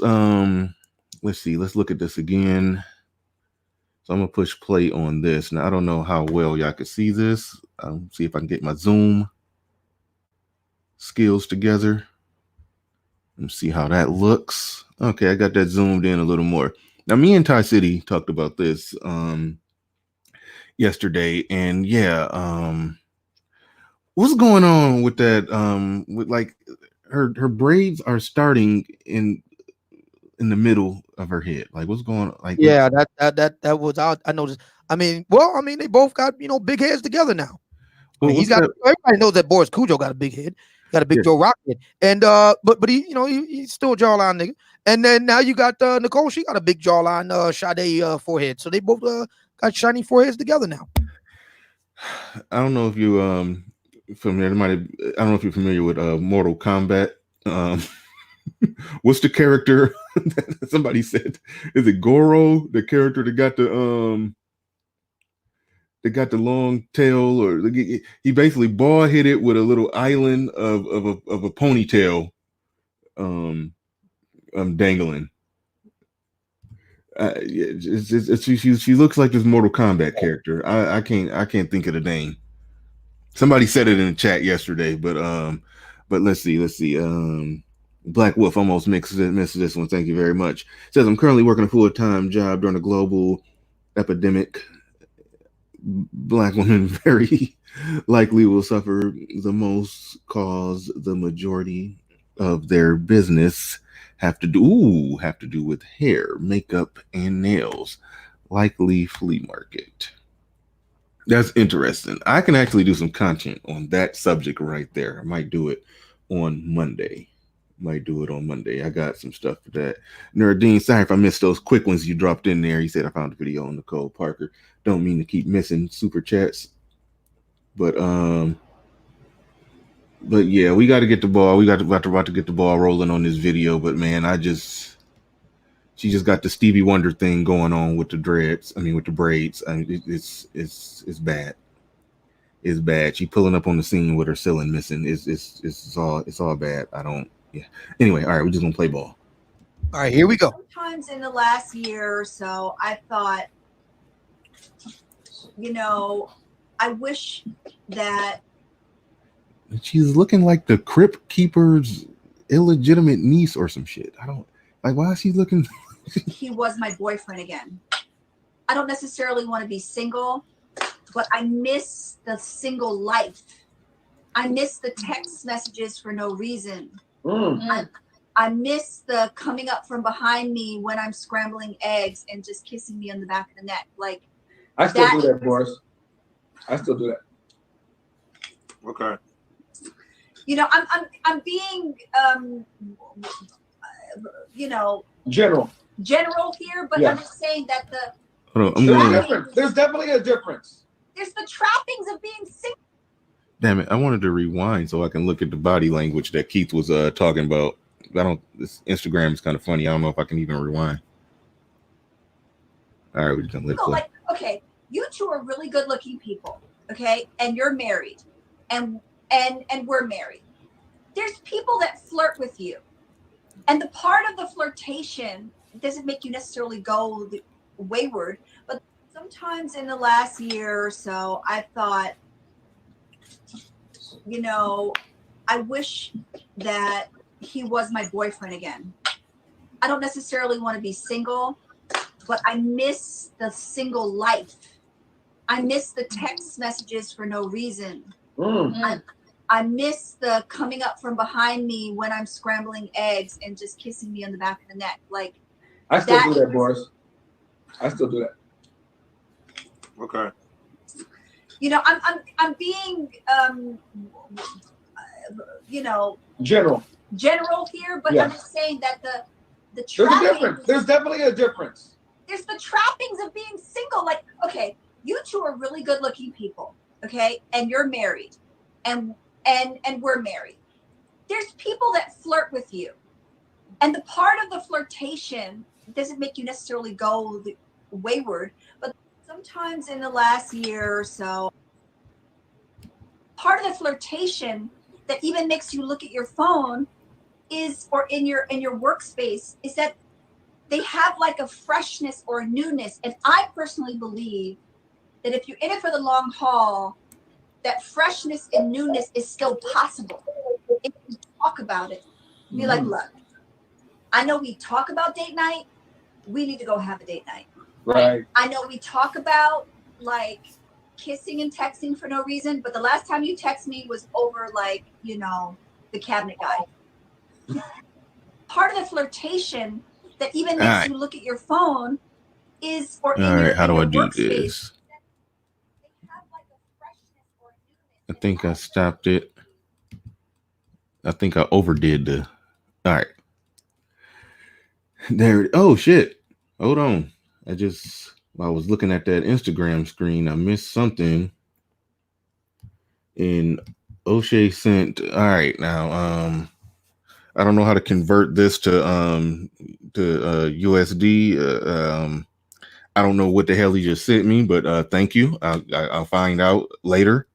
see. Let's look at this again. So I'm gonna push play on this. Now I don't know how well y'all can see this. See if I can get my Zoom skills together. Let's see how that looks. Okay, I got that zoomed in a little more. Now me and Ty City talked about this yesterday, and yeah, what's going on with that? With like her braids are starting in the middle of her head. Like what's going on? Like yeah, that was out. I noticed. they both got big heads together now. Everybody knows that Boris Cujo got a big head, got a big Joe Rock head, and but he's still a jawline nigga. And then now you got Nicole, she got a big jawline, Sade forehead. So they both got shiny foreheads together now. I don't know if you familiar. I don't know if you're familiar with Mortal Kombat. What's the character? Somebody said, is it Goro, the character that got the long tail, or he basically bald headed with a little island of a ponytail, dangling. She looks like this Mortal Kombat character. I can't think of the name. Somebody said it in the chat yesterday, but let's see. Black Wolf almost missed this one. Thank you very much. Says, I'm currently working a full-time job during a global epidemic. Black women very likely will suffer the most, cause the majority of their business have to do with hair, makeup, and nails. Likely flea market. That's interesting. I can actually do some content on that subject right there. I might do it on Monday. I got some stuff for that. Nerdine, sorry if I missed those quick ones you dropped in there. He said I found a video on Nicole Parker. Don't mean to keep missing super chats. But yeah, we got to get the ball. We got to get the ball rolling on this video. But man, she just got the Stevie Wonder thing going on with the dreads. I mean, with the braids. I mean, it's bad. It's bad. She pulling up on the scene with her ceiling missing. It's all bad. Yeah. Anyway, all right, we're just gonna play ball. All right, here we go. Sometimes in the last year or so, I thought, I wish that She's looking like the Crypt Keeper's illegitimate niece or some shit. I don't like, why is she looking? he was my boyfriend again. I don't necessarily want to be single, but I miss the single life. I miss the text messages for no reason. I miss the coming up from behind me when I'm scrambling eggs and just kissing me on the back of the neck. Like, I still do that, Boris. I still do that. Okay. I'm being general here, but I'm just saying that there's definitely a difference. There's the trappings of being single. Damn it! I wanted to rewind so I can look at the body language that Keith was talking about. This Instagram is kind of funny. I don't know if I can even rewind. All right, we're just gonna let it play. Okay, you two are really good-looking people, okay, and you're married, and we're married. There's people that flirt with you, and the part of the flirtation doesn't make you necessarily go wayward, but sometimes in the last year or so, I thought, I wish that he was my boyfriend again. I don't necessarily want to be single, but I miss the single life. I miss the text messages for no reason. I miss the coming up from behind me when I'm scrambling eggs and just kissing me on the back of the neck. Like, I still do that, Boris. I still do that. Okay. I'm being general here, but I'm just saying that the trappings. There's definitely a difference. There's the trappings of being single. Like, okay, you two are really good-looking people, okay, and you're married, and we're married. There's people that flirt with you, and the part of the flirtation doesn't make you necessarily go wayward, but sometimes in the last year or so, part of the flirtation that even makes you look at your phone or in your workspace is that they have like a freshness or a newness. And I personally believe that if you're in it for the long haul, that freshness and newness is still possible. If you talk about it, be like, look, I know we talk about date night. We need to go have a date night. Right. I know we talk about like kissing and texting for no reason, but the last time you text me was over like, the cabinet guy. Part of the flirtation that even makes you look at your phone is or in your how do I do workspace. this? I think I stopped it. I think I overdid the. All right. There. Oh shit. Hold on. I just While I was looking at that Instagram screen, I missed something. And O'Shea sent. All right, now I don't know how to convert this to USD. I don't know what the hell he just sent me, but thank you. I'll find out later.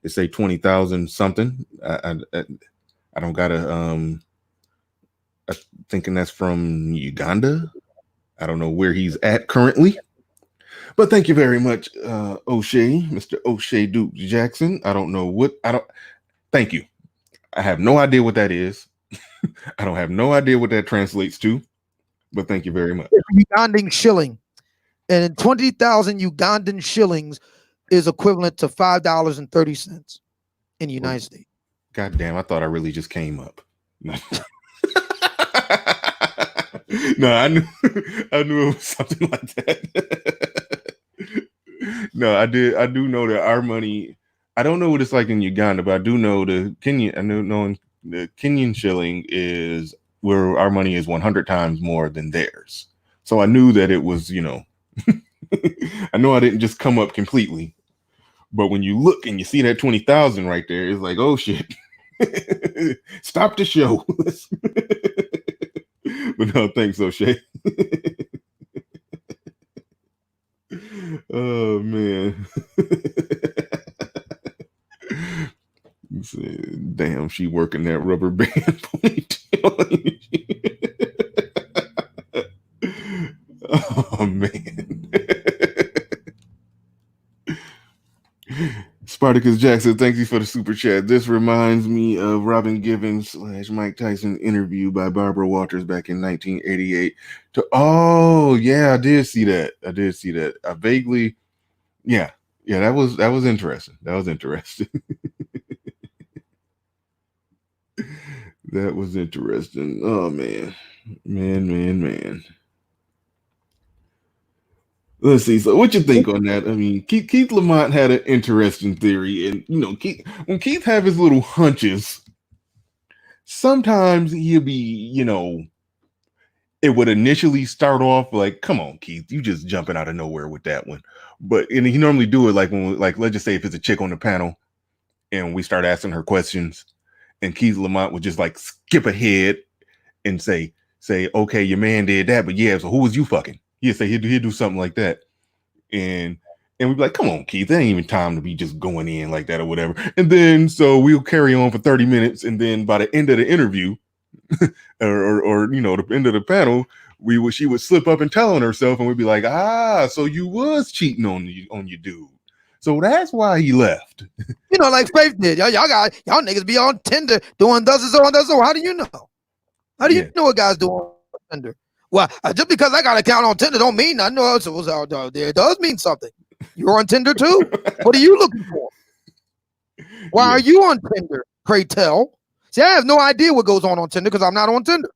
It's a 20,000 something. I don't gotta. I'm thinking that's from Uganda. I don't know where he's at currently, but thank you very much, O'Shea, Mr. O'Shea Duke Jackson. I don't know what I don't. Thank you. I have no idea what that is. I don't have no idea what that translates to, but thank you very much. Ugandan shilling, and 20,000 Ugandan shillings is equivalent to $5.30 in the United States. God damn! I thought I really just came up. No, I knew it was something like that. No, I did. I do know that our money. I don't know what it's like in Uganda, but I do know the Kenyan. I know the Kenyan shilling is where our money is 100 times more than theirs. So I knew that it was, I know I didn't just come up completely. But when you look and you see that 20,000 right there, it's like, oh shit. Stop the show. But no, thanks, O'Shea. Oh man. Damn, she working that rubber band ponytail. Oh man. Spartacus Jackson, thank you for the super chat. This reminds me of Robin Givens / Mike Tyson interview by Barbara Walters back in 1988. Oh yeah, I did see that. I vaguely, yeah, that was interesting. That was interesting. That was interesting. Oh man. Let's see. So, what you think on that? I mean, Keith Lamont had an interesting theory, and when Keith have his little hunches, sometimes he'll be, it would initially start off like, "Come on, Keith, you just jumping out of nowhere with that one," and he normally do it like when, let's just say if it's a chick on the panel, and we start asking her questions, and Keith Lamont would just like skip ahead and say, "Okay, your man did that, but yeah, so who was you fucking?" He'd say he'd do something like that, and we'd be like, "Come on, Keith, there ain't even time to be just going in like that or whatever." And then so we'll carry on for 30 minutes, and then by the end of the interview, or the end of the panel, she would slip up and tell on herself, and we'd be like, so you was cheating on your dude. So that's why he left. Like Faith did. Y'all niggas be on Tinder doing this and so. How do you know? How do you know what guys doing on Tinder? Well, just because I got an account on Tinder don't mean I know what's out there. It does mean something. You're on Tinder too. What are you looking for? Why are you on Tinder? Pray tell. See, I have no idea what goes on Tinder because I'm not on Tinder.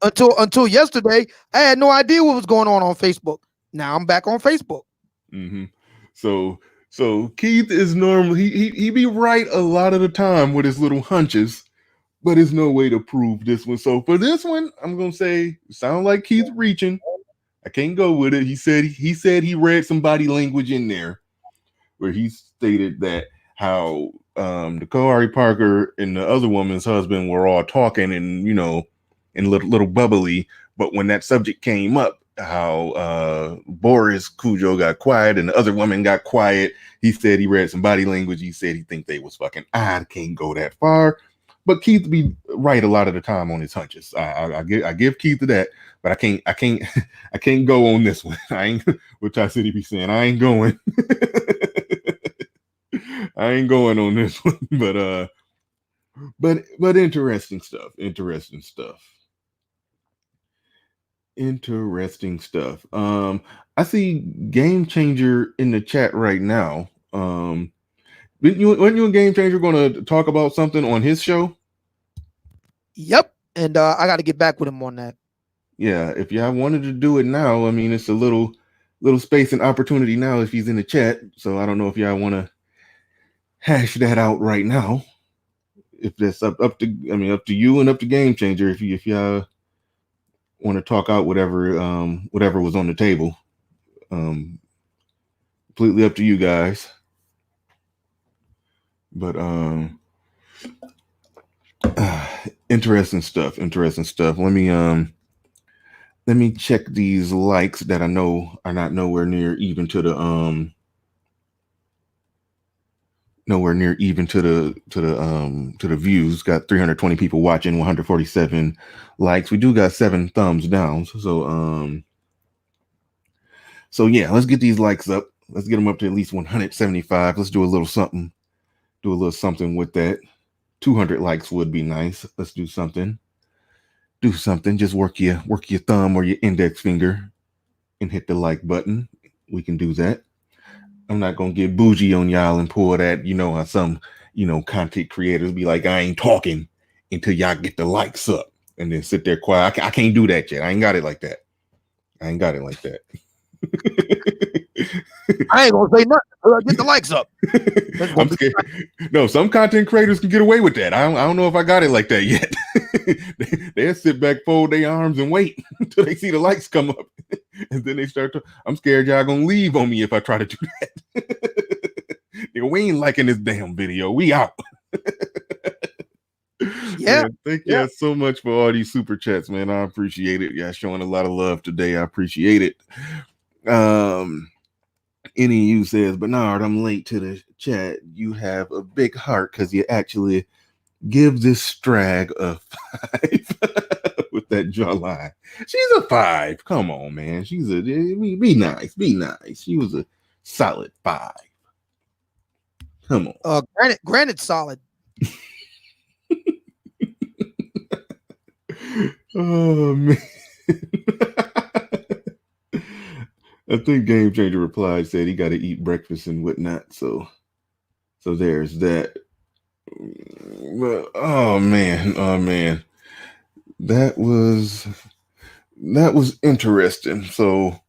Until yesterday, I had no idea what was going on Facebook. Now I'm back on Facebook. Mm-hmm. So Keith is normal. He be right a lot of the time with his little hunches. But there's no way to prove this one. So for this one, I'm gonna say, sound like Keith reaching. I can't go with it. He said he read some body language in there where he stated that how Dakari Parker and the other woman's husband were all talking and and little bubbly. But when that subject came up, how Boris Cujo got quiet and the other woman got quiet, he said he read some body language. He said he think they was fucking. I can't go that far. But Keith be right a lot of the time on his hunches. I give Keith to that, but I can't go on this one. I ain't what Ty City be saying. I ain't going. I ain't going on this one. But interesting stuff. Interesting stuff. I see Game Changer in the chat right now. Weren't you and Game Changer going to talk about something on his show? Yep, and I got to get back with him on that. Yeah, if y'all wanted to do it now, I mean, it's a little space and opportunity now if he's in the chat. So I don't know if y'all want to hash that out right now. If that's up to you and up to Game Changer. If y'all want to talk out whatever was on the table. Completely up to you guys. But interesting stuff. Let me check these likes that I know are not nowhere near even to the views. Got 320 people watching, 147 likes. We do got 7 thumbs down. So yeah, let's get these likes up. Let's get them up to at least 175. Let's do a little something. Do a little something with that. 200 likes would be nice. Let's do something. Just work your thumb or your index finger and hit the like button. We can do that. I'm not gonna get bougie on y'all and pull that, how some, content creators be like, I ain't talking until y'all get the likes up and then sit there quiet. I can't do that yet. I ain't got it like that. I ain't gonna say nothing until I get the likes up. I'm scared. No, some content creators can get away with that. I don't know if I got it like that yet. They'll sit back, fold their arms, and wait until they see the likes come up, and then they start to. I'm scared y'all gonna leave on me if I try to do that. We ain't liking this damn video. We out. Yeah. Man, thank you so much for all these super chats, man. I appreciate it. Yeah, showing a lot of love today. I appreciate it. Any of you says, Bernard, I'm late to the chat. You have a big heart because you actually give this strag a 5 with that jawline. She's a 5. Come on, man. She's a be nice. She was a solid 5. Come on. Granted solid. Oh man. I think Game Changer replied, said he got to eat breakfast and whatnot. So there's that. Well, oh man, that was interesting. So,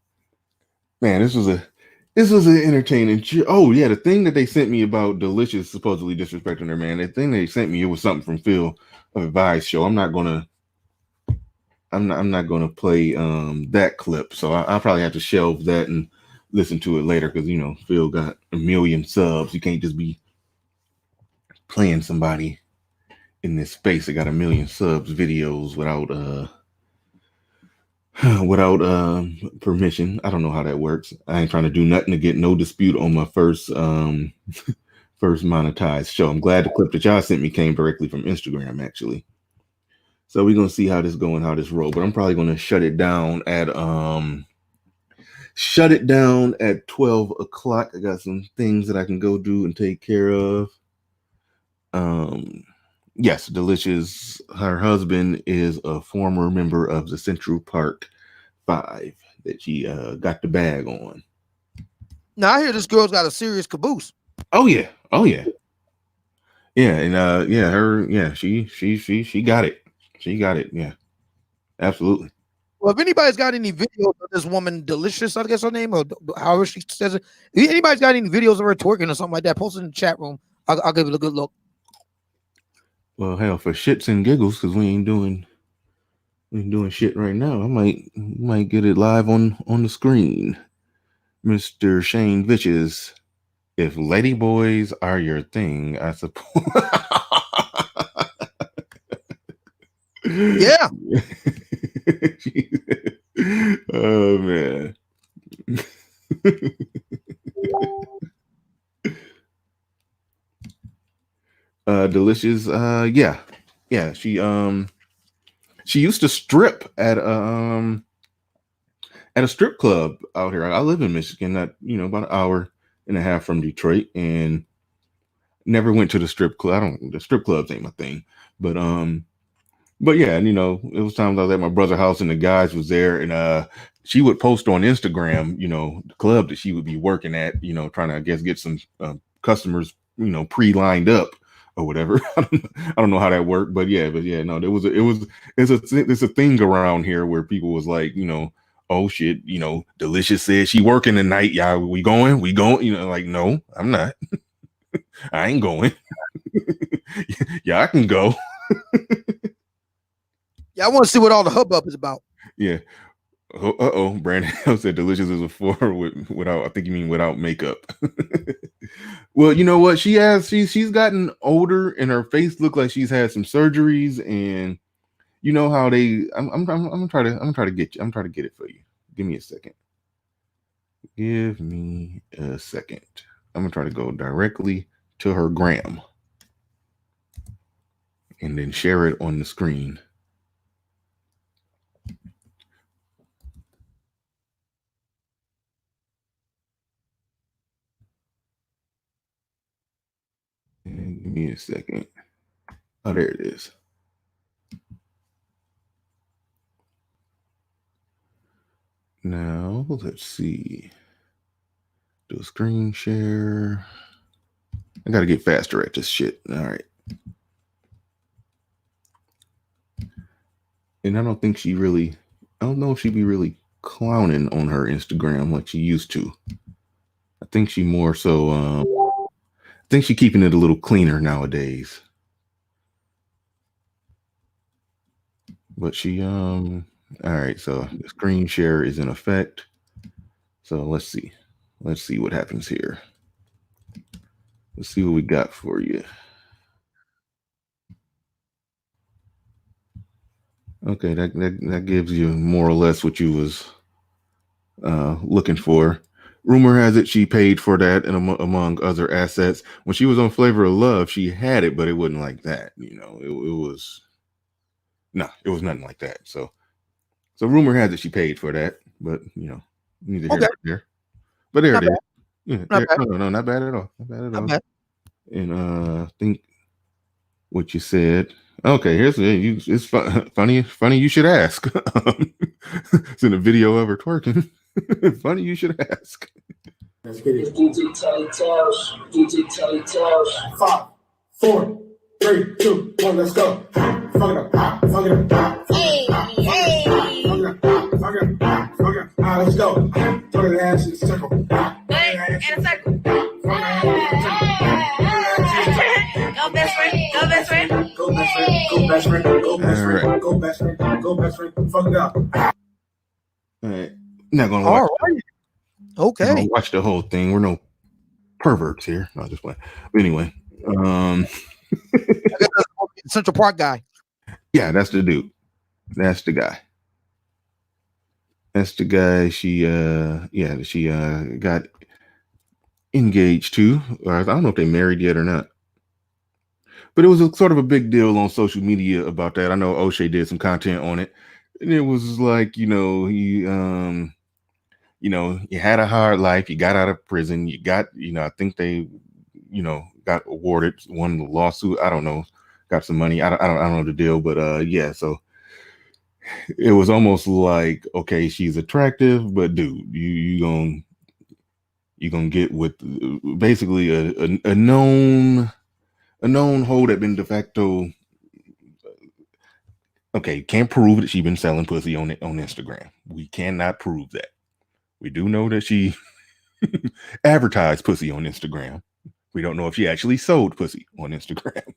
man, this was an entertaining. Oh yeah, the thing that they sent me about Delicious supposedly disrespecting her, man. The thing they sent me, it was something from Phil of Advice show. I'm not gonna play that clip, so I'll probably have to shelve that and listen to it later because Phil got 1 million subs. You can't just be playing somebody in this space that got 1 million subs videos without permission. I don't know how that works. I ain't trying to do nothing to get no dispute on my first monetized show. I'm glad the clip that y'all sent me came directly from Instagram, actually. So we're gonna see how this go and how this roll. But I'm probably gonna shut it down at 12 o'clock. I got some things that I can go do and take care of. Yes, Delicious. Her husband is a former member of the Central Park 5 that she got the bag on. Now I hear this girl's got a serious caboose. Oh yeah. Yeah, and she got it. She got it. Yeah, absolutely. Well, if anybody's got any videos of this woman, Delicious, I guess her name, or however she says it, if anybody's got any videos of her twerking or something like that, post it in the chat room. I'll give it a good look. Well, hell, for shits and giggles, because we ain't doing shit right now. I might get it live on the screen. Mr. Shane Vitches, if lady boys are your thing, I suppose. Yeah. Oh man. Delicious. Yeah. She used to strip at a strip club out here. I live in Michigan, about an hour and a half from Detroit, and never went to the strip club. The strip clubs ain't my thing, but yeah, and it was times I was at my brother's house and the guys was there, and she would post on Instagram, the club that she would be working at, trying to, I guess, get some customers, pre-lined up or whatever. I don't know how that worked, but yeah, no, it's a thing around here where people was like, oh shit, Delicious said she working tonight. Yeah, we going, like, no, I'm not. I ain't going. Yeah, I can go. Yeah, I want to see what all the hubbub is about. Yeah. Brandon said delicious is a 4 without. I think you mean without makeup. Well, you know what? She's gotten older, and her face looked like she's had some surgeries, and you know how they. I'm gonna try to get you. I'm trying to get it for you. Give me a second. Give me a second. I'm gonna try to go directly to her gram, and then share it on the screen. And give me a second. Oh, there it is. Now, let's see. Do a screen share. I got to get faster at this shit. All right. And I don't know if she'd be really clowning on her Instagram like she used to. I think she more so, I think she's keeping it a little cleaner nowadays. But she, all right, so the screen share is in effect. So let's see. Let's see what happens here. Let's see what we got for you. Okay, that gives you more or less what you was looking for. Rumor has it she paid for that, and among other assets. When she was on Flavor of Love, she had it, but it wasn't like that. You know, it was nothing like that. So rumor has it she paid for that, but you know, neither here nor there. But there it is. Yeah, no, not bad at all. Not bad at all. bad. And I think what you said. Okay, it's funny you should ask. It's in a video of her twerking. Funny you should ask. Let's get it. DJ Telly Tales. DJ Telly Tales. 5, 4, 3, 2, 1, let's go. Fuck it up. Fuck it up. Hey. Fuck it up. Fuck it up. Fuck it up. All right, let's go. Throw the ass in the circle. In a circle. Go best friend. Go best friend. Go best friend. Go best friend. Go best friend. Go best friend. Go best friend. Fuck it up. All right. Not gonna watch. Okay. Watch the whole thing. We're no perverts here. Not just playing. But anyway, Central Park guy. Yeah, that's the dude. That's the guy. That's the guy. She got engaged to. Or I don't know if they married yet or not. But it was a sort of a big deal on social media about that. I know O'Shea did some content on it, and it was like, you know, he you know, you had a hard life, you got out of prison, you got, you know, I think they, you know, got awarded, won the lawsuit, I don't know, got some money, I don't know the deal, but yeah, so it was almost like, okay, she's attractive, but dude, you gonna get with basically a known hoe that been de facto. Okay, can't prove that she been selling pussy on Instagram. We cannot prove that. We do know that she advertised pussy on Instagram. We don't know if she actually sold pussy on Instagram.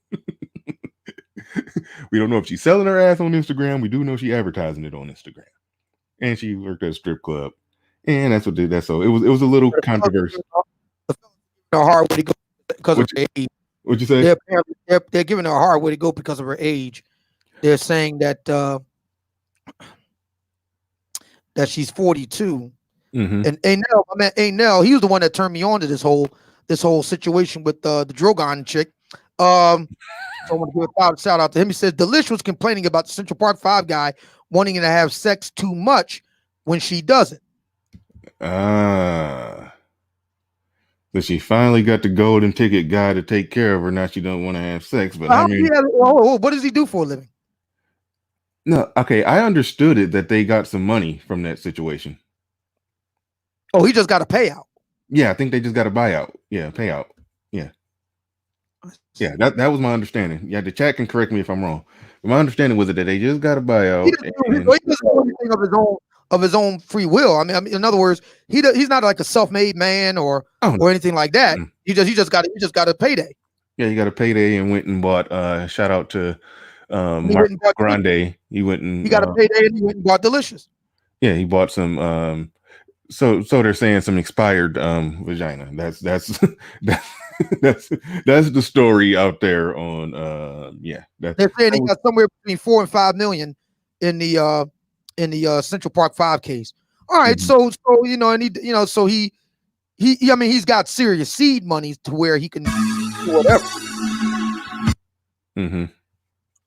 We don't know if she's selling her ass on Instagram. We do know she advertising it on Instagram. And she worked at a strip club. And that's what did that. So it was a little controversial. Hard way to go because of her age. What'd you say? They're giving her a hard way to go because of her age. They're saying that that she's 42. Mm-hmm. And Anel, he was the one that turned me on to this whole situation with the Drogon chick. So I want to give a shout out to him. He says Delish was complaining about the Central Park 5 guy wanting to have sex too much when she doesn't. So she finally got the golden ticket guy to take care of her. Now she don't want to have sex. But I mean, what does he do for a living? No, okay, I understood it that they got some money from that situation. Oh, he just got a payout. Yeah, I think they just got a buyout. Yeah, payout. Yeah. Yeah, that was my understanding. Yeah, the chat can correct me if I'm wrong. But my understanding was that they just got a buyout. He doesn't do anything of his own free will. I mean, in other words, he's not like a self-made man or anything like that. Mm. He just got a payday. Yeah, he got a payday and went and bought. Shout out to Mark Grande. He got a payday and he went and bought Delicious. Yeah, he bought some. So they're saying some expired vagina. That's that's that's the story out there on. Yeah, They're saying he got somewhere between 4 and 5 million in the Central Park 5 case. All right, so you know, and he so he I mean, he's got serious seed money to where he can do whatever. Mm-hmm.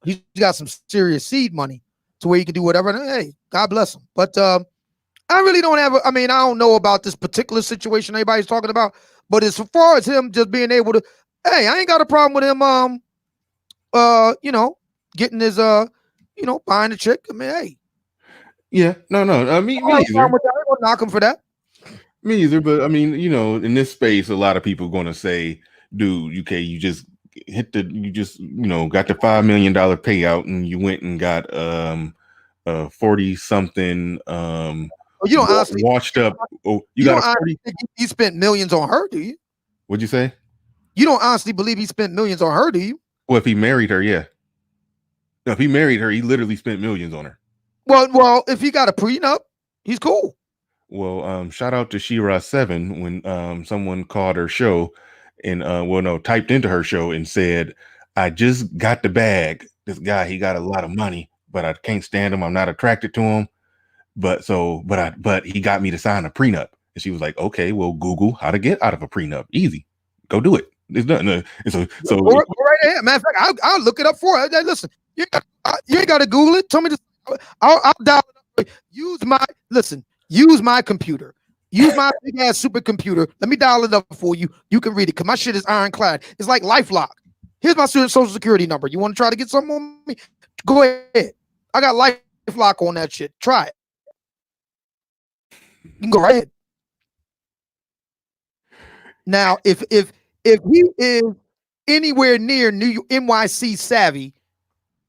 He's got some serious seed money to where he can do whatever. And hey, God bless him. But I really don't have. I mean, I don't know about this particular situation everybody's talking about. But as far as him just being able to, hey, I ain't got a problem with him. You know, getting his you know, buying the chick. I mean, hey. Yeah, no. Me either. I ain't gonna knock him for that. Me either. But I mean, you know, in this space, a lot of people are going to say, "Dude, okay, you just got the $5 million payout, and you went and got 40 something you don't honestly washed up. Oh, you got a 40. He spent millions on her, do you? What'd you say? You don't honestly believe he spent millions on her, do you? Well, if he married her, yeah. No, if he married her, he literally spent millions on her. Well, if he got a prenup, he's cool. Well, shout out to Shira7 when someone called her show and typed into her show and said, "I just got the bag. This guy, he got a lot of money, but I can't stand him. I'm not attracted to him. But he got me to sign a prenup." And she was like, "Okay, well, Google how to get out of a prenup. Easy. Go do it. There's nothing." So go right ahead. Matter of fact, I'll look it up for her. Listen, you ain't got to Google it. Tell me to. I'll dial it up. Use my computer. Use my big ass supercomputer. Let me dial it up for you. You can read it because my shit is ironclad. It's like LifeLock. Here's my social security number. You want to try to get something on me? Go ahead. I got LifeLock on that shit. Try it. You can go right ahead. Now, if he is anywhere near NYC savvy,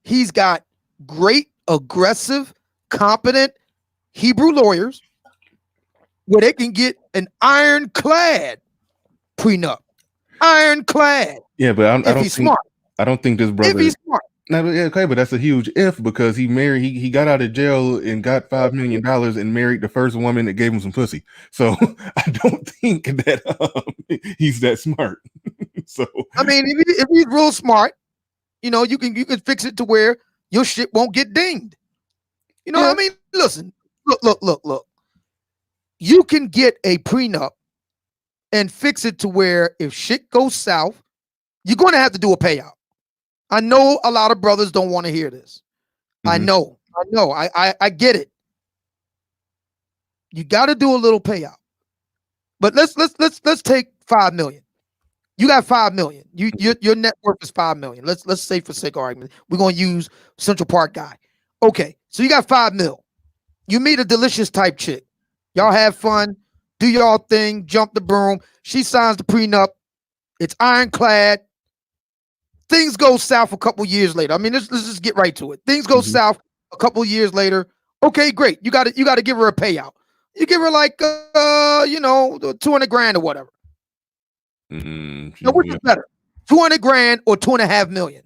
he's got great, aggressive, competent Hebrew lawyers where they can get an ironclad prenup. Ironclad. Yeah, but I don't think this brother. If he's smart. No, yeah, okay, but that's a huge if because he married. He got out of jail and got $5 million and married the first woman that gave him some pussy. So I don't think that he's that smart. So I mean, if he's real smart, you know, you can fix it to where your shit won't get dinged. You know what I mean? Listen, look. You can get a prenup and fix it to where if shit goes south, you're going to have to do a payout. I know a lot of brothers don't want to hear this. Mm-hmm. I get it. You got to do a little payout. But let's take 5 million. You got 5 million. Your net worth is 5 million. Let's say for sake of argument, we're gonna use Central Park guy. Okay, so you got 5 mil. You meet a delicious type chick. Y'all have fun, do y'all thing, jump the broom. She signs the prenup. It's ironclad. Things go south a couple years later. I mean, let's just get right to it. Things go south a couple years later. Okay, great. You got to give her a payout. You give her like 200 grand or whatever. Now, which is better, 200 grand or 2.5 million?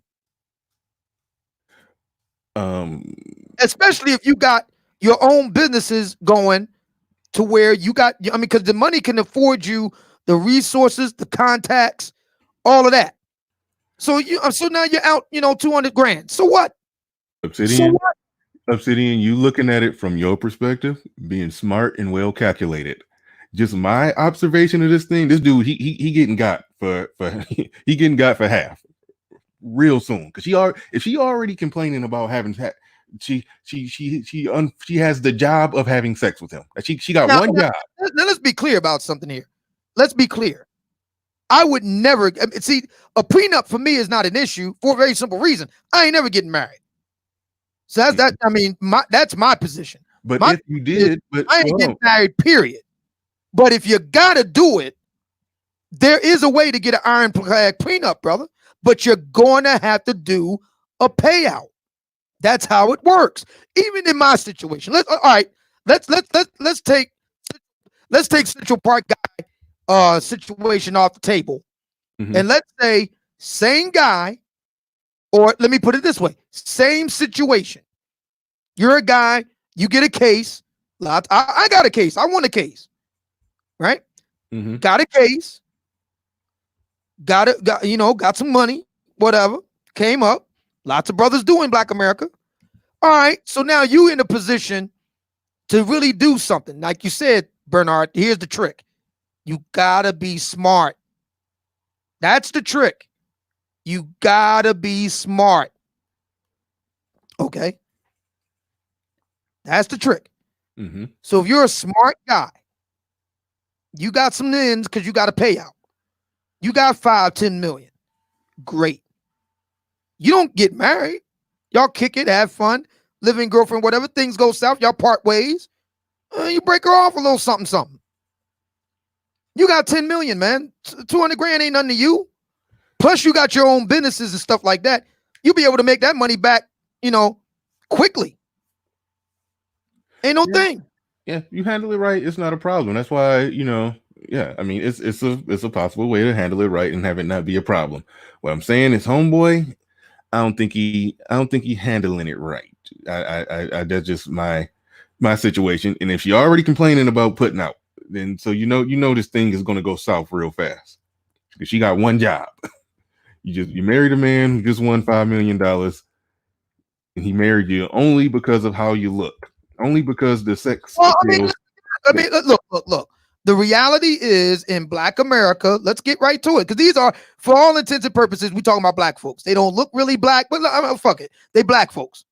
Especially if you got your own businesses going to where you got. I mean, because the money can afford you the resources, the contacts, all of that. So now you're out, 200 grand. So what? Obsidian, you looking at it from your perspective, being smart and well calculated. Just my observation of this thing, this dude, he getting got for he getting got for half real soon. Because if she already complaining about having she has the job of having sex with him. She got one job. Now let's be clear about something here. Let's be clear. I would never see a prenup for me is not an issue for a very simple reason. I ain't never getting married. So that's that. I mean, that's my position. But if you did, I ain't getting married, period. But if you gotta do it, there is a way to get an ironclad prenup, brother. But you're going to have to do a payout. That's how it works. Even in my situation, let's take Central Park guy situation off the table, and let's say same guy, or let me put it this way: same situation. You're a guy, you get a case. I got a case. I won a case, right? Mhm. Got a case. Got some money, whatever. Came up. Lots of brothers do in Black America. All right. So now you in a position to really do something. Like you said, Bernard, here's the trick. You gotta be smart. That's the trick. You gotta be smart. Okay. That's the trick. Mhm. So if you're a smart guy, you got some ends because you got a payout. You got 5-10 million. Great. You don't get married. Y'all kick it, have fun, living girlfriend, whatever. Things go south, y'all part ways. You break her off a little something, something. You got 10 million, man. 200 grand ain't nothing to you. Plus, you got your own businesses and stuff like that. You'll be able to make that money back, quickly. Ain't no thing. Yeah, you handle it right, it's not a problem. That's why, yeah, I mean, it's a possible way to handle it right and have it not be a problem. What I'm saying is, homeboy, I don't think he handling it right. I that's just my situation. And if she already complaining about putting out, then so you know this thing is gonna go south real fast because she got one job. You married a man who just won $5 million, and he married you only because of how you look, only because the sex. Well, look. The reality is in Black America, let's get right to it. Because these are, for all intents and purposes, we talking about Black folks. They don't look really Black, but fuck it. They Black folks,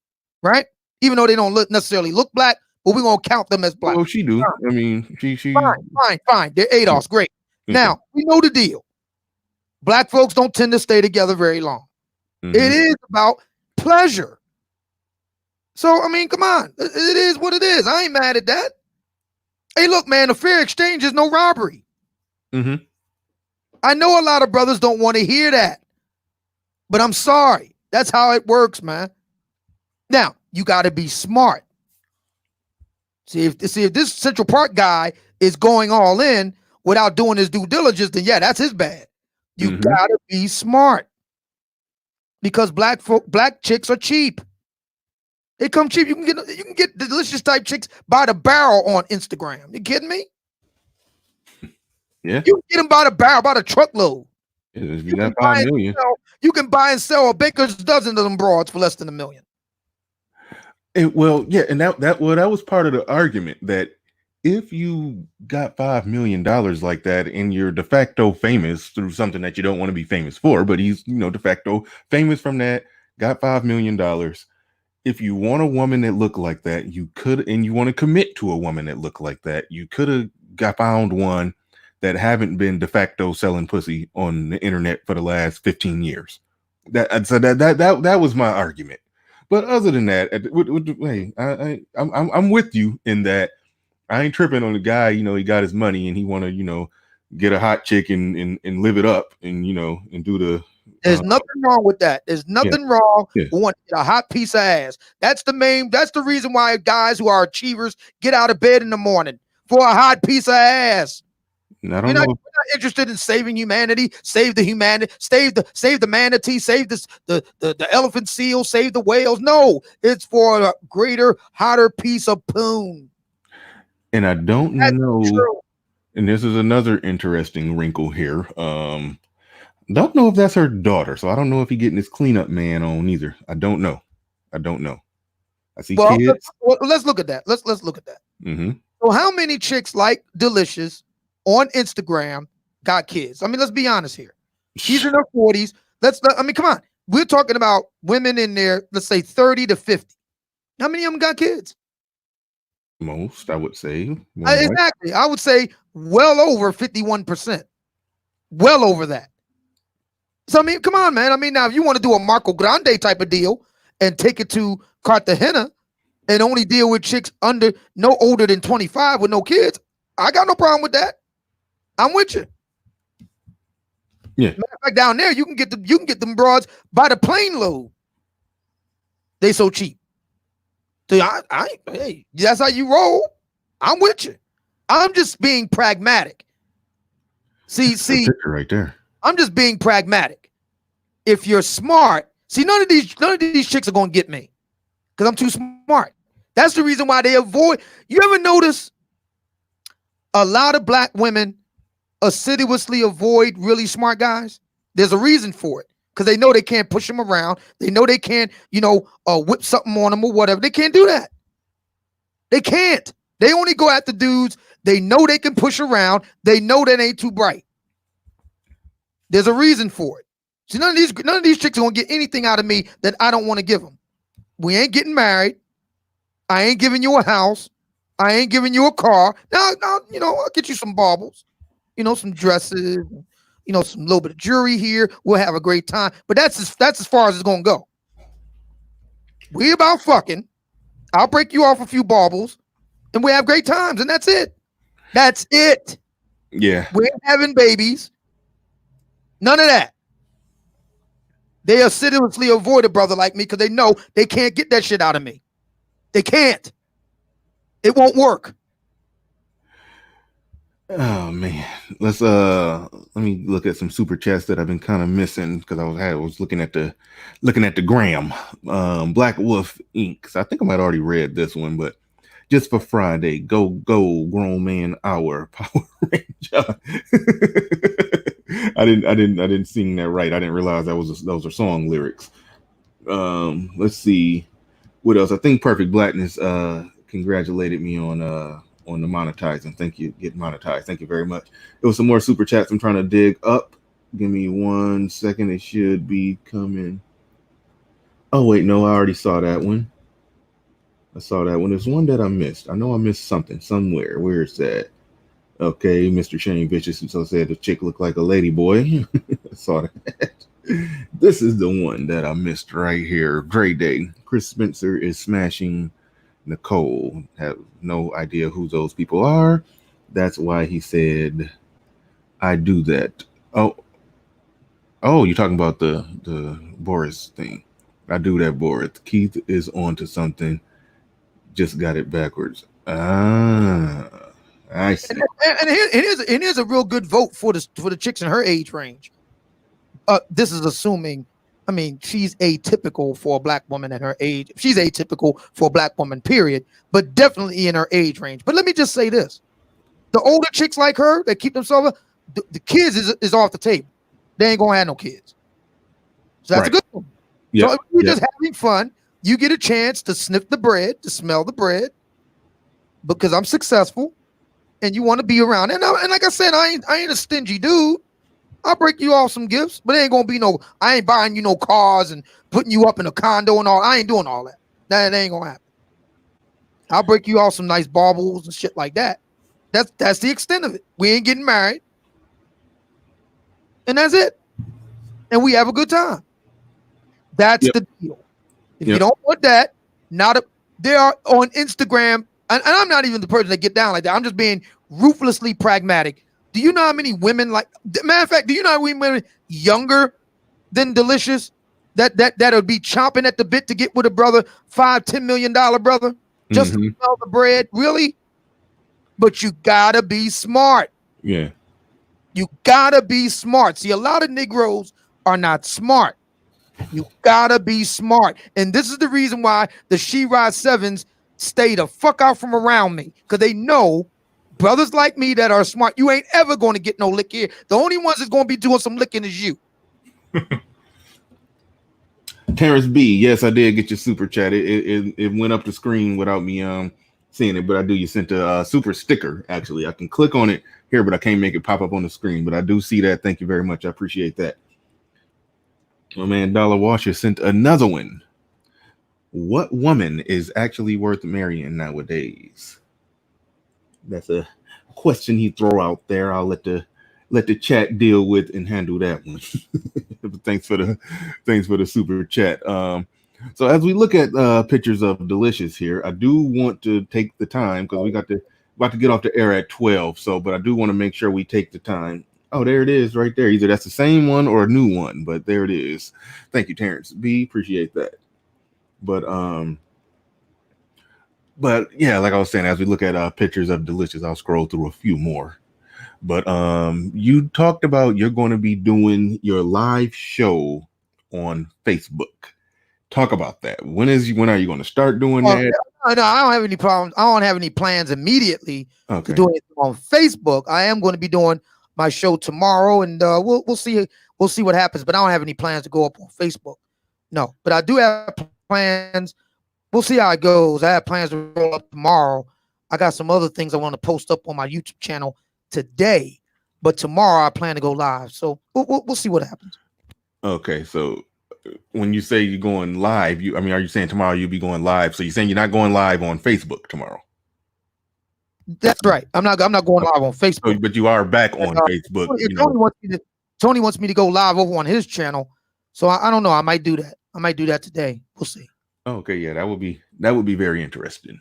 right? Even though they don't necessarily look Black, but we're going to count them as Black. Well, she do. Fine. I mean, she. Fine. They're ADOS. Great. Okay. Now, we know the deal. Black folks don't tend to stay together very long. Mm-hmm. It is about pleasure. So, I mean, come on. It is what it is. I ain't mad at that. Hey, look, man, a fair exchange is no robbery. Mm-hmm. I know a lot of brothers don't want to hear that, but I'm sorry. That's how it works, man. Now, you got to be smart. See if this Central Park guy is going all in without doing his due diligence, then yeah, that's his bad. You got to be smart because black chicks are cheap. They come cheap. You can get delicious type chicks by the barrel on Instagram. You kidding me? Yeah. You can get them by the barrel, by the truckload. Yeah, if you got 5 million. You can buy and sell a baker's dozen of them broads for less than $1 million. Well, yeah, and that was part of the argument that if you got $5 million like that and you're de facto famous through something that you don't want to be famous for, but he's de facto famous from that, got $5 million. If you want a woman that look like that, you could, and you want to commit to a woman that look like that, you could have found one that haven't been de facto selling pussy on the internet for the last 15 years. That was my argument. But other than that, hey, I'm with you in that I ain't tripping on the guy. He got his money and he want to, get a hot chick and live it up and and do the. There's nothing wrong with that. There's nothing wrong with wanting to get a hot piece of ass. That's the reason why guys who are achievers get out of bed in the morning for a hot piece of ass. We're not interested in saving humanity, save the humanity, save the manatee, save the elephant seal, save the whales. No, it's for a greater, hotter piece of poon. And I don't know. And this is another interesting wrinkle here. Don't know if that's her daughter, so I don't know if he's getting his cleanup man on either. I don't know. I see kids. Let's look at that. Let's look at that. Mm-hmm. So how many chicks like Delicious on Instagram got kids? I mean, let's be honest here. She's in her 40s. Come on. We're talking about women in there, let's say 30 to 50. How many of them got kids? Most, I would say. Exactly. I would say well over 51%. Well over that. So, I mean, come on, man. I mean, now, if you want to do a Marco Grande type of deal and take it to Cartagena and only deal with chicks no older than 25 with no kids, I got no problem with that. I'm with you. Yeah. Matter of fact, down there, you can get them broads by the plane load. They so cheap. So hey, that's how you roll. I'm with you. I'm just being pragmatic. See, right there. I'm just being pragmatic. If you're smart, see, none of these chicks are gonna get me because I'm too smart. That's the reason why they avoid. You ever notice a lot of black women assiduously avoid really smart guys? There's a reason for it, because they know they can't push them around. They know they can't, whip something on them or whatever. They can't do that. They can't. They only go after dudes they know they can push around. They know that ain't too bright. There's a reason for it. See, none of these chicks are gonna get anything out of me that I don't want to give them. We ain't getting married. I ain't giving you a house. I ain't giving you a car. Now, I'll get you some baubles, some dresses, some little bit of jewelry here. We'll have a great time. But that's as far as it's gonna go. We about fucking. I'll break you off a few baubles, and we have great times, and that's it. That's it. Yeah. We ain't having babies. None of that. They assiduously avoid a brother like me because they know they can't get that shit out of me. They can't. It won't work. Oh man, let me look at some super chats that I've been kind of missing because I was looking at the gram. Black Wolf Inc. So I think I might already read this one, but just for Friday, go grown man hour Power Ranger. I didn't sing that right. I didn't realize those are song lyrics. Let's see what else. I think Perfect Blackness congratulated me on the monetizing. Thank you. Get monetized. Thank you very much. There was some more super chats I'm trying to dig up. Give me 1 second. It should be coming. Oh wait, no, I already saw that one. There's one that I missed. I know I missed something somewhere. Where is that? Okay, Mr. Shane Vicious so said the chick looked like a lady boy. I saw that. This is the one that I missed right here. Dre Day. Chris Spencer is smashing Nicole. Have no idea who those people are. That's why he said I do that. Oh, you're talking about the Boris thing. I do that, Boris. Keith is on to something. Just got it backwards. I see. And here's a real good vote for the chicks in her age range. This is assuming, I mean, she's atypical for a black woman at her age. She's atypical for a black woman, period, but definitely in her age range. But let me just say this. The older chicks like her that keep themselves, the kids is off the table. They ain't going to have no kids. So that's a good one. Yeah. So if you're just having fun, you get a chance to sniff the bread, to smell the bread, because I'm successful, and you want to be around. And like I said, I ain't a stingy dude. I'll break you off some gifts, but it ain't gonna be I ain't buying you no cars and putting you up in a condo and all. I ain't doing all that. That ain't gonna happen. I'll break you off some nice baubles and shit like that. That's the extent of it. We ain't getting married. And that's it. And we have a good time. That's the deal. If you don't want that, they are on Instagram, and I'm not even the person that get down like that. I'm just being ruthlessly pragmatic. Do you know how many women matter of fact, do you know how many women younger than Delicious that would be chomping at the bit to get with a brother, $5-10 million brother, just to smell the bread? Really? But you gotta be smart. Yeah. You gotta be smart. See, a lot of Negroes are not smart. You gotta be smart. And this is the reason why the She-Rod Sevens stay the fuck out from around me. Because they know brothers like me that are smart, you ain't ever going to get no lick here. The only ones that's going to be doing some licking is you. Terrence B, yes, I did get your super chat. It went up the screen without me seeing it, but I do. You sent a super sticker. Actually, I can click on it here, but I can't make it pop up on the screen. But I do see that. Thank you very much. I appreciate that. My man Dollar Washer sent another one. What woman is actually worth marrying nowadays? That's a question he throw out there. I'll let the chat deal with and handle that one. Thanks for the super chat. So as we look at pictures of Delicious here, I do want to take the time because we about to get off the air at 12. But I do want to make sure we take the time. Oh, there it is right there. Either that's the same one or a new one, but there it is. Thank you, Terrence B. Appreciate that. But yeah, like I was saying, as we look at pictures of Delicious, I'll scroll through a few more. But you talked about you're going to be doing your live show on Facebook. talk about that. When are you going to start doing Well, that? no, I don't have any problems. I don't have any plans immediately to do anything on Facebook. I am going to be doing my show tomorrow, and we'll see what happens. But I don't have any plans to go up on Facebook. No, but I do have plans. We'll see how it goes. I have plans to roll up tomorrow. I got some other things I want to post up on my YouTube channel today, but tomorrow I plan to go live. So we'll see what happens. Okay, so when you say you're going live, are you saying tomorrow you'll be going live? So you're saying you're not going live on Facebook tomorrow? That's right. I'm not going live on Facebook. So, but you are back on Facebook. Tony wants me to go live over on his channel. So I don't know. I might do that. I might do that today. We'll see. Okay, yeah, that would be very interesting.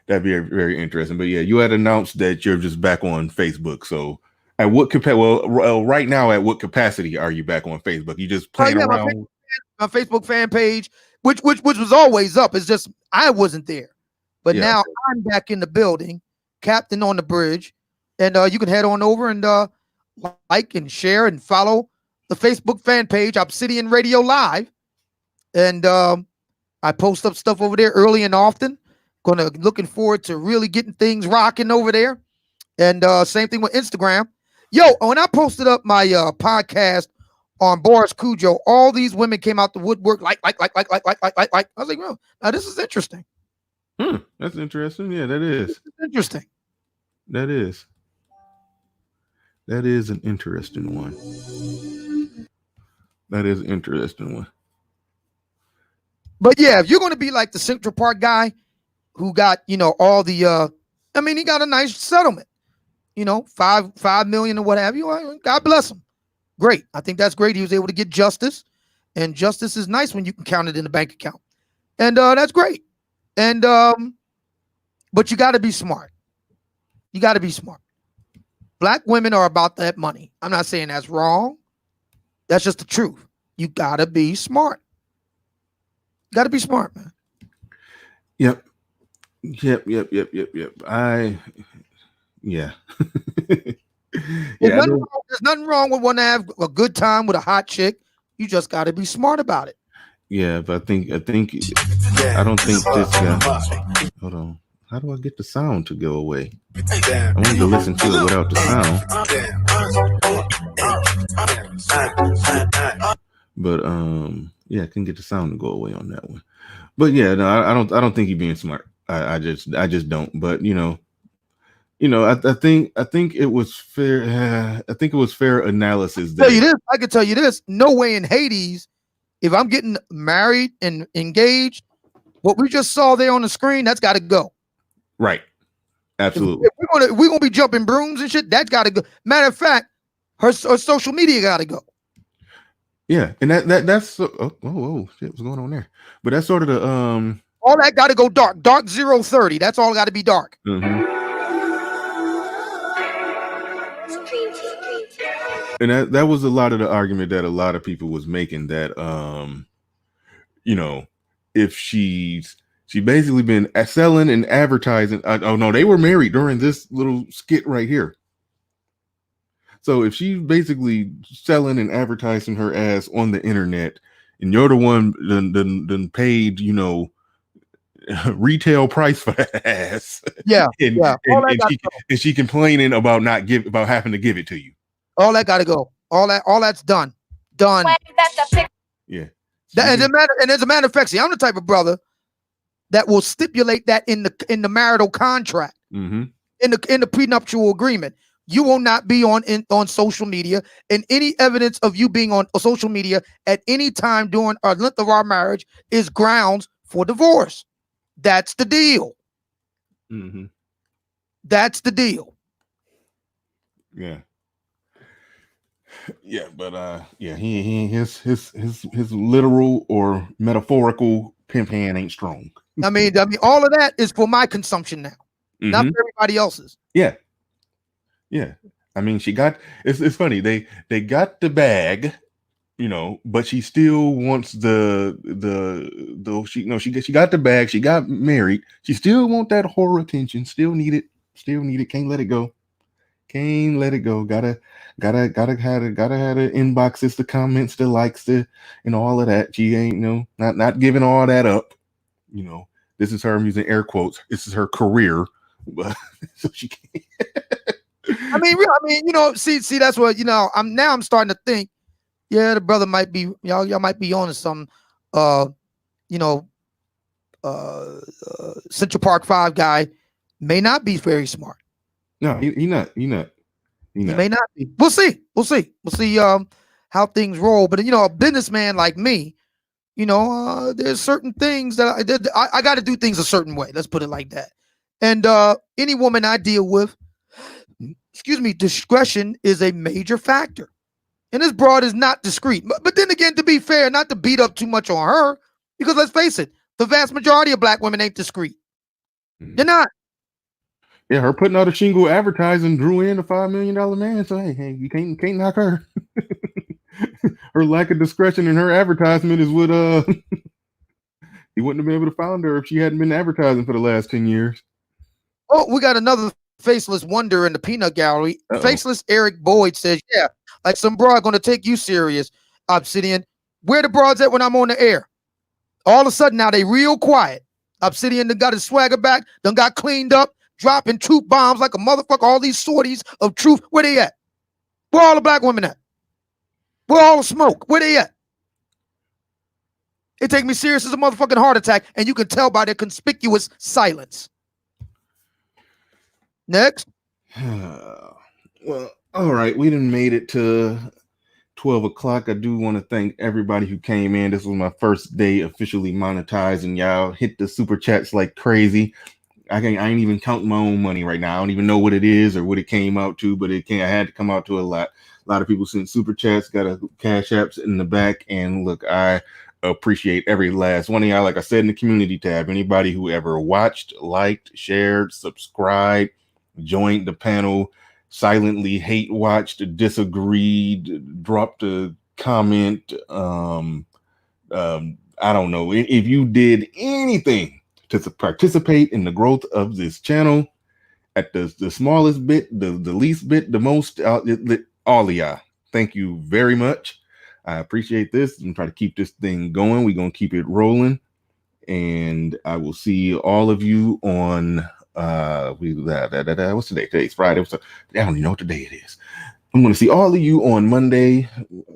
That'd be very interesting. But yeah, you had announced that you're just back on Facebook. So at what right now, at what capacity are you back on Facebook? You just playing around? My Facebook fan page, which was always up. It's just I wasn't there, but now I'm back in the building, Captain on the Bridge, and you can head on over and like and share and follow the Facebook fan page, Obsidian Radio Live, and I post up stuff over there early and often. Looking forward to really getting things rocking over there, and same thing with Instagram. Yo, when I posted up my podcast on Boris Cujo, all these women came out the woodwork like. I was like, well, now this is interesting. That's interesting. Yeah, that is interesting. That is an interesting one. That is an interesting one. But yeah, if you're going to be like the Central Park guy who got, all the, he got a nice settlement, $5 million or what have you. God bless him. Great. I think that's great. He was able to get justice, and justice is nice when you can count it in the bank account. And that's great. And, but you got to be smart. You got to be smart. Black women are about that money. I'm not saying that's wrong. That's just the truth. You got to be smart. Got to be smart, man. Yep. Yeah. There's nothing wrong with wanting to have a good time with a hot chick. You just got to be smart about it. Yeah, but I don't think this guy. Hold on. How do I get the sound to go away? I wanted to listen to it without the sound. But yeah, I can get the sound to go away on that one. But yeah, no, I don't think he's being smart. I just don't. But I think it was fair. I think it was fair analysis. I can tell you this. No way in Hades, if I'm getting married and engaged, what we just saw there on the screen, that's got to go. Right. Absolutely. If we're gonna be jumping brooms and shit, that's got to go. Matter of fact, her social media got to go. Yeah, and that's shit, what's going on there? But that's sort of the all that got to go dark 030. That's all got to be dark. Mm-hmm. And that was a lot of the argument that a lot of people was making, that if she basically been selling and advertising. Oh no, they were married during this little skit right here. So if she's basically selling and advertising her ass on the internet, and you're the one then paid, retail price for that ass. Yeah. And she complaining about about having to give it to you. All that got to go. All that's done. Done. Yeah. And as a matter of fact, see, I'm the type of brother that will stipulate that in the marital contract, mm-hmm. in the prenuptial agreement. You will not be on social media, and any evidence of you being on social media at any time during our length of our marriage is grounds for divorce. That's the deal. Mm-hmm. That's the deal. Yeah. Yeah, but his literal or metaphorical pimp hand ain't strong. I mean, all of that is for my consumption now, mm-hmm. not for everybody else's. Yeah. Yeah. I mean, she got it's funny. They got the bag, but she still wants she got the bag, she got married, she still want that whore attention, still need it, can't let it go. Can't let it go. Gotta have the inboxes, the comments, the likes, and all of that. She ain't not giving all that up. This is her, I'm using air quotes. This is her career, but so she can't. I mean, see, that's what I'm starting to think. Yeah, the brother might be y'all might be on to something. Central Park 5 guy may not be very smart. No, he not. He may not be. We'll see. How things roll. But a businessman like me, there's certain things that I got to do things a certain way. Let's put it like that. And any woman I deal with, discretion is a major factor. And this broad is not discreet. But then again, to be fair, not to beat up too much on her, because let's face it, the vast majority of black women ain't discreet. They're not. Yeah, her putting out a shingle advertising drew in a $5 million man. So hey, you can't knock her. Her lack of discretion in her advertisement is what he wouldn't have been able to find her if she hadn't been advertising for the last 10 years. Oh, we got another faceless wonder in the peanut gallery. Uh-oh. Faceless Eric Boyd says, yeah, like some broad gonna take you serious, Obsidian. Where the broads at when I'm on the air? All of a sudden now they real quiet. Obsidian done got his swagger back, done got cleaned up, dropping truth bombs like a motherfucker. All these sorties of truth, where they at? Where all the black women at? Where all the smoke? Where they at? It take me serious as a motherfucking heart attack, and you can tell by their conspicuous silence. Next. Well, all right, we done made it to 12 o'clock. I do want to thank everybody who came in. This was my first day officially monetized, and y'all hit the super chats like crazy. I ain't even counting my own money right now. I don't even know what it is or what it came out to, but I had to come out to a lot. A lot of people sent super chats, got a cash apps in the back, and look, I appreciate every last one of y'all. Like I said in the community tab, anybody who ever watched, liked, shared, subscribed, joined the panel, silently hate watched, disagreed, dropped a comment, I don't know, if you did anything to participate in the growth of this channel at the smallest bit, the least bit, the most, all of y'all, thank you very much. I appreciate this and try to keep this thing going. We're going to keep it rolling, and I will see all of you on what's today? Today's Friday. I don't even know what today it is. I'm going to see all of you on Monday,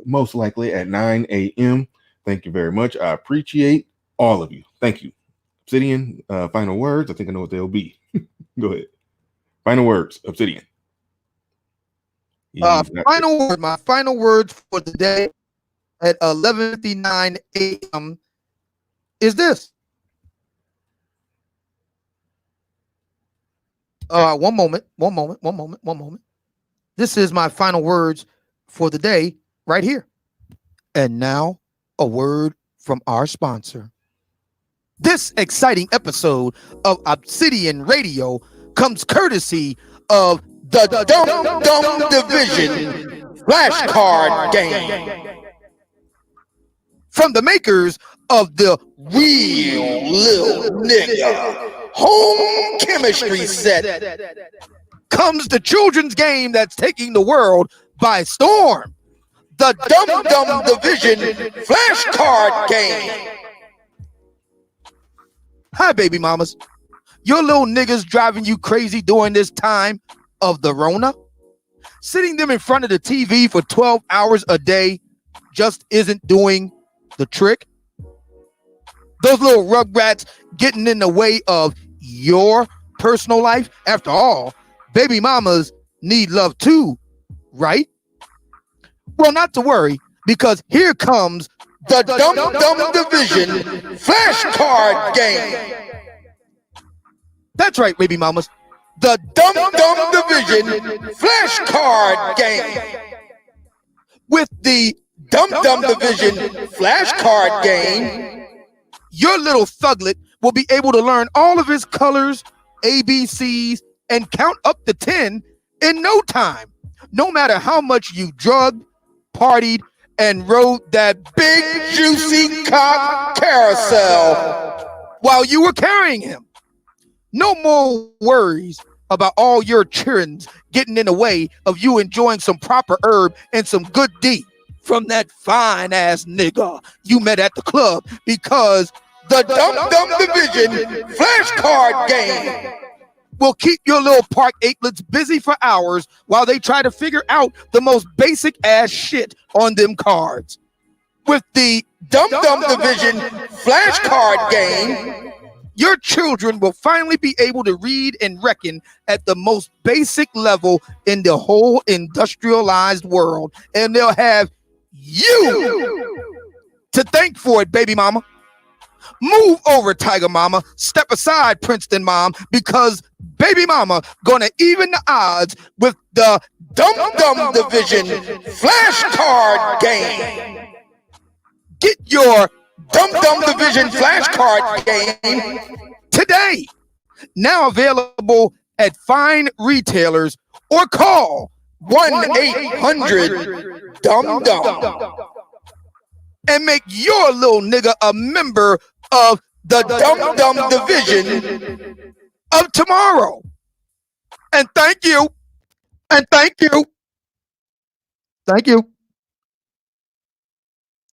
most likely at 9 a.m. Thank you very much. I appreciate all of you. Thank you. Obsidian, final words. I think I know what they'll be. Go ahead. Final words, Obsidian. My final words for the day at 11:59 a.m. is this. One moment. This is my final words for the day right here. And now a word from our sponsor. This exciting episode of Obsidian Radio comes courtesy of the Dumb Division flashcard game. From the makers of the Real Lil Nigga home chemistry set comes the children's game that's taking the world by storm. The Dumb Division flashcard game. Hi, baby mamas. Your little niggas driving you crazy during this time of the Rona? Sitting them in front of the TV for 12 hours a day just isn't doing the trick. Those little rugrats getting in the way of your personal life. After all, baby mamas need love too, right? Well, not to worry, because here comes the Dumb Division flashcard game. That's right, baby mamas. The Dumb Division flashcard game. With the Dumb Division flashcard game, your little thuglet will be able to learn all of his colors, ABCs, and count up to 10 in no time. No matter how much you drugged, partied, and rode that big juicy cock carousel while you were carrying him. No more worries about all your children getting in the way of you enjoying some proper herb and some good D from that fine ass nigga you met at the club, because the Dum Division flashcard game will keep your little park aplets busy for hours while they try to figure out the most basic ass shit on them cards. With the Dum Division flashcard game, your children will finally be able to read and reckon at the most basic level in the whole industrialized world, and they'll have you to thank for it, baby mama. Move over, Tiger Mama. Step aside, Princeton Mom, because baby mama gonna even the odds with the Dum Division flashcard game. Get your Dum Division flashcard game today. Now available at fine retailers, or call 1-800-DUM-DUM and make your little nigga a member of the Dum Division of tomorrow. And thank you. And thank you. Thank you.